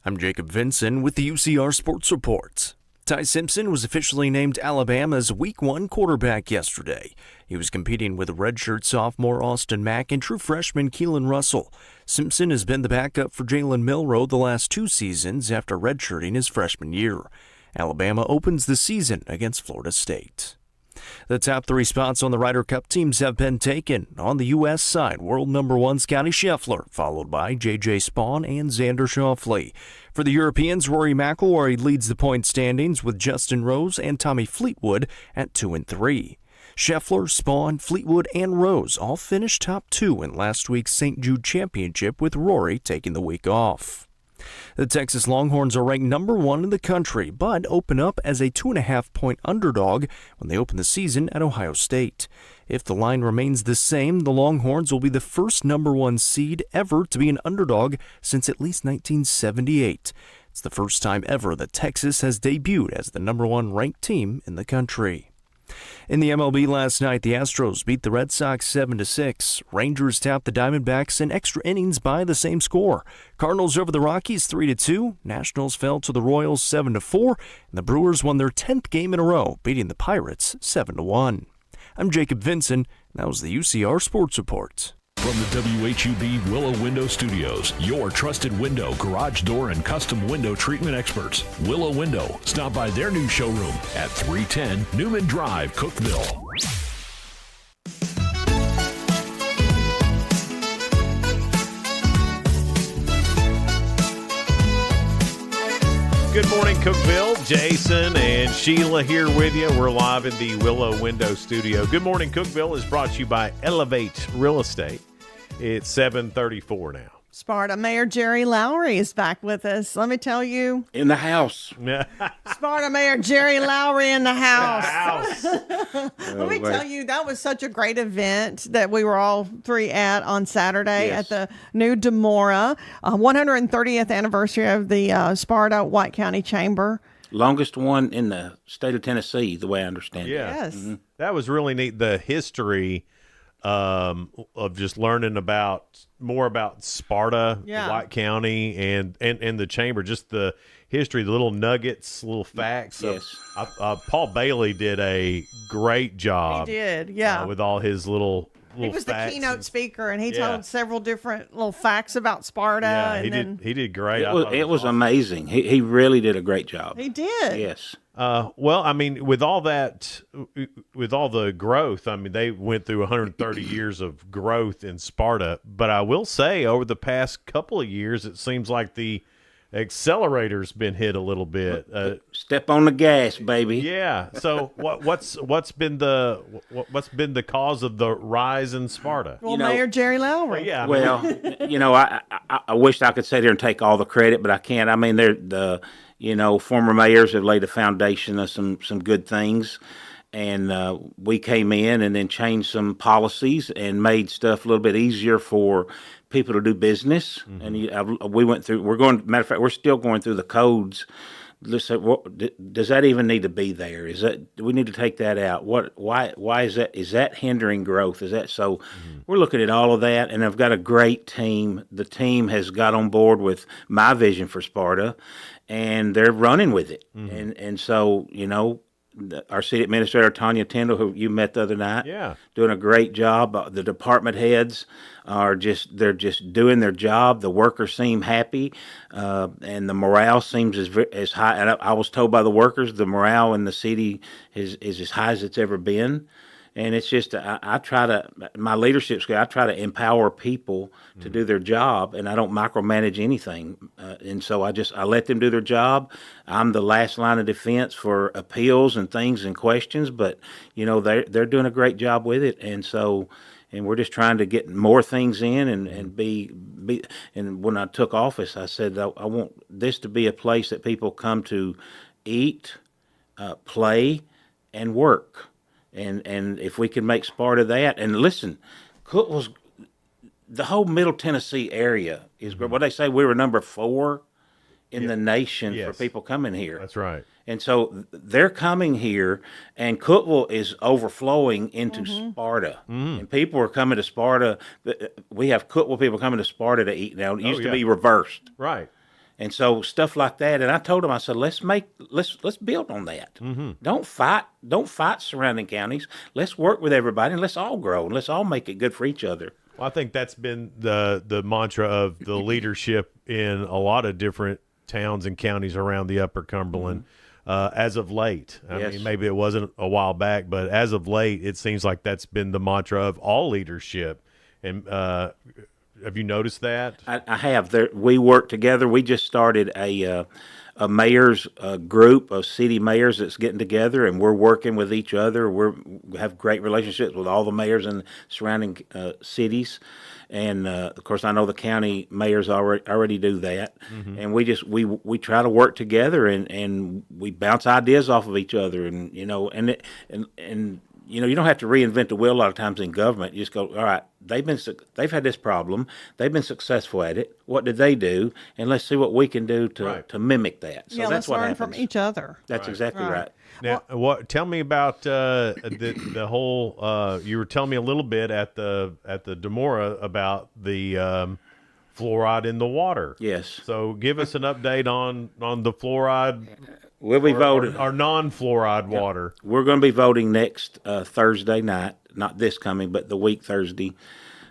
Speaker 19: I'm Jacob Vinson with the UCR Sports Reports. Ty Simpson was officially named Alabama's Week 1 quarterback yesterday. He was competing with redshirt sophomore Austin Mack and true freshman Keelan Russell. Simpson has been the backup for Jalen Milroe the last 2 seasons after redshirting his freshman year. Alabama opens the season against Florida State. The top 3 spots on the Ryder Cup teams have been taken. On the U.S. side, world number 1 Scotty Scheffler, followed by J.J. Spawn and Xander Schauffele. For the Europeans, Rory McIlroy leads the point standings with Justin Rose and Tommy Fleetwood at 2 and 3. Scheffler, Spawn, Fleetwood, and Rose all finished top 2 in last week's St. Jude Championship, with Rory taking the week off. The Texas Longhorns are ranked number 1 in the country, but open up as a 2.5-point underdog when they open the season at Ohio State. If the line remains the same, the Longhorns will be the first number 1 seed ever to be an underdog since at least 1978. It's the first time ever that Texas has debuted as the number 1 ranked team in the country. In the MLB last night, the Astros beat the Red Sox 7-6. Rangers tapped the Diamondbacks in extra innings by the same score. Cardinals over the Rockies 3-2. Nationals fell to the Royals 7-4. And the Brewers won their 10th game in a row, beating the Pirates 7-1. I'm Jacob Vinson. That was the UCR Sports Report.
Speaker 2: From the WHUB Willow Window Studios, your trusted window, garage door, and custom window treatment experts. Willow Window. Stop by their new showroom at 310 Newman Drive, Cookeville.
Speaker 8: Good morning, Cookeville. Jason and Sheila here with you. We're live in the Willow Window Studio. Good morning, Cookeville is brought to you by Elevate Real Estate. It's 7:34 now.
Speaker 9: Sparta Mayor Jerry Lowry is back with us. Let me tell you.
Speaker 24: In the house.
Speaker 9: Sparta Mayor Jerry Lowry in the house. Let me tell you, that was such a great event that we were all 3 at on Saturday at the new Demora, 130th anniversary of the Sparta White County Chamber.
Speaker 24: Longest one in the state of Tennessee, the way I understand it.
Speaker 9: Yes.
Speaker 8: Mm-hmm. That was really neat. The history of just learning more about Sparta, White County, and the chamber, just the history, the little nuggets, little facts.
Speaker 24: Yes.
Speaker 8: Paul Bailey did a great job.
Speaker 9: He did,
Speaker 8: with all his little
Speaker 9: he was the
Speaker 8: facts
Speaker 9: keynote speaker, and he told several different little facts about Sparta.
Speaker 8: Yeah,
Speaker 9: and
Speaker 8: he did great.
Speaker 24: It was amazing. He really did a great job.
Speaker 9: He did.
Speaker 24: Yes.
Speaker 8: Well, I mean, with all the growth, I mean, they went through 130 years of growth in Sparta. But I will say, over the past couple of years, it seems like the accelerator's been hit a little bit.
Speaker 24: Step on the gas, baby.
Speaker 8: Yeah. So what's been the cause of the rise in Sparta?
Speaker 9: Well, Mayor Jerry Lowry.
Speaker 8: Yeah.
Speaker 24: Well, I wish I could sit here and take all the credit, but I can't. I mean, former mayors have laid a foundation of some good things, and we came in and then changed some policies and made stuff a little bit easier for people to do business. And we went through. Matter of fact, we're still going through the codes. Listen, does that even need to be there? Do we need to take that out? Why is that? Is that hindering growth? Is that so? We're looking at all of that, and I've got a great team. The team has got on board with my vision for Sparta, and they're running with it. And so our city administrator Tanya Tyndall, who you met the other night, doing a great job. The department heads they're just doing their job. The workers seem happy, and the morale seems as high. And I was told by the workers the morale in the city is as high as it's ever been. And it's just my leadership skill, I try to empower people to do their job, and I don't micromanage anything. And so I let them do their job. I'm the last line of defense for appeals and things and questions, but they're doing a great job with it. And so, and we're just trying to get more things in and be. And when I took office, I said I want this to be a place that people come to eat, play, and work. And if we can make Sparta that, and listen, Cookeville's, the whole Middle Tennessee area is what they say. We were number 4 in the nation for people coming here.
Speaker 8: That's right.
Speaker 24: And so they're coming here, and Cookeville is overflowing into Sparta, and people are coming to Sparta. We have Cookeville people coming to Sparta to eat now. It used to be reversed,
Speaker 8: right?
Speaker 24: And so stuff like that. And I told them, I said, let's build on that. Don't fight surrounding counties. Let's work with everybody, and let's all grow, and let's all make it good for each other.
Speaker 8: Well, I think that's been the mantra of the leadership in a lot of different towns and counties around the Upper Cumberland as of late. I mean, maybe it wasn't a while back, but as of late, it seems like that's been the mantra of all leadership. And have you noticed that?
Speaker 24: I have. We work together. We just started a mayor's group of city mayors that's getting together, and we're working with each other. We have great relationships with all the mayors in surrounding cities, and of course, I know the county mayors already do that. And we try to work together, and we bounce ideas off of each other, and you don't have to reinvent the wheel a lot of times in government. You just go, all right, they've had this problem. They've been successful at it. What did they do? And let's see what we can do to mimic that. So that's
Speaker 9: let's
Speaker 24: what
Speaker 9: learn
Speaker 24: happens.
Speaker 9: from each other.
Speaker 24: That's exactly right.
Speaker 8: Now, tell me about the whole. You were telling me a little bit at the Demora about the fluoride in the water.
Speaker 24: Yes.
Speaker 8: So give us an update on the fluoride.
Speaker 24: We'll be voting
Speaker 8: our non-fluoride water.
Speaker 24: We're going to be voting next Thursday night, not this coming, but the week Thursday,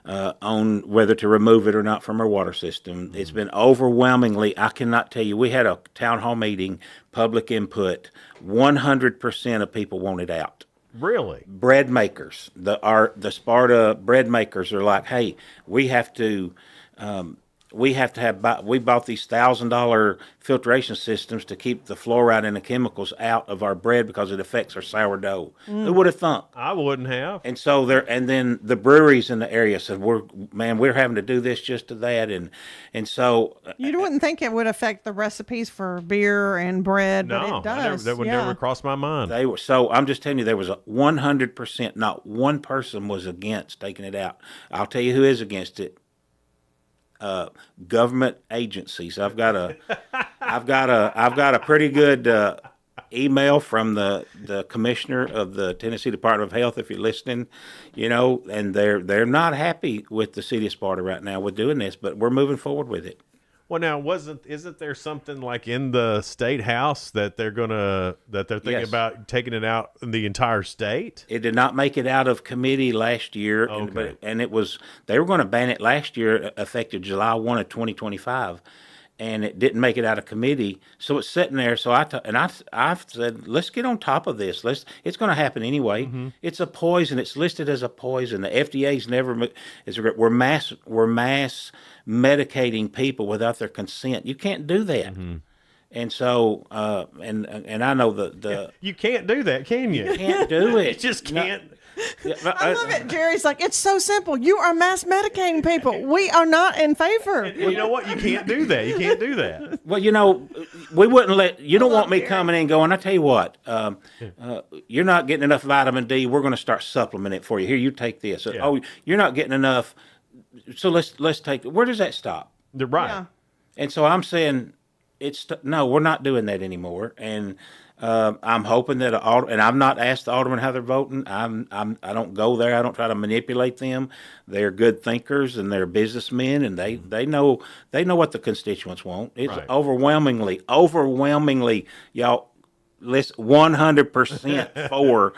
Speaker 24: on whether to remove it or not from our water system. It's been overwhelmingly, I cannot tell you, we had a town hall meeting, public input, 100% of people want it out.
Speaker 8: Really?
Speaker 24: Bread makers, the Sparta bread makers are like, hey, we have to have, we bought these $1,000 filtration systems to keep the fluoride and the chemicals out of our bread because it affects our sourdough. Who would have thought?
Speaker 8: I wouldn't have.
Speaker 24: And so and then the breweries in the area said, we're having to do this just to that. And so.
Speaker 9: You wouldn't think it would affect the recipes for beer and bread, but it does.
Speaker 8: That would never cross my mind.
Speaker 24: So I'm just telling you, there was 100%, not one person was against taking it out. I'll tell you who is against it. Government agencies. I've got a pretty good email from the commissioner of the Tennessee Department of Health, if you're listening, and they're not happy with the city of Sparta right now with doing this, but we're moving forward with it.
Speaker 8: Well, now isn't there something like in the state house that they're thinking about taking it out in the entire state?
Speaker 24: It did not make it out of committee last year, and they were going to ban it last year, effective July 1 of 2025, and it didn't make it out of committee. So it's sitting there. So I've said, let's get on top of this. It's going to happen anyway.
Speaker 8: Mm-hmm.
Speaker 24: It's a poison. It's listed as a poison. The FDA's never. We're mass medicating people without their consent. You can't do that.
Speaker 8: Mm-hmm.
Speaker 24: And so, and I know the
Speaker 8: you can't do that, can you?
Speaker 24: You can't do it.
Speaker 8: You just can't.
Speaker 9: I love it. Jerry's like, it's so simple. You are mass medicating people. We are not in favor.
Speaker 8: Well, you know what? You can't do that. You can't do that.
Speaker 24: Well, we wouldn't let you. Don't want me coming in and going, I tell you what, you're not getting enough vitamin D. We're going to start supplementing it for you. Here, you take this.
Speaker 8: Yeah.
Speaker 24: Oh, you're not getting enough. So let's take. Where does that stop?
Speaker 8: Right.
Speaker 9: Yeah.
Speaker 24: And so I'm saying, no, we're not doing that anymore. And I'm hoping that and I've not asked the aldermen how they're voting. I don't go there. I don't try to manipulate them. They're good thinkers and they're businessmen, and they know what the constituents want. It's
Speaker 8: Right.
Speaker 24: overwhelmingly, y'all. List 100% for,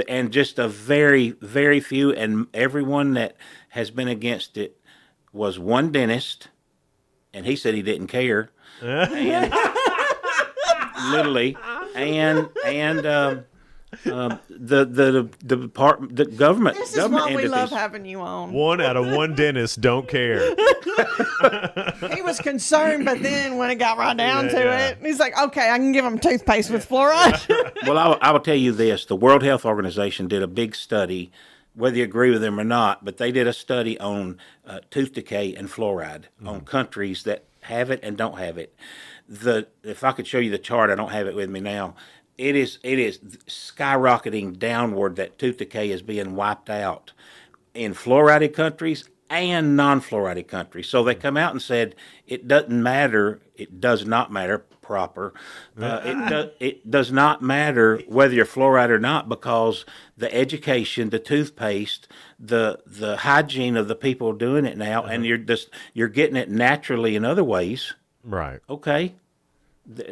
Speaker 24: and just a very, very few, and everyone that has been against it was one dentist, and he said he didn't care. And, literally, and the government.
Speaker 9: This is
Speaker 24: government
Speaker 9: why we
Speaker 24: entities.
Speaker 9: love having you on.
Speaker 8: 1 out of 1 dentist don't care.
Speaker 9: He was concerned, but then when it got right down to
Speaker 8: Yeah.
Speaker 9: it, he's like, okay, I can give him toothpaste with fluoride.
Speaker 24: Well, I will tell you this: the World Health Organization did a big study, whether you agree with them or not, but they did a study on tooth decay and fluoride on countries that have it and don't have it. If I could show you the chart, I don't have it with me now. It is skyrocketing downward. That tooth decay is being wiped out in fluoridated countries and non-fluoridated countries. So they come out and said it doesn't matter. It does not matter. Proper. It does not matter whether you're fluoride or not, because the education, the toothpaste, the hygiene of the people doing it now, and you're getting it naturally in other ways.
Speaker 8: Right.
Speaker 24: Okay.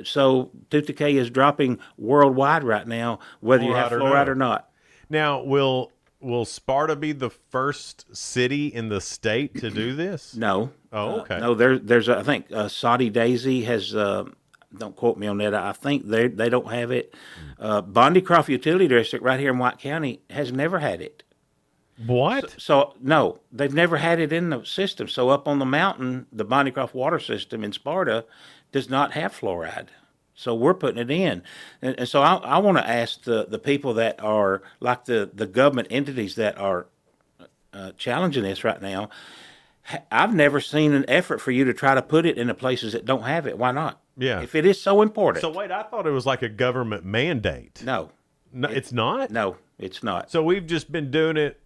Speaker 24: So tooth decay is dropping worldwide right now, whether you have fluoride or not.
Speaker 8: Now, will Sparta be the first city in the state to do this?
Speaker 24: No.
Speaker 8: Oh, okay.
Speaker 24: No, there's I think Saudi Daisy has. Don't quote me on that. I think they don't have it. Bondycroft Utility District right here in White County has never had it.
Speaker 8: What?
Speaker 24: So no, they've never had it in the system. So up on the mountain, the Bondycroft water system in Sparta does not have fluoride. So we're putting it in. And so I want to ask the people that are like the government entities that are challenging this right now. I've never seen an effort for you to try to put it in the places that don't have it. Why not?
Speaker 8: Yeah.
Speaker 24: If it is so important.
Speaker 8: So wait, I thought it was like a government mandate.
Speaker 24: No.
Speaker 8: It's not?
Speaker 24: No, it's not.
Speaker 8: So we've just been doing it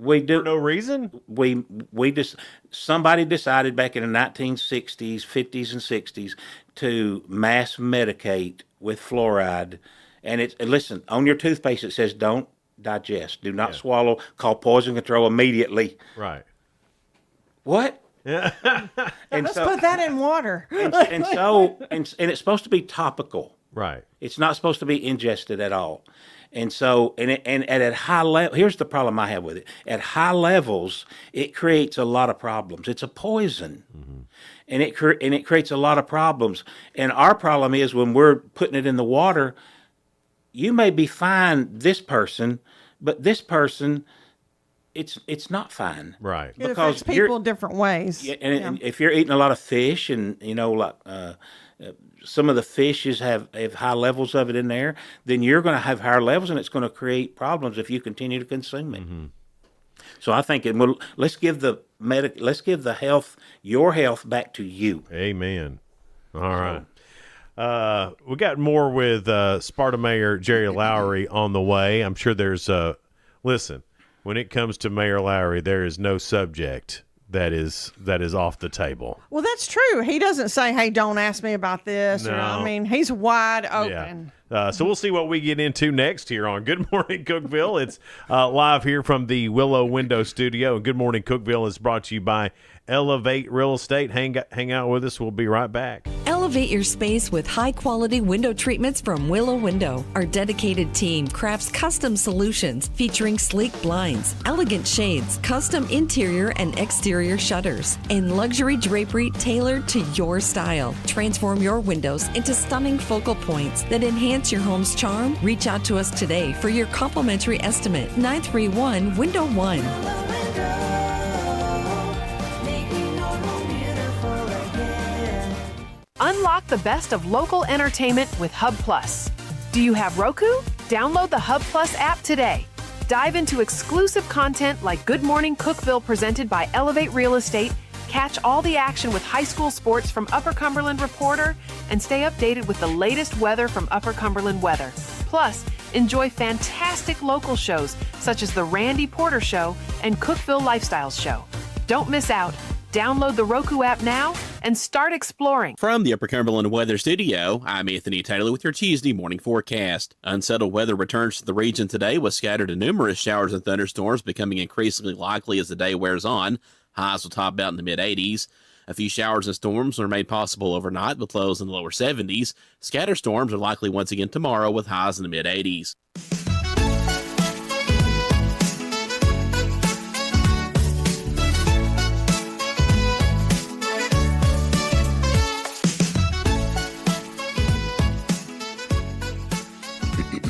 Speaker 24: for
Speaker 8: no reason?
Speaker 24: We just somebody decided back in the 1960s, 50s and 60s to mass medicate with fluoride. And listen, on your toothpaste it says don't digest, do not swallow, call poison control immediately.
Speaker 8: Right.
Speaker 24: What?
Speaker 8: Yeah.
Speaker 24: And
Speaker 9: Let's
Speaker 24: so,
Speaker 9: put that in water.
Speaker 24: and it's supposed to be topical.
Speaker 8: Right.
Speaker 24: It's not supposed to be ingested at all. And so, and at high level, here's the problem I have with it. At high levels, it creates a lot of problems. It's a poison. Mm-hmm. And it creates a lot of problems. And our problem is when we're putting it in the water, you may be fine, this person, but this person, it's not fine.
Speaker 8: Right.
Speaker 9: It affects people different ways.
Speaker 24: Yeah, and if you're eating a lot of fish and, like some of the fishes have high levels of it in there, then you're going to have higher levels, and it's going to create problems if you continue to consume it. Mm-hmm. So I think let's give the health, your health, back to you.
Speaker 8: Amen. All right. We got more with Sparta Mayor Jerry Lowry on the way. I'm sure there's listen, when it comes to Mayor Lowry, there is no subject that is off the table.
Speaker 9: Well, that's true. He doesn't say, hey, don't ask me about this.
Speaker 8: No.
Speaker 9: Or, I mean, he's wide open.
Speaker 8: Yeah. So we'll see what we get into next here on Good Morning Cookeville. It's live here from the Willow Window Studio. And Good Morning Cookeville is brought to you by Elevate Real Estate. Hang out with us. We'll be right back.
Speaker 15: Elevate Elevate your space with high-quality window treatments from Willow Window. Our dedicated team crafts custom solutions featuring sleek blinds, elegant shades, custom interior and exterior shutters, and luxury drapery tailored to your style. Transform your windows into stunning focal points that enhance your home's charm. Reach out to us today for your complimentary estimate. 931 Window 1.
Speaker 11: Unlock the best of local entertainment with Hub Plus. Do you have Roku? Download the Hub Plus app today. Dive into exclusive content like Good Morning Cookeville presented by Elevate Real Estate, catch all the action with high school sports from Upper Cumberland Reporter, and stay updated with the latest weather from Upper Cumberland Weather. Plus, enjoy fantastic local shows such as The Randy Porter Show and Cookeville Lifestyles Show. Don't miss out. Download the Roku app now and start exploring.
Speaker 5: From the Upper Cumberland Weather Studio, I'm Anthony Taylor with your Tuesday morning forecast. Unsettled weather returns to the region today with scattered and numerous showers and thunderstorms becoming increasingly likely as the day wears on. Highs will top out in the mid-80s. A few showers and storms are made possible overnight with lows in the lower 70s. Scatter storms are likely once again tomorrow with highs in the mid-80s.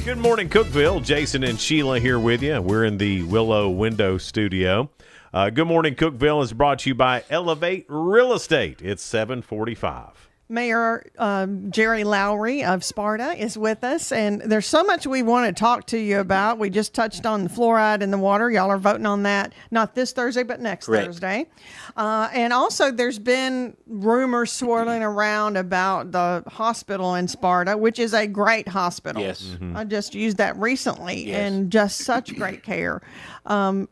Speaker 8: Good morning, Cookeville. Jason and Sheila here with you. We're in the Willow Window Studio. Good morning, Cookeville is brought to you by Elevate Real Estate. It's 7:45.
Speaker 9: Mayor Jerry Lowry of Sparta is with us, and there's so much we want to talk to you about. We just touched on the fluoride in the water. Y'all are voting on that, not this Thursday, but next
Speaker 24: Correct.
Speaker 9: Thursday. And also, there's been rumors swirling around about the hospital in Sparta, which is a great hospital.
Speaker 24: Yes.
Speaker 9: I just used that recently,
Speaker 24: Yes.
Speaker 9: and just such great care.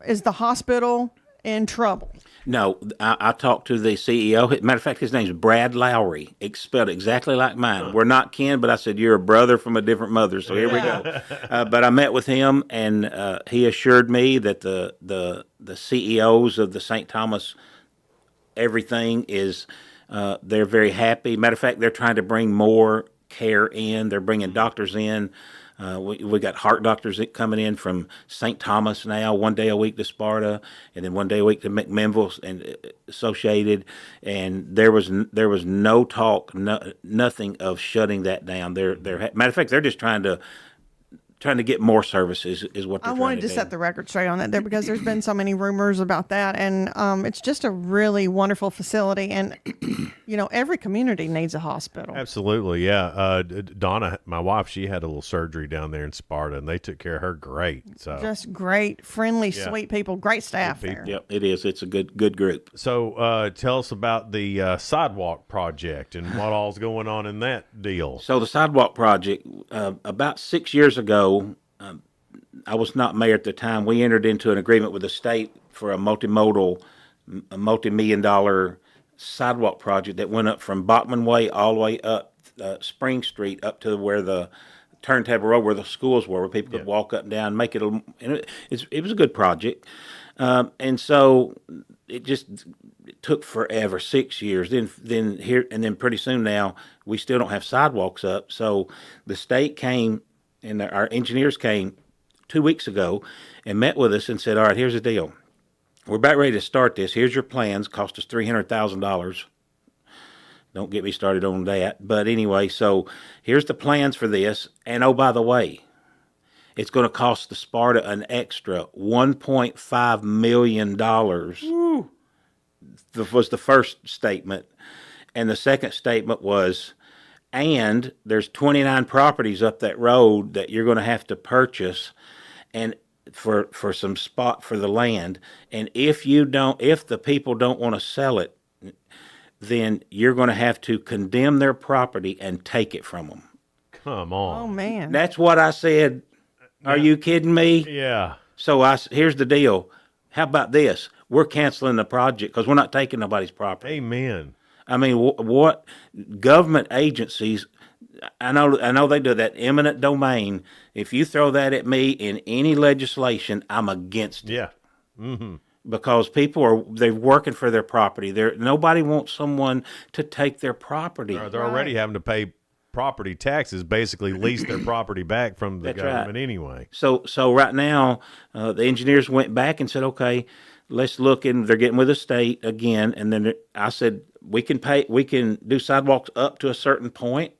Speaker 9: Is the hospital in trouble?
Speaker 24: No, I talked to the CEO. Matter of fact, his name's Brad Lowry. It's spelled exactly like mine. We're not kin, but I said, you're a brother from a different mother, so here we go. But I met with him, and he assured me that the CEOs of the St. Thomas everything is, they're very happy. Matter of fact, they're trying to bring more care in. They're bringing doctors in. We got heart doctors coming in from St. Thomas now, one day a week to Sparta, and then one day a week to McMinnville and Associated. And there was no talk, nothing of shutting that down. Matter of fact, they're just trying to get more services is what they're
Speaker 9: I
Speaker 24: trying
Speaker 9: wanted
Speaker 24: to
Speaker 9: to
Speaker 24: do.
Speaker 9: set the record straight on that there because there's been so many rumors about that, and it's just a really wonderful facility, and every community needs a hospital.
Speaker 8: Absolutely, yeah. Donna, my wife, she had a little surgery down there in Sparta, and they took care of her great. So
Speaker 9: Just great, friendly,
Speaker 8: Yeah.
Speaker 9: sweet people, great staff
Speaker 8: Good
Speaker 9: there.
Speaker 24: Yep, it is. It's a good group.
Speaker 8: So tell us about the sidewalk project and what all's going on in that deal.
Speaker 24: So the sidewalk project, about 6 years ago, I was not mayor at the time. We entered into an agreement with the state for a multi-million-dollar sidewalk project that went up from Bachman Way all the way up Spring Street up to where the Turntable Road, where the schools were, where people could walk up and down, make it. And it was a good project, and so it took forever, 6 years. Then here and then pretty soon now we still don't have sidewalks up. So the state came and our engineers came 2 weeks ago and met with us and said, all right, here's the deal. We're about ready to start this. Here's your plans. Cost us $300,000. Don't get me started on that. But anyway, so here's the plans for this. And oh, by the way, it's going to cost the Sparta an extra $1.5 million. That was the first statement. And the second statement was, and there's 29 properties up that road that you're going to have to purchase and for some spot for the land. And if the people don't want to sell it, then you're going to have to condemn their property and take it from them.
Speaker 8: Come on.
Speaker 9: Oh, man.
Speaker 24: That's what I said. Are you kidding me?
Speaker 8: Yeah.
Speaker 24: So here's the deal. How about this? We're canceling the project because we're not taking nobody's property.
Speaker 8: Amen.
Speaker 24: I mean, what government agencies? I know they do that eminent domain. If you throw that at me in any legislation, I'm against it.
Speaker 8: Yeah. Mm-hmm.
Speaker 24: because they're working for their property. Nobody wants someone to take their property.
Speaker 8: They're already having to pay property taxes, basically lease their property back from the government anyway.
Speaker 24: So right now, the engineers went back and said, okay, let's look, and they're getting with the state again. And then I said, we can do sidewalks up to a certain point,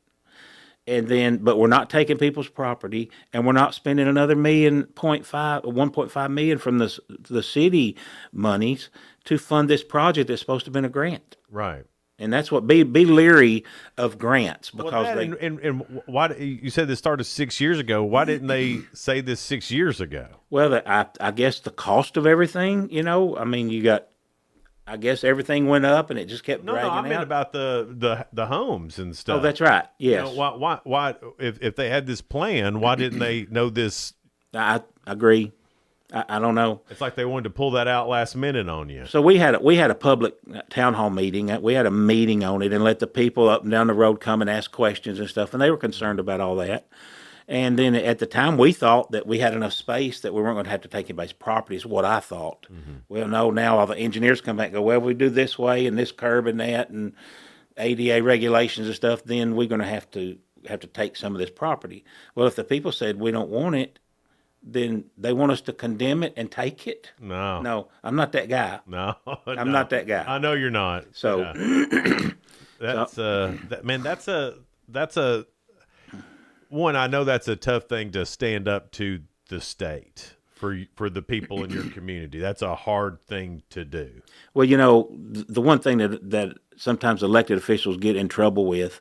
Speaker 24: but we're not taking people's property, and we're not spending another 1.5 million from the city monies to fund this project that's supposed to have been a grant.
Speaker 8: Right.
Speaker 24: And that's what be leery of grants, because
Speaker 8: and why you said this started 6 years ago? Why didn't they say this 6 years ago?
Speaker 24: Well, I guess the cost of everything. I mean, I guess everything went up and it just kept dragging out.
Speaker 8: No, I meant about the homes and stuff.
Speaker 24: Oh, that's right. Yes.
Speaker 8: Why if they had this plan, why didn't they know this?
Speaker 24: I agree. I don't know.
Speaker 8: It's like they wanted to pull that out last minute on you.
Speaker 24: So we had a public town hall meeting. We had a meeting on it and let the people up and down the road come and ask questions and stuff, and they were concerned about all that. And then at the time, we thought that we had enough space that we weren't going to have to take anybody's property, is what I thought. Mm-hmm. Well, no, now all the engineers come back and go, well, we do this way and this curb and that and ADA regulations and stuff, then we're going to have to take some of this property. Well, if the people said we don't want it, then they want us to condemn it and take it? No, I'm not that guy.
Speaker 8: No,
Speaker 24: I'm not that guy.
Speaker 8: I know you're not.
Speaker 24: So
Speaker 8: that's a one. I know that's a tough thing to stand up to the state for the people in your community. That's a hard thing to do.
Speaker 24: Well, the one thing that sometimes elected officials get in trouble with.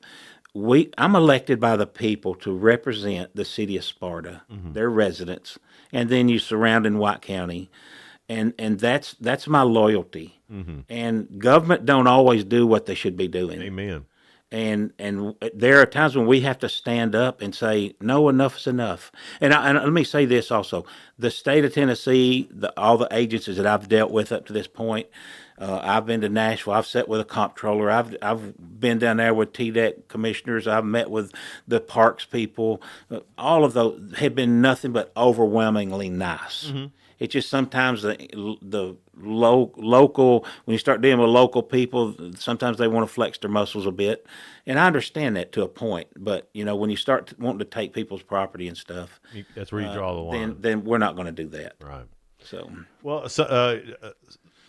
Speaker 24: I'm elected by the people to represent the city of Sparta, their residents, and then you surround in White County, and that's my loyalty. Mm-hmm. And government don't always do what they should be doing.
Speaker 8: Amen.
Speaker 24: And there are times when we have to stand up and say, no, enough is enough. And let me say this also: the state of Tennessee, all the agencies that I've dealt with up to this point. I've been to Nashville. I've sat with a comptroller. I've been down there with TDEC commissioners. I've met with the parks people. All of those have been nothing but overwhelmingly nice. Mm-hmm. It's just sometimes the local, when you start dealing with local people, sometimes they want to flex their muscles a bit, and I understand that to a point. But when you start wanting to take people's property and stuff,
Speaker 8: that's where you draw the line.
Speaker 24: Then we're not going to do that.
Speaker 8: Right.
Speaker 24: So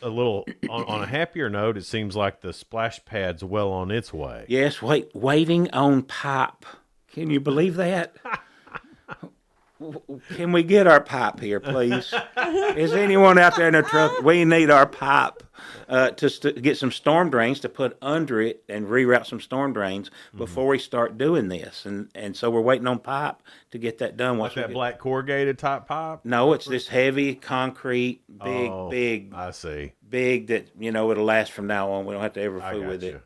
Speaker 8: a little on a happier note, it seems like the splash pad's well on its way.
Speaker 24: Yes, waiting on pipe. Can you believe that? Can we get our pipe here, please? Is anyone out there in a truck? We need our pipe to get some storm drains to put under it and reroute some storm drains before we start doing this. And so we're waiting on pipe to get that done.
Speaker 8: Like that black corrugated type pipe?
Speaker 24: No, it's this heavy concrete, big.
Speaker 8: I see.
Speaker 24: Big that, it'll last from now on. We don't have to ever fool with it.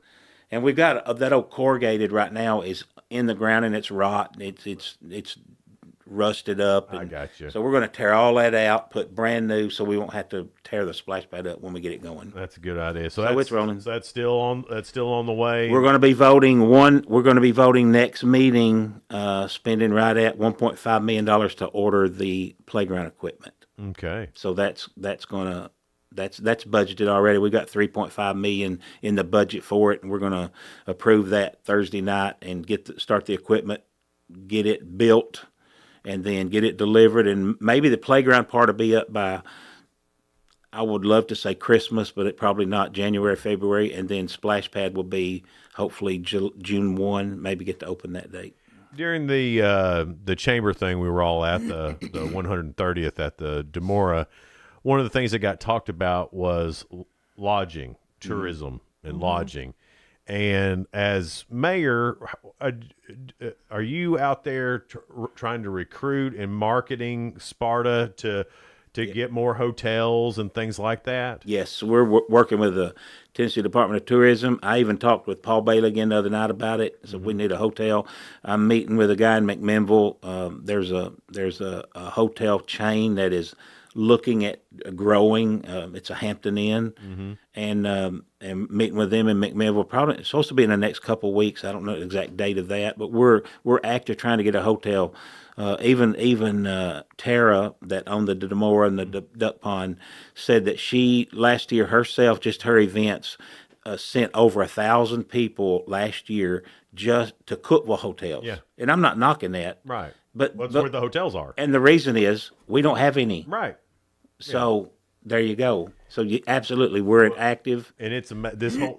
Speaker 24: And we've got that old corrugated right now is in the ground and it's rot. It's rusted up.
Speaker 8: I got you.
Speaker 24: So we're going to tear all that out, put brand new, so we won't have to tear the splash pad up when we get it going.
Speaker 8: That's a good idea. So
Speaker 24: it's rolling.
Speaker 8: So that's still on the way.
Speaker 24: We're going to be voting We're going to be voting next meeting, spending right at $1.5 million to order the playground equipment.
Speaker 8: Okay.
Speaker 24: So that's budgeted already. We got $3.5 million in the budget for it, and we're going to approve that Thursday night and start the equipment, get it built, and then get it delivered. And maybe the playground part will be up by, I would love to say Christmas, but it probably not, January, February. And then splash pad will be hopefully June 1, maybe get to open that date.
Speaker 8: During the chamber thing, we were all at the 130th at the Demora. One of the things that got talked about was lodging, tourism, and lodging. And as mayor, are you out there trying to recruit and marketing Sparta to get more hotels and things like that?
Speaker 24: Yes, we're working with the Tennessee Department of Tourism. I even talked with Paul Bailey again the other night about it. So we need a hotel. I'm meeting with a guy in McMinnville. There's a hotel chain that is looking at growing. It's a Hampton Inn, and meeting with them in McMinnville. Probably it's supposed to be in the next couple of weeks. I don't know the exact date of that, but we're active trying to get a hotel. Even Tara that owned the Demora and the Duck Pond said that she last year herself, just her events, sent over 1,000 people last year just to Cookeville hotels.
Speaker 8: Yeah.
Speaker 24: And I'm not knocking that.
Speaker 8: Right.
Speaker 24: But
Speaker 8: that's where the hotels are.
Speaker 24: And the reason is we don't have any.
Speaker 8: Right.
Speaker 24: So there you go. So absolutely, we're active.
Speaker 8: And it's this whole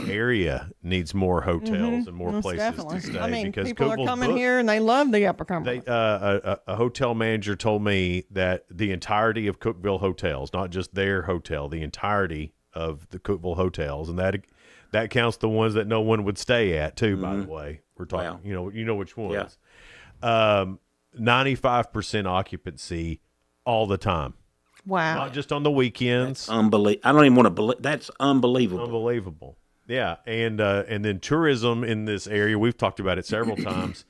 Speaker 8: area needs more hotels and more
Speaker 9: Most
Speaker 8: places
Speaker 9: definitely.
Speaker 8: to stay.
Speaker 9: I mean,
Speaker 8: because
Speaker 9: people are
Speaker 8: Cookeville's
Speaker 9: coming
Speaker 8: booked.
Speaker 9: here and they love the Upper Cumberland.
Speaker 8: A hotel manager told me that the entirety of Cookeville hotels, not just their hotel, the entirety of the Cookeville hotels, and that counts the ones that no one would stay at too. By the way, we're talking.
Speaker 24: Wow.
Speaker 8: You know which ones. 95% occupancy all the time.
Speaker 9: Wow.
Speaker 8: Not just on the weekends.
Speaker 24: Unbelievable. I don't even want to believe. That's unbelievable.
Speaker 8: Unbelievable. Yeah, and then tourism in this area. We've talked about it several times.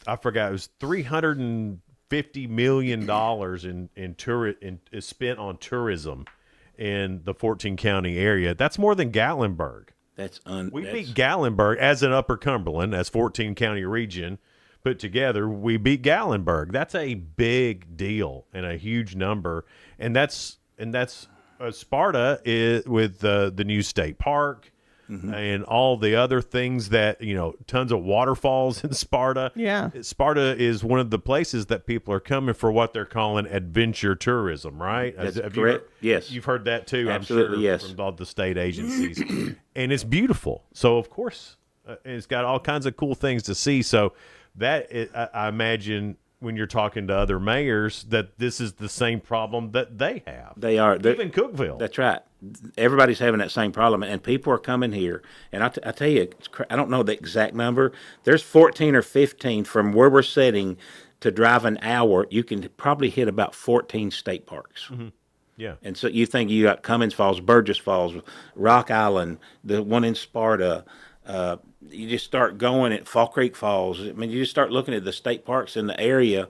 Speaker 8: I forgot it was $350 million is spent on tourism in the 14 county area. That's more than Gatlinburg. We beat Gatlinburg as an Upper Cumberland, as 14 county region put together. We beat Gatlinburg. That's a big deal and a huge number. And that's Sparta is with the new state park. And all the other things that, tons of waterfalls in Sparta.
Speaker 9: Yeah.
Speaker 8: Sparta is one of the places that people are coming for what they're calling adventure tourism, right?
Speaker 24: That's
Speaker 8: Have
Speaker 24: correct. Yes.
Speaker 8: You've heard that too,
Speaker 24: Absolutely,
Speaker 8: I'm sure,
Speaker 24: yes.
Speaker 8: from all the state agencies. And it's beautiful. So, of course, it's got all kinds of cool things to see. So I imagine when you're talking to other mayors that this is the same problem that they have.
Speaker 24: They are.
Speaker 8: Even Cookeville.
Speaker 24: That's right. Everybody's having that same problem, and people are coming here. And I tell you, I don't know the exact number. There's 14 or 15 from where we're sitting to drive an hour. You can probably hit about 14 state parks.
Speaker 8: Yeah.
Speaker 24: And so you think you got Cummins Falls, Burgess Falls, Rock Island, the one in Sparta. You just start going at Fall Creek Falls. I mean, you just start looking at the state parks in the area.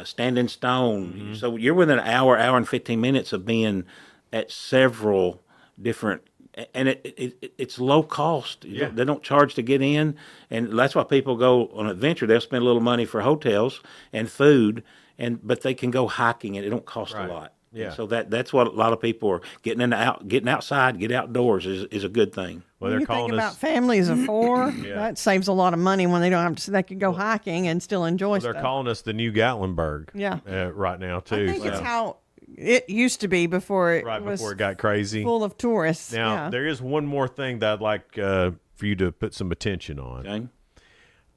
Speaker 24: Standing Stone. So you're within an hour and 15 minutes of being at several different, and it's low cost.
Speaker 8: Yeah.
Speaker 24: They don't charge to get in, and that's why people go on adventure. They'll spend a little money for hotels and food, but they can go hiking and it don't cost a lot.
Speaker 8: Yeah.
Speaker 24: And so that's what a lot of people are getting outside, get outdoors is a good thing.
Speaker 8: Well,
Speaker 9: you think about families of four.
Speaker 8: Yeah.
Speaker 9: That saves a lot of money when they don't have to. They could go hiking and still enjoy
Speaker 8: They're
Speaker 9: stuff.
Speaker 8: calling us the new Gatlinburg.
Speaker 9: Yeah.
Speaker 8: Right now too.
Speaker 9: I think it's how it used to be before it
Speaker 8: before it got crazy,
Speaker 9: full of tourists.
Speaker 8: Now there is one more thing that I'd like for you to put some attention on.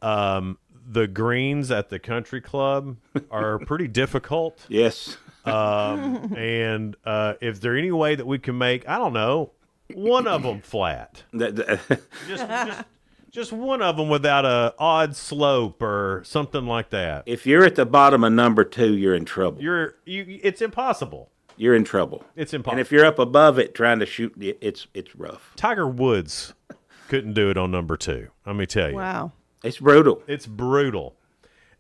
Speaker 24: Okay.
Speaker 8: The greens at the country club are pretty difficult.
Speaker 24: Yes.
Speaker 8: And is there any way that we can make, I don't know, one of them flat? Just one of them without a odd slope or something like that.
Speaker 24: If you're at the bottom of number 2, you're in trouble.
Speaker 8: It's impossible.
Speaker 24: You're in trouble.
Speaker 8: It's impossible.
Speaker 24: And if you're up above it trying to shoot, it's rough.
Speaker 8: Tiger Woods couldn't do it on number 2. Let me tell you.
Speaker 9: Wow.
Speaker 24: It's brutal.
Speaker 8: It's brutal.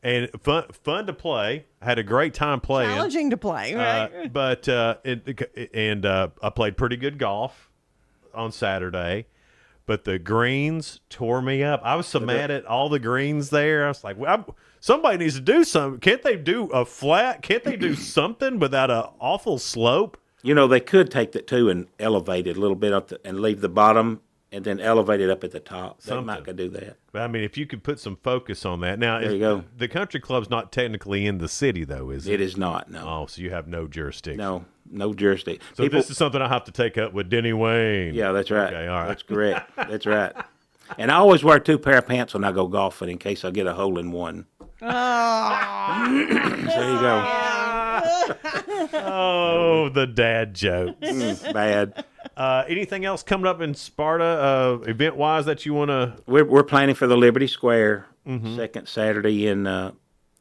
Speaker 8: And fun to play. Had a great time playing.
Speaker 9: Challenging to play, right?
Speaker 8: But I played pretty good golf on Saturday. But the greens tore me up. I was so mad at all the greens there. I was like, somebody needs to do something. Can't they do a flat? Can't they do something without an awful slope?
Speaker 24: They could take that too and elevate it a little bit up and leave the bottom and then elevate it up at the top. They might could do that.
Speaker 8: But I mean, if you could put some focus on that. Now,
Speaker 24: there you go.
Speaker 8: The country club's not technically in the city, though, is it?
Speaker 24: It is not, no.
Speaker 8: Oh, so you have no jurisdiction.
Speaker 24: No jurisdiction.
Speaker 8: So this is something I have to take up with Denny Wayne.
Speaker 24: Yeah, that's right.
Speaker 8: Okay, all right.
Speaker 24: That's correct. That's right. And I always wear 2 pair of pants when I go golfing in case I get a hole in one.
Speaker 9: Oh.
Speaker 24: There you go.
Speaker 8: Oh, the dad jokes.
Speaker 24: Bad.
Speaker 8: Anything else coming up in Sparta, event-wise, that you want to?
Speaker 24: We're planning for the Liberty Square second Saturday in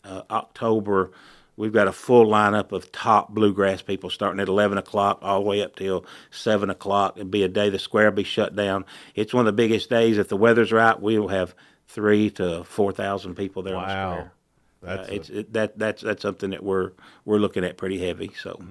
Speaker 24: October. We've got a full lineup of top bluegrass people starting at 11 o'clock all the way up till 7 o'clock. It'll be a day the square will be shut down. It's one of the biggest days. If the weather's right, we'll have 3,000 to 4,000 people there on the square. That's something that we're looking at pretty heavy. So,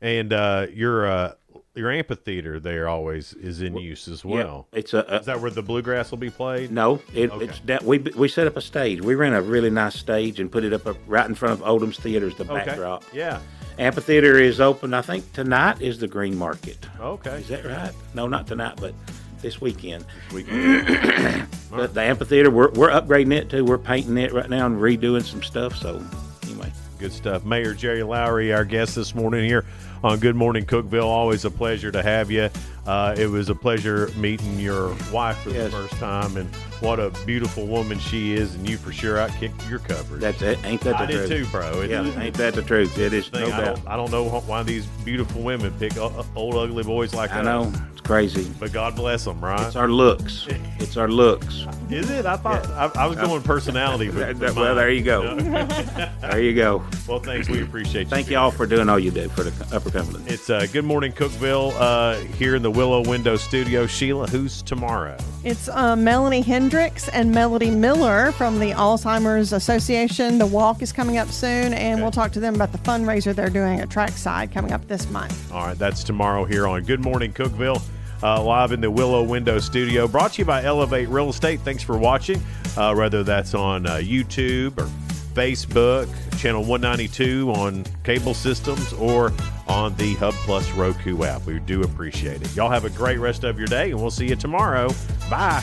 Speaker 8: and your amphitheater there always is in use as well.
Speaker 24: It's
Speaker 8: is that where the bluegrass will be played?
Speaker 24: No, it's that we set up a stage. We ran a really nice stage and put it up right in front of Oldham's Theater as the backdrop.
Speaker 8: Yeah.
Speaker 24: Amphitheater is open. I think tonight is the Green Market.
Speaker 8: Okay.
Speaker 24: Is that right? No, not tonight, but this weekend. But the amphitheater, we're upgrading it too. We're painting it right now and redoing some stuff. So anyway,
Speaker 8: good stuff. Mayor Jerry Lowry, our guest this morning here on Good Morning Cookeville. Always a pleasure to have you. It was a pleasure meeting your wife for the first time, and what a beautiful woman she is, and you for sure outkicked your coverage.
Speaker 24: That's it. Ain't that the truth?
Speaker 8: I did too, bro.
Speaker 24: Ain't that the truth? It is, no doubt.
Speaker 8: I don't know why these beautiful women pick old ugly boys like us.
Speaker 24: I know. It's crazy.
Speaker 8: But God bless them, right?
Speaker 24: It's our looks. It's our looks.
Speaker 8: Is it? I thought I was going personality.
Speaker 24: Well, there you go. There you go.
Speaker 8: Well, thanks. We appreciate you.
Speaker 24: Thank you all for doing all you do for the Upper Cumberland.
Speaker 8: It's Good Morning Cookeville here in the Willow Window Studio. Sheila, who's tomorrow?
Speaker 9: It's Melanie Hendricks and Melody Miller from the Alzheimer's Association. The walk is coming up soon, and we'll talk to them about the fundraiser they're doing at Trackside coming up this month.
Speaker 8: All right, that's tomorrow here on Good Morning Cookeville, live in the Willow Window Studio. Brought to you by Elevate Real Estate. Thanks for watching, whether that's on YouTube or Facebook, channel 192 on cable systems, or on the Hub Plus Roku app. We do appreciate it. Y'all have a great rest of your day, and we'll see you tomorrow. Bye.